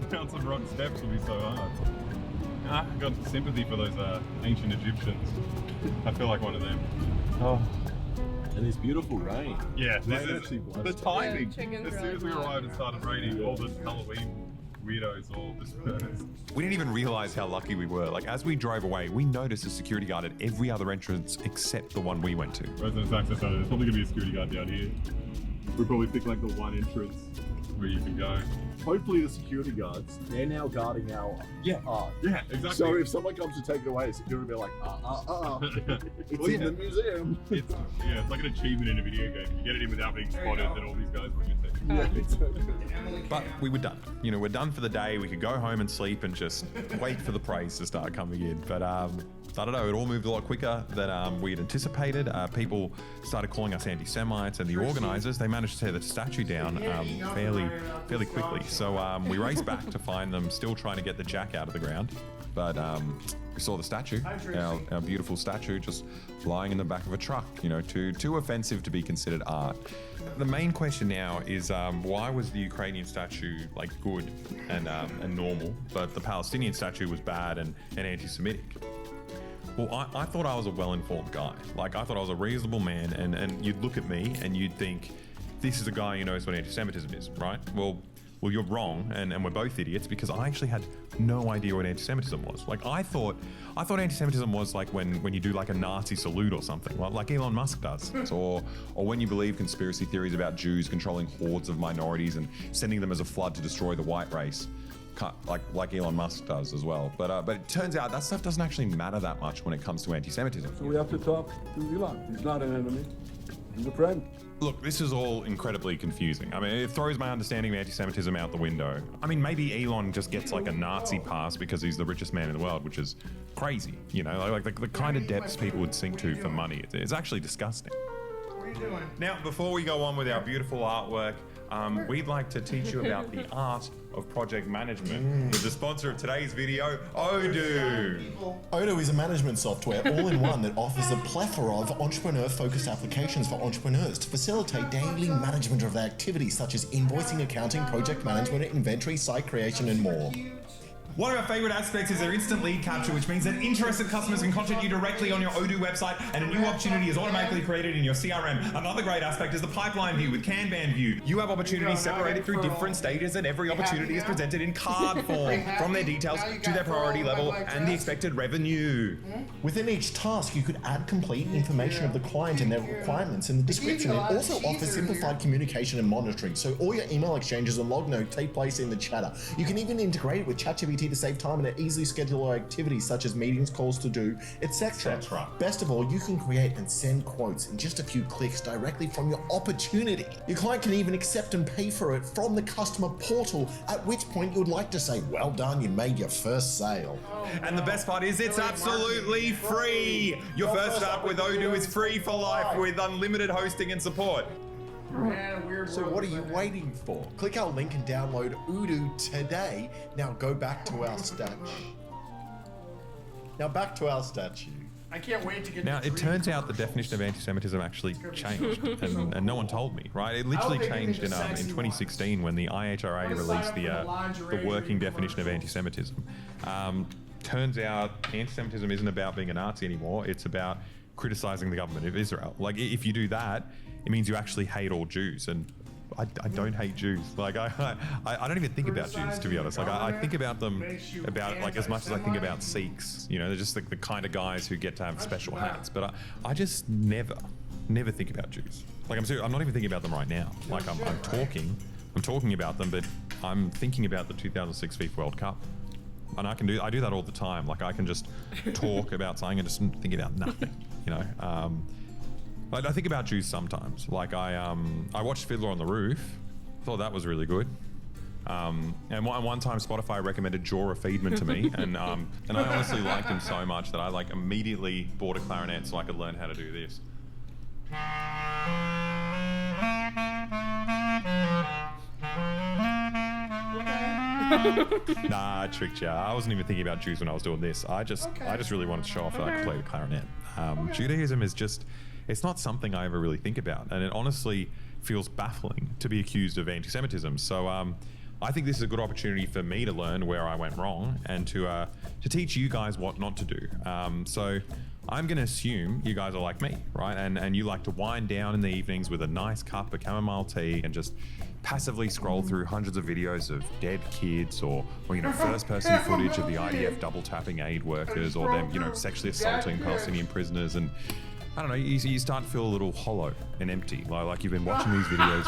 down some rock steps would be so hard? I got sympathy for those ancient Egyptians. I feel like one of them. Oh. And this beautiful rain. Yeah, this Rain is actually the blessed. timing. Yeah, As soon as we arrived, it started raining. All the Halloween weirdos all dispersed. We didn't even realize how lucky we were. Like, as we drove away, we noticed a security guard at every other entrance except the one we went to. Residence access center. There's probably gonna be a security guard down here. We probably pick like the one entrance where you can go. Hopefully the security guards, they're now guarding our art. Yeah, exactly. So if someone comes to take it away, the security will be like, it's in the museum. It's like an achievement in a video game. You get it in without being spotted, then all these guys were in Yeah, exactly. But we were done. You know, we're done for the day. We could go home and sleep and just wait for the praise to start coming in. But I don't know, it all moved a lot quicker than we had anticipated. People started calling us anti-Semites, and the organizers, they managed to tear the statue down fairly quickly. So we raced back to find them still trying to get the jack out of the ground. But we saw the statue, our beautiful statue, just lying in the back of a truck, you know, too offensive to be considered art. The main question now is why was the Ukrainian statue like good and normal, but the Palestinian statue was bad and anti-Semitic? Well, I thought I was a well-informed guy. Like, I thought I was a reasonable man, and you'd look at me and you'd think, this is a guy who knows what anti-Semitism is, right? Well, you're wrong, and we're both idiots, because I actually had no idea what anti-Semitism was. Like, I thought anti-Semitism was like when you do like a Nazi salute or something, like Elon Musk does, or when you believe conspiracy theories about Jews controlling hordes of minorities and sending them as a flood to destroy the white race, like Elon Musk does as well. But it turns out that stuff doesn't actually matter that much when it comes to anti-Semitism. So we have to talk to Elon. He's not an enemy. He's a friend. Look, this is all incredibly confusing. I mean, it throws my understanding of anti-Semitism out the window. I mean, maybe Elon just gets like a Nazi pass because he's the richest man in the world, which is crazy. You know, like the kind of depths people would sink to for money. It's actually disgusting. What are you doing? Now, before we go on with our beautiful artwork, we'd like to teach you about the art of project management with the sponsor of today's video, Odoo. Odoo is a management software all-in-one that offers a plethora of entrepreneur-focused applications for entrepreneurs to facilitate daily management of their activities such as invoicing, accounting, project management, inventory, site creation, and more. One of our favorite aspects is their instant lead capture, which means that interested customers can contact you directly on your Odoo website, and a new opportunity is automatically created in your CRM. Another great aspect is the pipeline view with Kanban view. You have opportunities separated through different stages, and every opportunity is presented in card form, from their details to their priority level and the expected revenue. Within each task, you could add complete information of the client and their requirements in the description. It also offers simplified communication and monitoring, so all your email exchanges and log notes take place in the chatter. You can even integrate it with ChatGPT to save time and easily schedule activities such as meetings, calls to do, etc. Best of all, you can create and send quotes in just a few clicks directly from your opportunity. Your client can even accept and pay for it from the customer portal, at which point you would like to say, well done, you made your first sale. And the best part is it's absolutely free. Your first app with Odoo is free for life with unlimited hosting and support. So what are you waiting for? Click our link and download Odoo today. Now go back to our statue. I can't wait to get Now, the it turns out the definition of anti-Semitism actually changed, and no one told me, right? It literally changed in 2016 when the IHRA released the working definition of anti-Semitism. Turns out anti-Semitism isn't about being a Nazi anymore. It's about criticizing the government of Israel. Like, if you do that, it means you actually hate all Jews, and I don't hate Jews. Like, I don't even think about Jews, to be honest. Like, I think about them like as much as I think about Sikhs. You know, they're just like the kind of guys who get to have special hats. But I just never think about Jews. Like, I'm serious, I'm not even thinking about them right now. Like, I'm talking about them, but I'm thinking about the 2006 FIFA World Cup. And I do that all the time. Like, I can just talk about something and just think about nothing, you know. I think about Jews sometimes. Like, I watched Fiddler on the Roof. Thought that was really good. And one time Spotify recommended Jorah Feedman to me, and I honestly liked him so much that I like immediately bought a clarinet so I could learn how to do this. Nah, I tricked you. I wasn't even thinking about Jews when I was doing this. I just really wanted to show off that I could play the clarinet. Judaism is just, it's not something I ever really think about, and it honestly feels baffling to be accused of anti-Semitism. So I think this is a good opportunity for me to learn where I went wrong and to teach you guys what not to do. So I'm going to assume you guys are like me, right? And you like to wind down in the evenings with a nice cup of chamomile tea and just passively scroll through hundreds of videos of dead kids or you know, first-person footage of the IDF double-tapping aid workers or them, you know, sexually assaulting Palestinian prisoners. And I don't know, you start to feel a little hollow and empty, like you've been watching these videos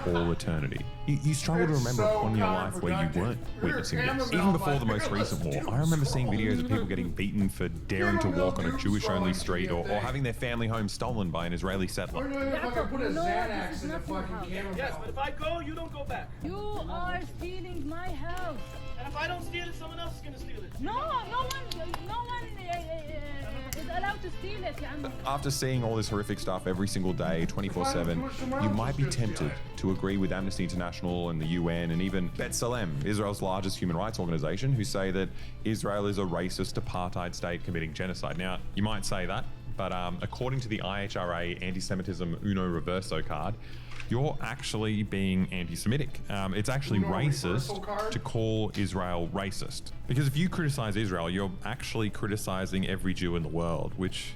for all eternity. You struggle to remember a point in your life where you weren't witnessing this. Even before the most recent war, I remember seeing videos of people getting beaten for daring to walk on a Jewish-only street or having their family home stolen by an Israeli settler. Yes, but if I go, you don't go back. You are stealing my house. And if I don't steal it, someone else is going to steal it. No one is allowed to steal it. After seeing all this horrific stuff every single day, 24/7, you might be tempted to agree with Amnesty International and the UN and even B'Tselem, Israel's largest human rights organization, who say that Israel is a racist apartheid state committing genocide. Now, you might say that, but according to the IHRA anti-Semitism Uno Reverso card, you're actually being anti-Semitic. It's actually racist to call Israel racist. Because if you criticize Israel, you're actually criticizing every Jew in the world, which,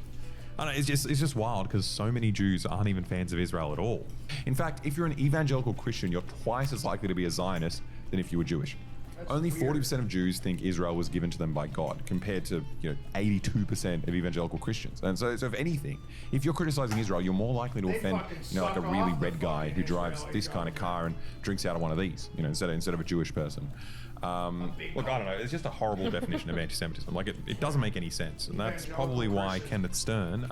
I don't know, it's just wild because so many Jews aren't even fans of Israel at all. In fact, if you're an evangelical Christian, you're twice as likely to be a Zionist than if you were Jewish. Only 40% of Jews think Israel was given to them by God, compared to 82% of evangelical Christians. And so if anything, if you're criticizing Israel, you're more likely to offend like a really red guy who drives this kind of car and drinks out of one of these, instead of a Jewish person. Look, I don't know. It's just a horrible definition of anti-Semitism. Like it doesn't make any sense, and that's probably why Kenneth Stern,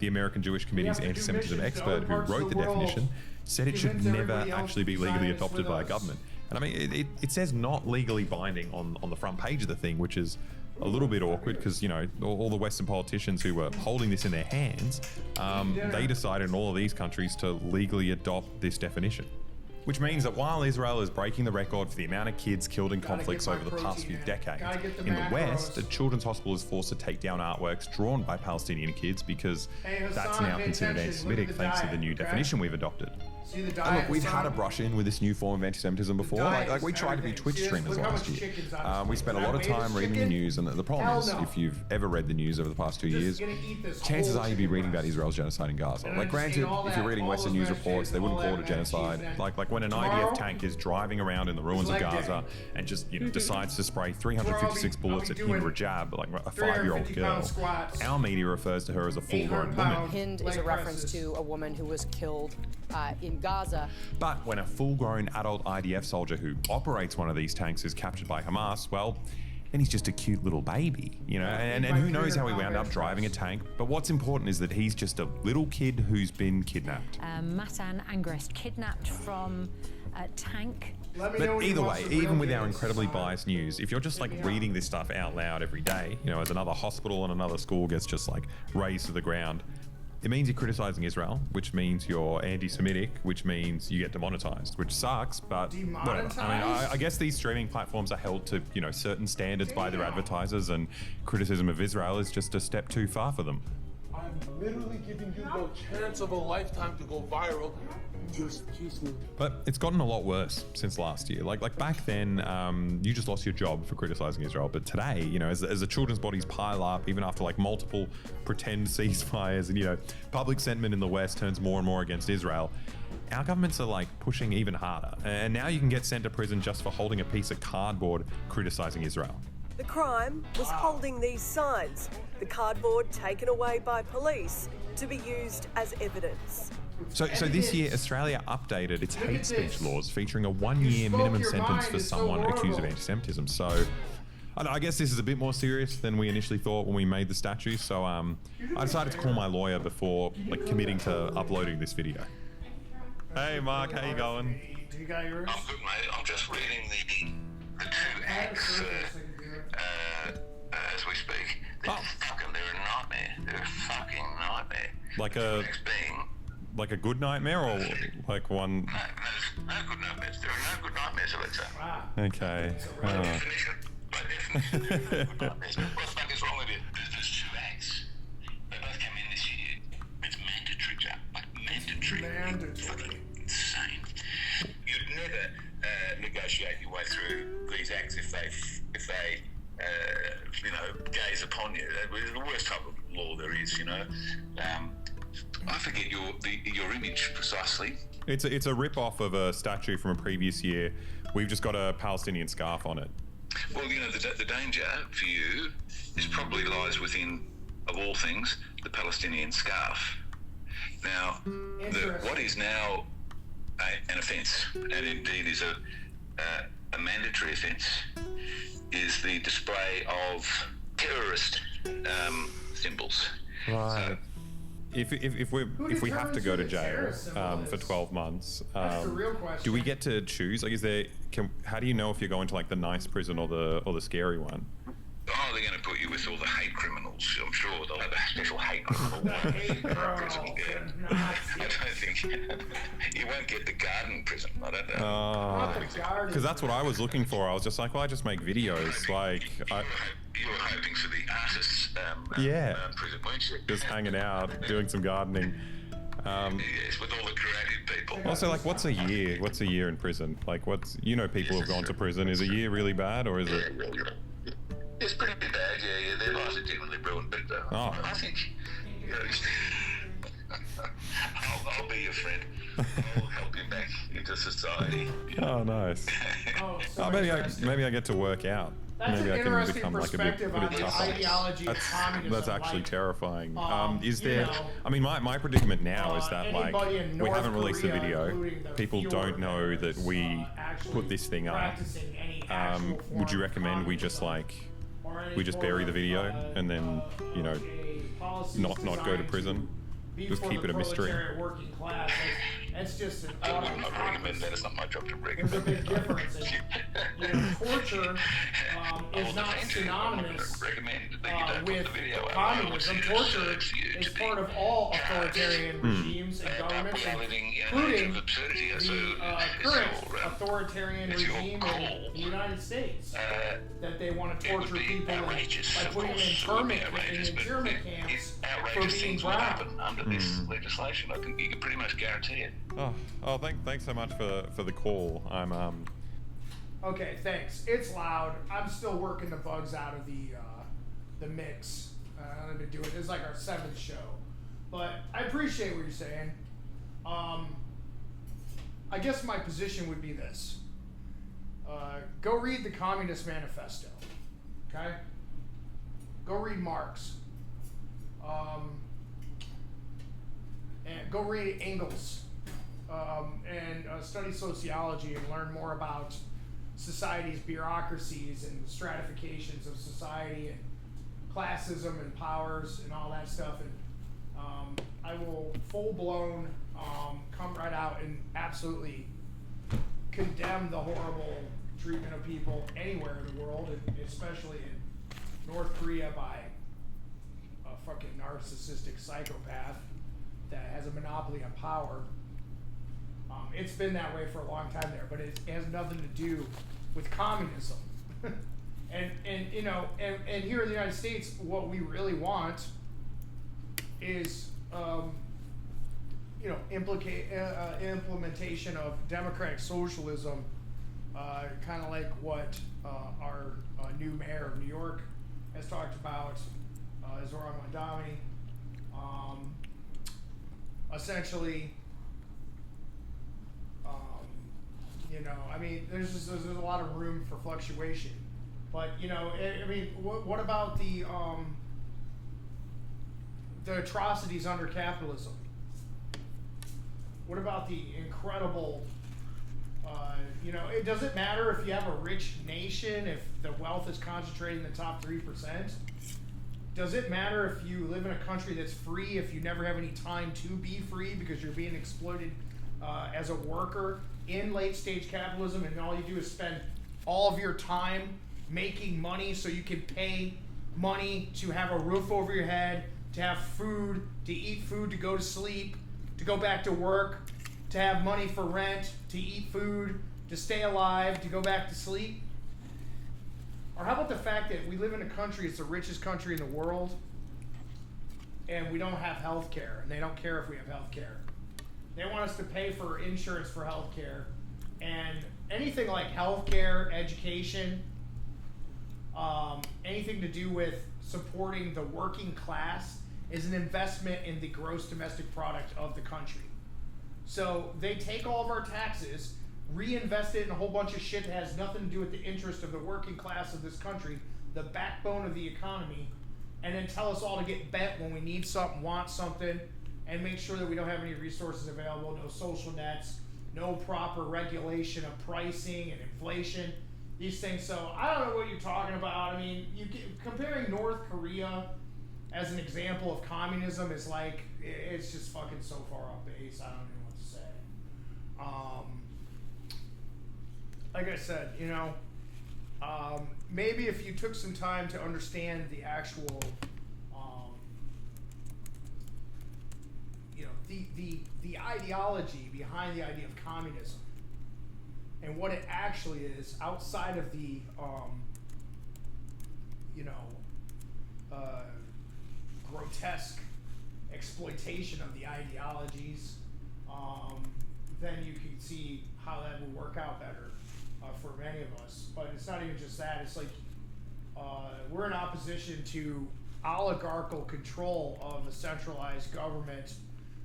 the American Jewish Committee's anti-Semitism expert who wrote the definition, said it should never actually be legally adopted by a government. And I mean, it says not legally binding on the front page of the thing, which is a little bit awkward because, all the Western politicians who were holding this in their hands, they decided in all of these countries to legally adopt this definition. Which means that while Israel is breaking the record for the amount of kids killed in conflicts over the past few decades, in the West, a children's hospital is forced to take down artworks drawn by Palestinian kids because that's now considered anti-Semitic thanks to the new definition we've adopted. And look, we've had a brush-in with this new form of anti-Semitism before. Like we tried to be Twitch streamers last year. We spent a lot of time reading the news, and the problem is, if you've ever read the news over the past 2 years, chances are you'd be reading about Israel's genocide in Gaza. Like, granted, if you're reading Western news reports, they wouldn't call it a genocide. Like when an IDF tank is driving around in the ruins of Gaza and just decides to spray 356 bullets at Hind Rajab, like a 5-year-old girl, our media refers to her as a full-grown woman. Hind is a reference to a woman who was killed in Gaza. But when a full-grown adult IDF soldier who operates one of these tanks is captured by Hamas, well, then he's just a cute little baby, and who knows how he wound up driving a tank. But what's important is that he's just a little kid who's been kidnapped. Matan Angrist kidnapped from a tank. But either way, even with our incredibly biased news, if you're just reading this stuff out loud every day, as another hospital and another school gets just razed to the ground, It means you're criticizing Israel, which means you're anti-Semitic, which means you get demonetized, which sucks, but whatever. I mean, I guess these streaming platforms are held to, you know, certain standards by their advertisers, and criticism of Israel is just a step too far for them. I'm literally giving you the chance of a lifetime to go viral. Just kiss me. But it's gotten a lot worse since last year. Like back then, you just lost your job for criticizing Israel. But today, you know, as the children's bodies pile up, even after like multiple pretend ceasefires, and, you know, public sentiment in the West turns more and more against Israel, our governments are like pushing even harder. And now you can get sent to prison just for holding a piece of cardboard criticizing Israel. The crime was holding these signs, the cardboard taken away by police to be used as evidence. So this year, Australia updated its hate speech laws, featuring a 1-year minimum sentence for someone accused of anti-Semitism. So I guess this is a bit more serious than we initially thought when we made the statute. So I decided to call my lawyer before like committing to uploading this video. Hey Mark, how you going? Do you got yours? I'm good, mate. I'm just reading the 2 acts as we speak. They're a nightmare. They're a fucking nightmare. Like a good nightmare, or like one? No good nightmares. There are no good nightmares, Alexa. Okay. By definition. Good nightmares. What the fuck is wrong with it? There's 2 acts. They both came in this year. It's mandatory, Jack. Like mandatory. It's fucking insane. You'd never negotiate your way through these acts if they you know, gaze upon you. They're the worst type of law there is, you know. I forget your image precisely. It's a rip-off of a statue from a previous year. We've just got a Palestinian scarf on it. Well, you know, the danger for you is probably lies within, of all things, the Palestinian scarf. Now, what is now an offence, and indeed is a mandatory offence, is the display of terrorist symbols. Right. So, if we have to go to jail for 12 months, do we get to choose? Like, how do you know if you're going to like the nice prison or the scary one? Oh, they're going to put you with all the hate criminals. I'm sure they'll have a special hate criminal prison. Yeah. I don't think you won't get the garden prison. I don't know. Because that's what I was looking for. I was just like, well, I just make videos. Like, you were hoping for the artists prison, weren't you? Just hanging out, doing some gardening. Yes, with all the creative people. Also, like, what's a year? What's a year in prison? Like, people who've gone to prison. Is a year really bad, or is it? It's pretty bad, yeah. Their lives are genuinely ruined, but I think, you know, I'll be your friend. I'll help you back into society. Oh, nice. Maybe I get to work out. Maybe I can become like a bit tougher. That's actually terrifying. Is there? I mean, my predicament now is that like we haven't released the video. People don't know that we put this thing up. Would you recommend we just bury the video and then, you know, not go to prison? Just keep it a mystery. It's just an I would not recommend that. It's not my job to recommend. There's a big difference. You know, torture is not synonymous with communism. Torture is part of all authoritarian regimes and governments, including the current authoritarian regime in the United States, that they want to torture people by putting them in internment camps for being brown. Under this legislation, you can pretty much guarantee it. Thanks so much for the call. I'm Okay, thanks. It's loud. I'm still working the bugs out of the mix. I've been doing this is like our 7th show, but I appreciate what you're saying. I guess my position would be this: go read the Communist Manifesto. Okay. Go read Marx. And go read Engels. And study sociology and learn more about society's bureaucracies and stratifications of society and classism and powers and all that stuff. And I will full-blown come right out and absolutely condemn the horrible treatment of people anywhere in the world, and especially in North Korea by a fucking narcissistic psychopath. that has a monopoly on power. It's been that way for a long time there, but it has nothing to do with communism. and you know, and here in the United States, what we really want is you know, implementation of democratic socialism, kind of like what our new mayor of New York has talked about, Zoran Mandami. Essentially, you know, I mean, there's a lot of room for fluctuation, but you know, I mean, what about the atrocities under capitalism? What about the incredible, you know, it doesn't matter if you have a rich nation, if the wealth is concentrated in the top 3%. Does it matter if you live in a country that's free, if you never have any time to be free because you're being exploited as a worker in late stage capitalism, and all you do is spend all of your time making money so you can pay money to have a roof over your head, to have food, to eat food, to go to sleep, to go back to work, to have money for rent, to eat food, to stay alive, to go back to sleep? Or how about the fact that we live in a country, it's the richest country in the world, and we don't have health care, and they don't care if we have health care. They want us to pay for insurance for health care, and anything like health care, education, anything to do with supporting the working class is an investment in the gross domestic product of the country. So they take all of our taxes, reinvest it in a whole bunch of shit that has nothing to do with the interest of the working class of this country, the backbone of the economy, and then tell us all to get bent when we need something, want something, and make sure that we don't have any resources available, no social nets, no proper regulation of pricing and inflation, these things. So I don't know what you're talking about. I mean, comparing North Korea as an example of communism is like, it's just fucking so far off base, I don't know what to say. Like I said, you know, maybe if you took some time to understand the actual, you know, the ideology behind the idea of communism and what it actually is outside of the, you know, grotesque exploitation of the ideologies, then you can see how that would work out better for many of us. But it's not even just that. It's like we're in opposition to oligarchical control of a centralized government,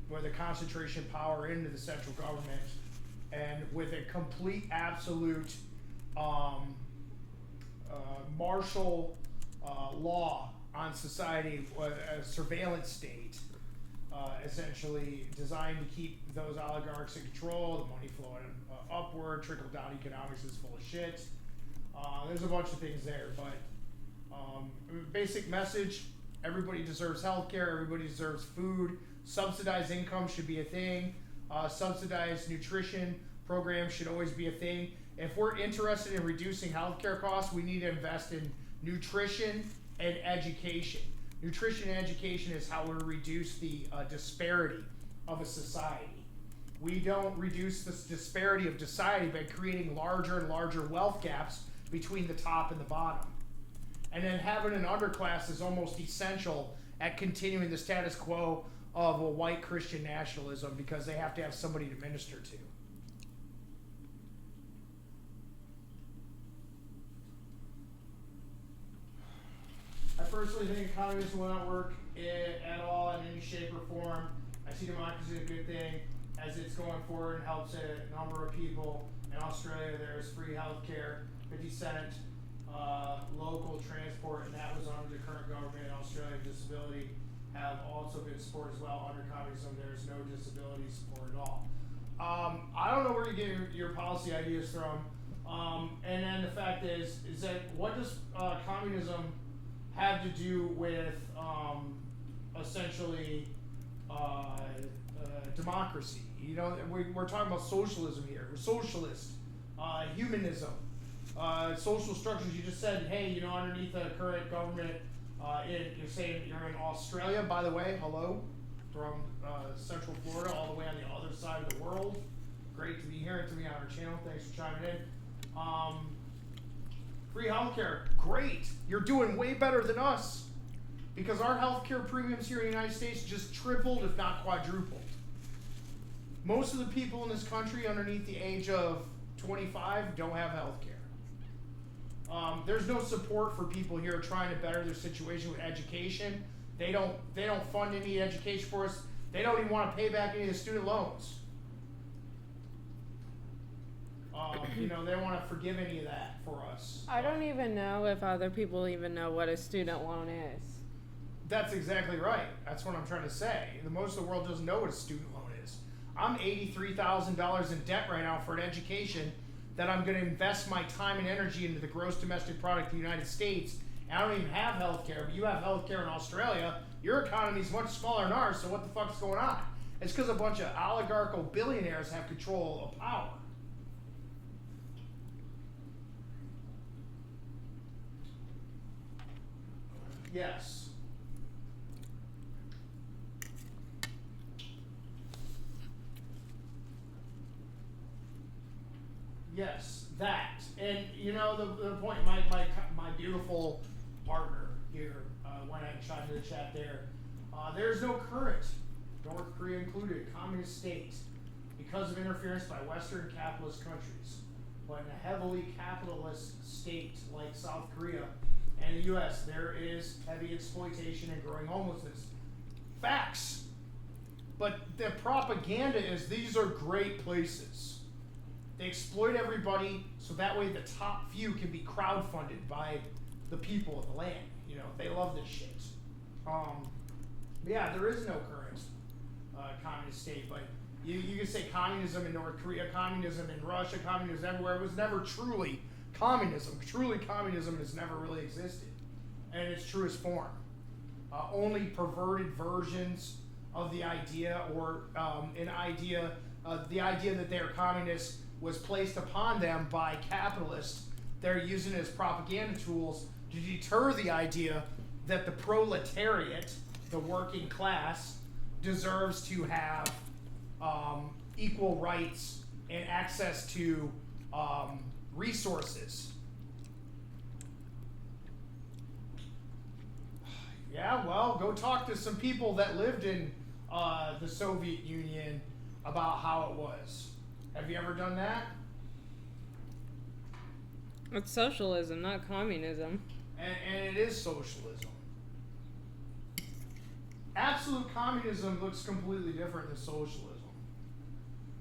where the concentration of power into the central government, and with a complete absolute martial law on society, a surveillance state, essentially designed to keep those oligarchs in control, the money flowing upward, trickle-down economics is full of shit. There's a bunch of things there, but basic message, everybody deserves healthcare, everybody deserves food, subsidized income should be a thing, subsidized nutrition programs should always be a thing. If we're interested in reducing healthcare costs, we need to invest in nutrition and education. Nutrition and education is how we reduce the disparity of a society. We don't reduce this disparity of society by creating larger and larger wealth gaps between the top and the bottom. And then having an underclass is almost essential at continuing the status quo of a white Christian nationalism, because they have to have somebody to minister to. I personally think communism will not work at all in any shape or form. I see democracy as a good thing as it's going forward and helps a number of people. In Australia, there's free healthcare, 50-cent local transport, and that was under the current government. Australia disability have also been supported as well. Under communism, there's no disability support at all. I don't know where you get your policy ideas from. And then the fact is that what does communism have to do with essentially democracy? You know, we're talking about socialism here. We're socialist, humanism, social structures. You just said, hey, you know, underneath the current government, you're saying you're in Australia, by the way, hello, from Central Florida all the way on the other side of the world. Great to be here and to be on our channel. Thanks for chiming in. Free healthcare, great. You're doing way better than us because our healthcare premiums here in the United States just tripled, if not quadrupled. Most of the people in this country underneath the age of 25 don't have healthcare. There's no support for people here trying to better their situation with education. They don't fund any education for us. They don't even want to pay back any of the student loans. You know, they don't want to forgive any of that for us. I don't even know if other people even know what a student loan is. That's exactly right. That's what I'm trying to say. Most of the world doesn't know what a student loan is. I'm $83,000 in debt right now for an education that I'm going to invest my time and energy into the gross domestic product of the United States. And I don't even have health care, but you have health care in Australia. Your economy is much smaller than ours, so what the fuck's going on? It's because a bunch of oligarchical billionaires have control of power. Yes. Yes, that. And you know the point, my beautiful partner here, when I tried to chat there, there's no current, North Korea included, communist state because of interference by Western capitalist countries. But in a heavily capitalist state like South Korea and the US, there is heavy exploitation and growing homelessness. Facts. But the propaganda is these are great places. They exploit everybody so that way the top few can be crowdfunded by the people of the land. You know, they love this shit. Yeah, there is no current communist state, but you can say communism in North Korea, communism in Russia, communism everywhere. It was never truly communism. Truly communism has never really existed in its truest form. Only perverted versions of the idea, or the idea that they are communists was placed upon them by capitalists. They're using it as propaganda tools to deter the idea that the proletariat, the working class, deserves to have equal rights and access to resources. Yeah, well, go talk to some people that lived in the Soviet Union about how it was. Have you ever done that? It's socialism, not communism. And it is socialism. Absolute communism looks completely different than socialism.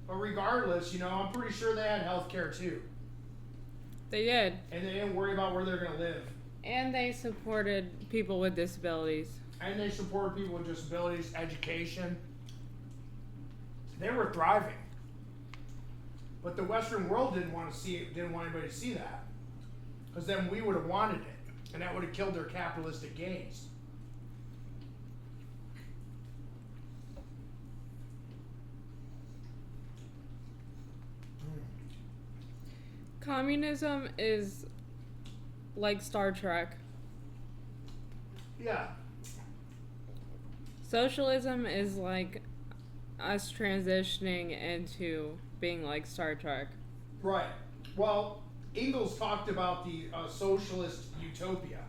But regardless, you know, I'm pretty sure they had health care too. They did. And they didn't worry about where they're going to live. And they supported people with disabilities. And they supported people with disabilities, education. They were thriving. But the Western world didn't want to see it, didn't want anybody to see that. Because then we would have wanted it. And that would have killed their capitalistic gains. Communism is like Star Trek. Yeah. Socialism is like us transitioning into being like Star Trek. Right. Well, Engels talked about the socialist utopia.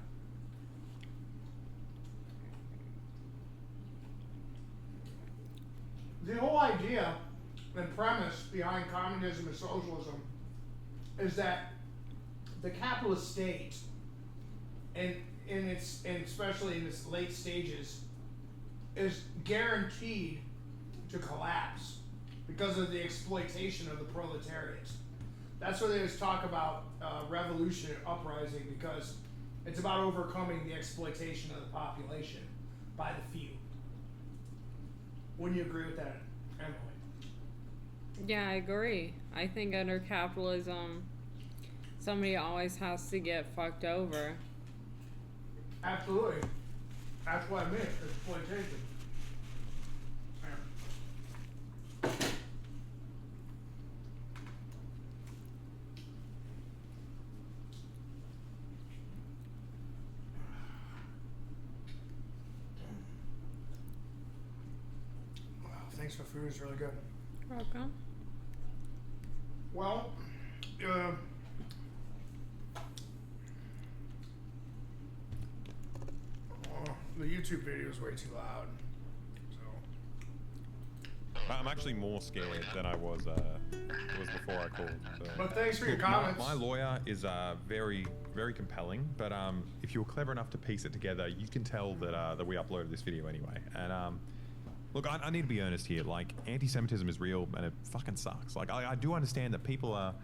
The whole idea and premise behind communism and socialism is that the capitalist state, and especially in its late stages, is guaranteed to collapse because of the exploitation of the proletariat. That's why they always talk about revolution and uprising, because it's about overcoming the exploitation of the population by the few. Wouldn't you agree with that, Emily? Yeah, I agree. I think under capitalism, somebody always has to get fucked over. Absolutely. That's what I meant, exploitation. Thanks for food. It's really good. Welcome. Well, the YouTube video is way too loud. I'm actually more scared than I was before I called. So. But thanks for your Look, comments. My lawyer is very, very compelling, but if you were clever enough to piece it together, you can tell that we uploaded this video anyway. And look, I need to be earnest here. Like, anti-Semitism is real, and it fucking sucks. Like, I do understand that people are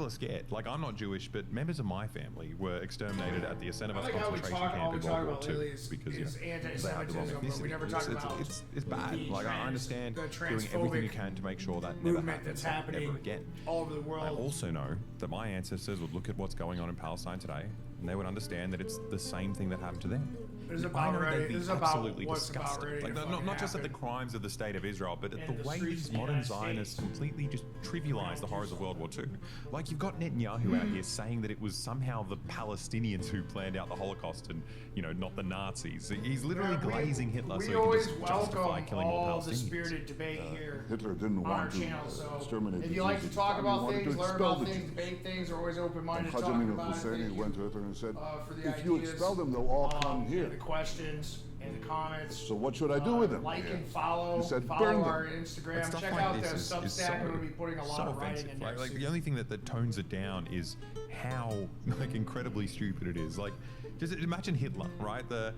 scared. Like, I'm not Jewish, but members of my family were exterminated at the Yasenovitz concentration camp in World War II because, you know, they had the wrong ethnicity. It's bad. Like, I understand doing everything you can to make sure that never happens ever again. All over the world. I also know that my ancestors would look at what's going on in Palestine today, and they would understand that it's the same thing that happened to them. This is I about know ready. they'd be This is about absolutely what's disgusted. about ready Like, to not just at the happen. crimes of the state of Israel, but at In the the way streets these of the modern United Zionists States. completely just trivialize the horrors of World War II. Like, you've got Netanyahu out here saying that it was somehow the Palestinians who planned out the Holocaust and, you know, not the Nazis. He's literally glazing Hitler so he can just justify killing more all the Palestinians. spirited debate here Hitler didn't on our want to channel. So exterminate if the you like Jews. to talk He about wanted things, to learn expel about the things, Jews. debate things, are always open-minded Hajj talking Amin about it. al-Husseini Thank went you, to Hitler and said, for the if you ideas, expel them, they'll all come here. the questions and the comments. So what should I do with them? Like and follow. He said, Follow burn our them. Instagram. Stuff Check like out the this is Substack. I'm going to be putting a lot so of writing offensive. in there. Like the only thing that tones it down is how like incredibly stupid it is. Like, just imagine Hitler, right? The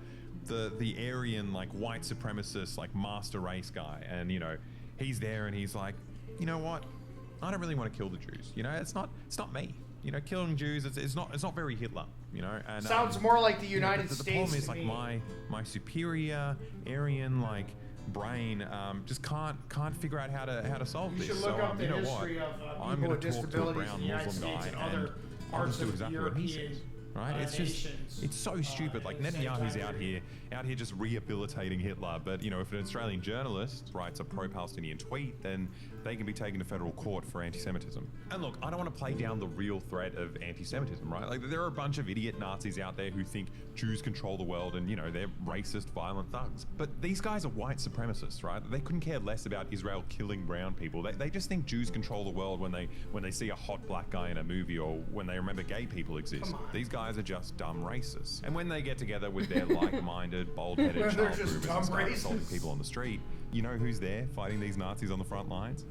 Aryan, like, white supremacist, like, master race guy, and, you know, he's there and he's like, you know what? I don't really want to kill the Jews. You know, it's not me. You know, killing Jews, it's not very Hitler. You know, and Sounds more like the United the States problem is to like me. my superior Aryan like brain just can't figure out how to solve You this. should look so up the you know history what? of I'm people going with to talk to a disabilities in brown the United Muslim States guy and other I'll parts just do of exactly what he European says. Right? It's just, nations, it's so stupid. Like Netanyahu's out here just rehabilitating Hitler. But you know, if an Australian journalist writes a pro-Palestinian tweet, then they can be taken to federal court for anti-Semitism. And look, I don't want to play down the real threat of anti-Semitism, right? Like there are a bunch of idiot Nazis out there who think Jews control the world, and you know they're racist, violent thugs. But these guys are white supremacists, right? They couldn't care less about Israel killing brown people. They just think Jews control the world when they see a hot black guy in a movie or when they remember gay people exist. These guys are just dumb racists. And when they get together with their like-minded, bald-headed child groomers and start assaulting people on the street, you know who's there fighting these Nazis on the front lines?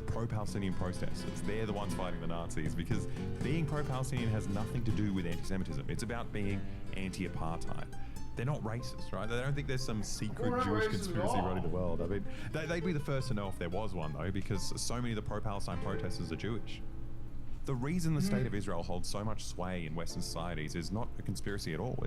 Pro-Palestinian protesters. They're the ones fighting the Nazis because being pro-Palestinian has nothing to do with anti-Semitism. It's about being anti-apartheid. They're not racist, right? They don't think there's some secret Jewish conspiracy running the world. I mean, they'd be the first to know if there was one, though, because so many of the pro-Palestine protesters are Jewish. The reason the state of Israel holds so much sway in Western societies is not a conspiracy at all.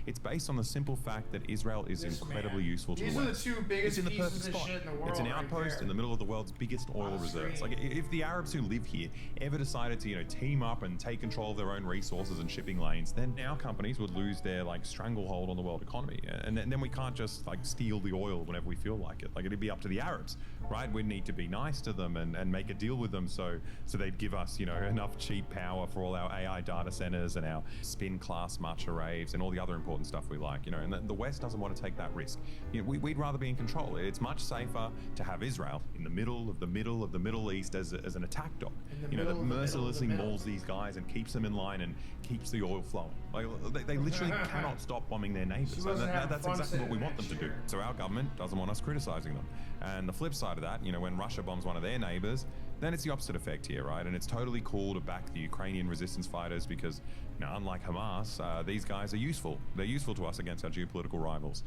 It's based on the simple fact that Israel is incredibly useful to the West. These are the two biggest It's in the pieces perfect of spot. shit in the world. It's an right outpost there. in the middle of the world's biggest oil reserves. Like if the Arabs who live here ever decided to, you know, team up and take control of their own resources and shipping lanes, then our companies would lose their like stranglehold on the world economy. And then we can't just like steal the oil whenever we feel like it. Like it'd be up to the Arabs, right? We need to be nice to them and make a deal with them so they'd give us, you know, enough cheap power for all our AI data centers and our spin class matcha raves and all the other important stuff we like, you know, and the West doesn't want to take that risk. You know, we'd rather be in control. It's much safer to have Israel in the middle of the Middle East as an attack dog, you know, that mercilessly mauls these guys and keeps them in line and keeps the oil flowing. Like they literally cannot stop bombing their neighbors. And that's exactly what we want them to do. So our government doesn't want us criticizing them. And the flip side of that, you know, when Russia bombs one of their neighbors, then it's the opposite effect here, right? And it's totally cool to back the Ukrainian resistance fighters because, you know, unlike Hamas, these guys are useful. They're useful to us against our geopolitical rivals.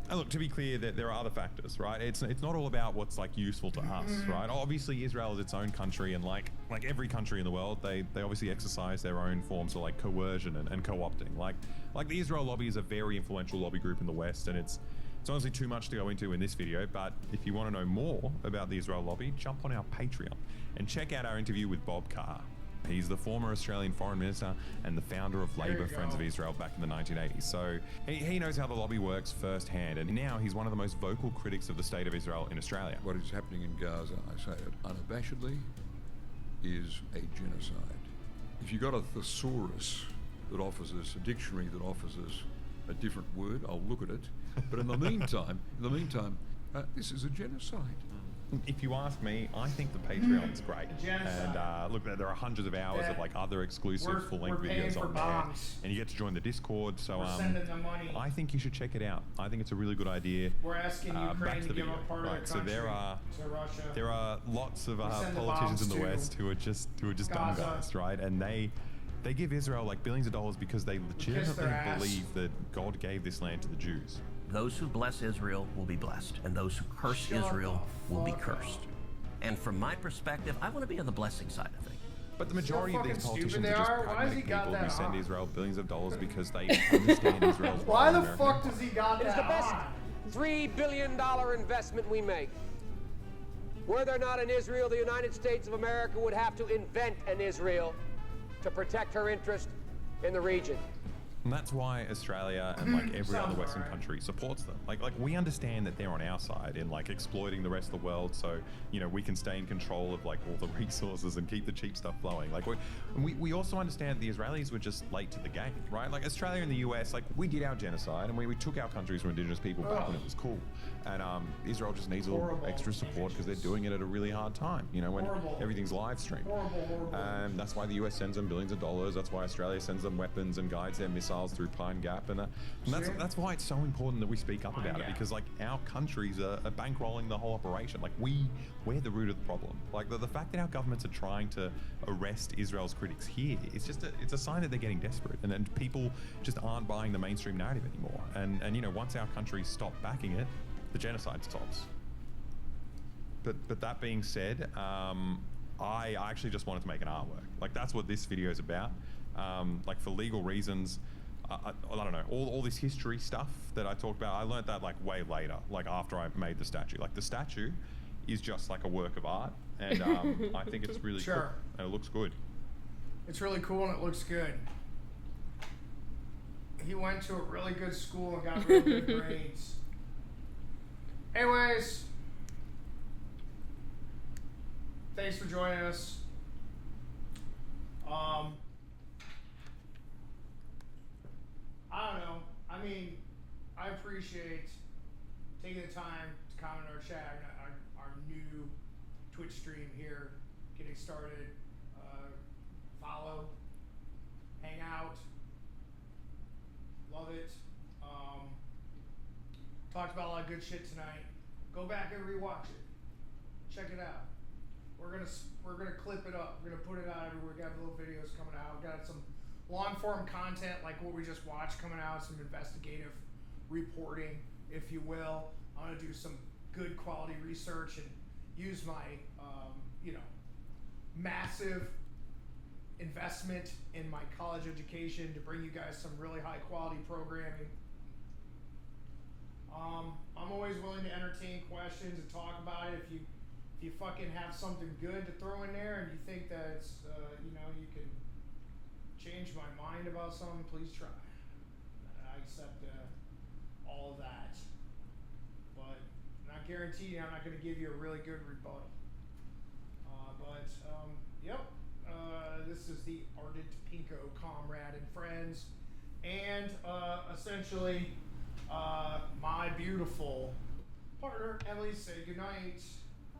And look, to be clear, there are other factors, right? It's not all about what's like useful to us, right? Obviously, Israel is its own country, and like every country in the world, they obviously exercise their own forms of like coercion and co-opting. Like the Israel lobby is a very influential lobby group in the West, and it's honestly too much to go into in this video, but if you want to know more about the Israel lobby, jump on our Patreon and check out our interview with Bob Carr. He's the former Australian foreign minister and the founder of Labour Friends of Israel back in the 1980s. So he knows how the lobby works firsthand, and now he's one of the most vocal critics of the state of Israel in Australia. What is happening in Gaza, I say it unabashedly, is a genocide. If you've got a thesaurus that offers us, a dictionary that offers us a different word, I'll look at it. But in the meantime, this is a genocide. If you ask me, I think the Patreon's great. And look, there are hundreds of hours of like other exclusive full-length videos on there, and you get to join the Discord. So sending them money. I think you should check it out. I think it's a really good idea. We're asking Ukraine to give up part of the country to Russia. There are lots of politicians in the West who are just dumb guys, right? And they give Israel like billions of dollars because they legitimately believe that God gave this land to the Jews. Those who bless Israel will be blessed, and those who curse Israel will be cursed. And from my perspective, I want to be on the blessing side of things. But the majority of these politicians are just pragmatic people who send Israel billions of dollars because they understand Israel's role in American fuck does he got that It is the best on? $3 billion investment we make. Were there not an Israel, the United States of America would have to invent an Israel to protect her interest in the region. And that's why Australia and like every other Western country supports them. Like we understand that they're on our side in like exploiting the rest of the world, so you know we can stay in control of like all the resources and keep the cheap stuff flowing. Like we also understand the Israelis were just late to the game, right? Like Australia and the US, like we did our genocide and we took our countries from indigenous people back when it was cool. And Israel just needs a little extra support because they're doing it at a really hard time, you know, when everything's live streamed. That's why the US sends them billions of dollars. That's why Australia sends them weapons and guides their missiles through Pine Gap, and that's why it's so important that we speak up about it, because like our countries are bankrolling the whole operation. Like we're the root of the problem. Like the fact that our governments are trying to arrest Israel's critics here, it's a sign that they're getting desperate, and then people just aren't buying the mainstream narrative anymore. And you know, once our countries stop backing it, the genocide stops. But that being said, I actually just wanted to make an artwork. Like that's what this video is about. Like for legal reasons, I don't know, all this history stuff that I talked about, I learned that like way later, like after I made the statue. Like the statue is just like a work of art, and I think it's really cool, and it looks good. It's really cool and it looks good. He went to a really good school and got really good grades. Anyways, thanks for joining us. I don't know. I mean, I appreciate taking the time to comment on our chat, our new Twitch stream here, getting started. Follow, hang out, love it. Talked about a lot of good shit tonight. Go back and rewatch it. Check it out. We're gonna clip it up. We're gonna put it out everywhere. We got little videos coming out. We've got some long form content like what we just watched coming out, some investigative reporting, if you will. I'm gonna do some good quality research and use my massive investment in my college education to bring you guys some really high quality programming. I'm always willing to entertain questions and talk about it. If you fucking have something good to throw in there and you think that it's you can change my mind about something, please try. I accept all of that, but I'm not guaranteeing I'm not going to give you a really good rebuttal. This is the Ardent Pinko Comrade and Friends, and essentially my beautiful partner Emily. Say goodnight.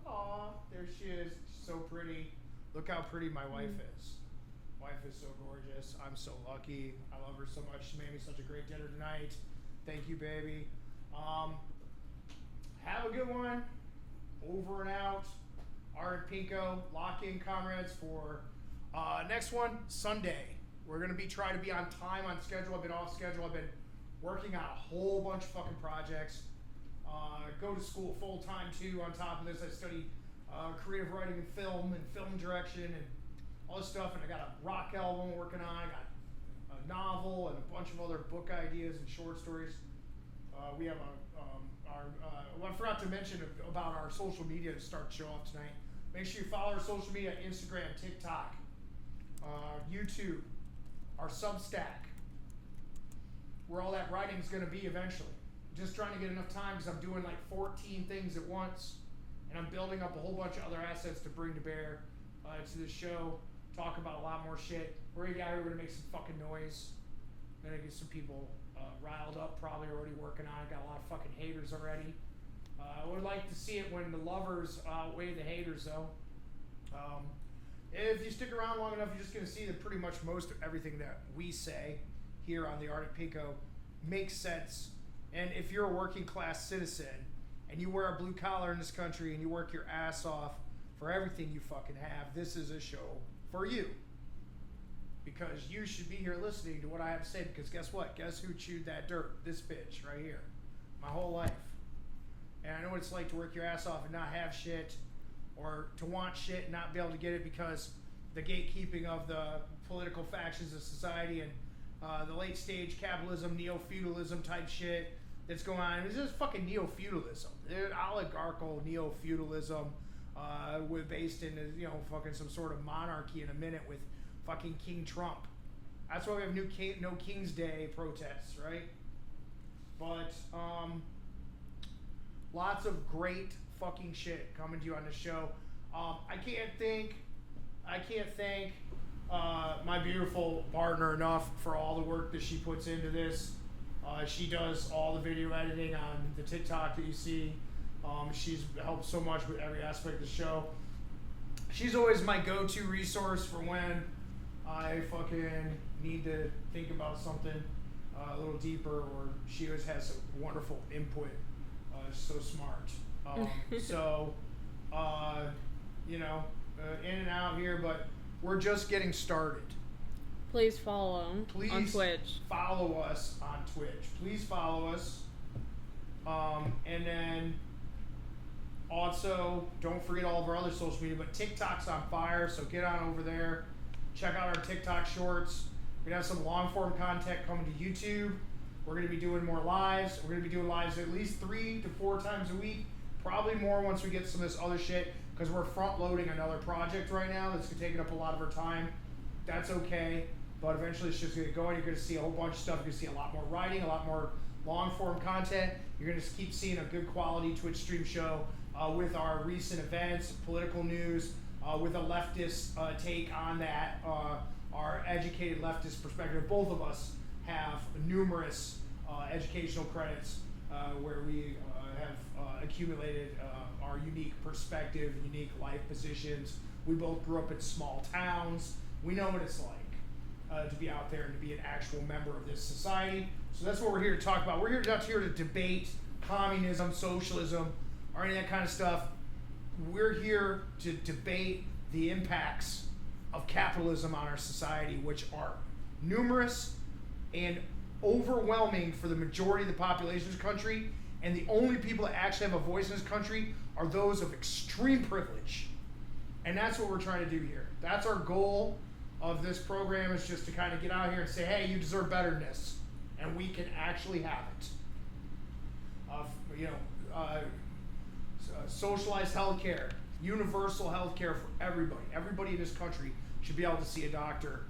Aw, there she is. She's so pretty. Look how pretty my wife is. Wife is so gorgeous. I'm so lucky. I love her so much. She made me such a great dinner tonight. Thank you, baby. Have a good one. Over and out. Ardent Pinko. Lock in, comrades, for next one, Sunday. We're going to be trying to be on time, on schedule. I've been off schedule. I've been working on a whole bunch of fucking projects. Go to school full time too. On top of this, I study creative writing and film direction and all this stuff. And I got a rock album I'm working on. I got a novel and a bunch of other book ideas and short stories. We have I forgot to mention about our social media to start the show off tonight. Make sure you follow our social media: Instagram, TikTok, YouTube, our Substack, where all that writing is going to be eventually. Just trying to get enough time because I'm doing like 14 things at once, and I'm building up a whole bunch of other assets to bring to bear to the show. Talk about a lot more shit. We're gonna make some fucking noise. Gonna get some people riled up. Probably already working on it. Got a lot of fucking haters already. I would like to see it when the lovers outweigh the haters, though. If you stick around long enough, you're just going to see that pretty much most of everything that we say here on the Ardent Pinko makes sense. And if you're a working class citizen and you wear a blue collar in this country and you work your ass off for everything you fucking have, this is a show for you. Because you should be here listening to what I have to say, because guess what? Guess who chewed that dirt? This bitch right here. My whole life. And I know what it's like to work your ass off and not have shit, or to want shit and not be able to get it because the gatekeeping of the political factions of society and the late stage capitalism, neo-feudalism type shit that's going on. It's just fucking neo-feudalism. Oligarchical neo-feudalism based in, fucking some sort of monarchy in a minute with fucking King Trump. That's why we have no King's Day protests, right? But lots of great fucking shit coming to you on the show. I can't thank my beautiful partner enough for all the work that she puts into this. She does all the video editing on the TikTok that you see. She's helped so much with every aspect of the show. She's always my go-to resource for when I fucking need to think about something a little deeper, or she always has some wonderful input. So smart. In and out here, but we're just getting started. Please follow on Twitch. Follow us on Twitch. Please follow us. And then also, don't forget all of our other social media, but TikTok's on fire, so get on over there. Check out our TikTok shorts. We're going to have some long-form content coming to YouTube. We're going to be doing more lives. We're going to be doing lives at least 3 to 4 times a week. Probably more once we get some of this other shit, because we're front-loading another project right now that's taking up a lot of our time. That's okay, but eventually it's just going to go, and you're going to see a whole bunch of stuff. You're going to see a lot more writing, a lot more long-form content. You're going to keep seeing a good quality Twitch stream show with our recent events, political news, with a leftist take on that, our educated leftist perspective. Both of us have numerous educational credits where we have accumulated our unique perspective, unique life positions. We both grew up in small towns. We know what it's like to be out there and to be an actual member of this society. So that's what we're here to talk about. We're not here to debate communism, socialism, or any of that kind of stuff. We're here to debate the impacts of capitalism on our society, which are numerous and overwhelming for the majority of the population of this country, and the only people that actually have a voice in this country are those of extreme privilege. And that's what we're trying to do here. That's our goal of this program, is just to kind of get out here and say, hey, you deserve better than this, and we can actually have it. Socialized healthcare, universal healthcare for everybody. Everybody in this country should be able to see a doctor.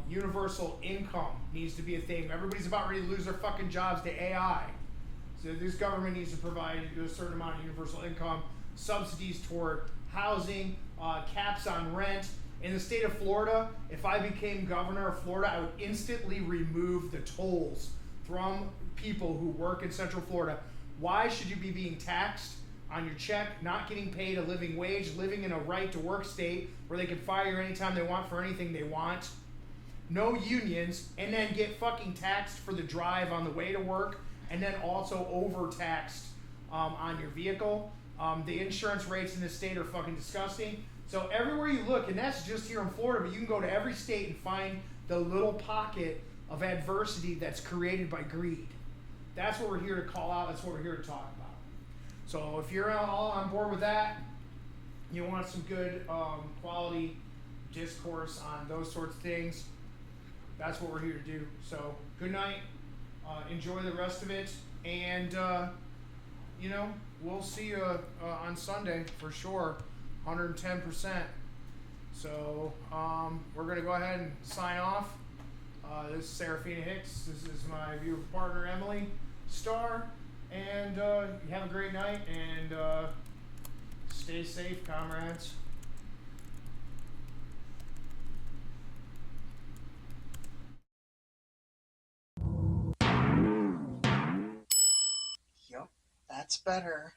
Universal income needs to be a thing. Everybody's about ready to lose their fucking jobs to AI. So this government needs to provide a certain amount of universal income, subsidies toward housing, caps on rent. In the state of Florida, if I became governor of Florida, I would instantly remove the tolls from people who work in Central Florida. Why should you be being taxed on your check, not getting paid a living wage, living in a right-to-work state where they can fire you anytime they want for anything they want, no unions, and then get fucking taxed for the drive on the way to work, and then also overtaxed on your vehicle? The insurance rates in this state are fucking disgusting. So everywhere you look, and that's just here in Florida, but you can go to every state and find the little pocket of adversity that's created by greed. That's what we're here to call out. That's what we're here to talk about. So if you're all on board with that, you want some good quality discourse on those sorts of things, that's what we're here to do. So good night. Enjoy the rest of it. And, we'll see you on Sunday for sure, 110%. So we're going to go ahead and sign off. This is Serafina Hicks. This is my beautiful partner, Emily Starr. And you have a great night, and stay safe, comrades. Yup, that's That's better.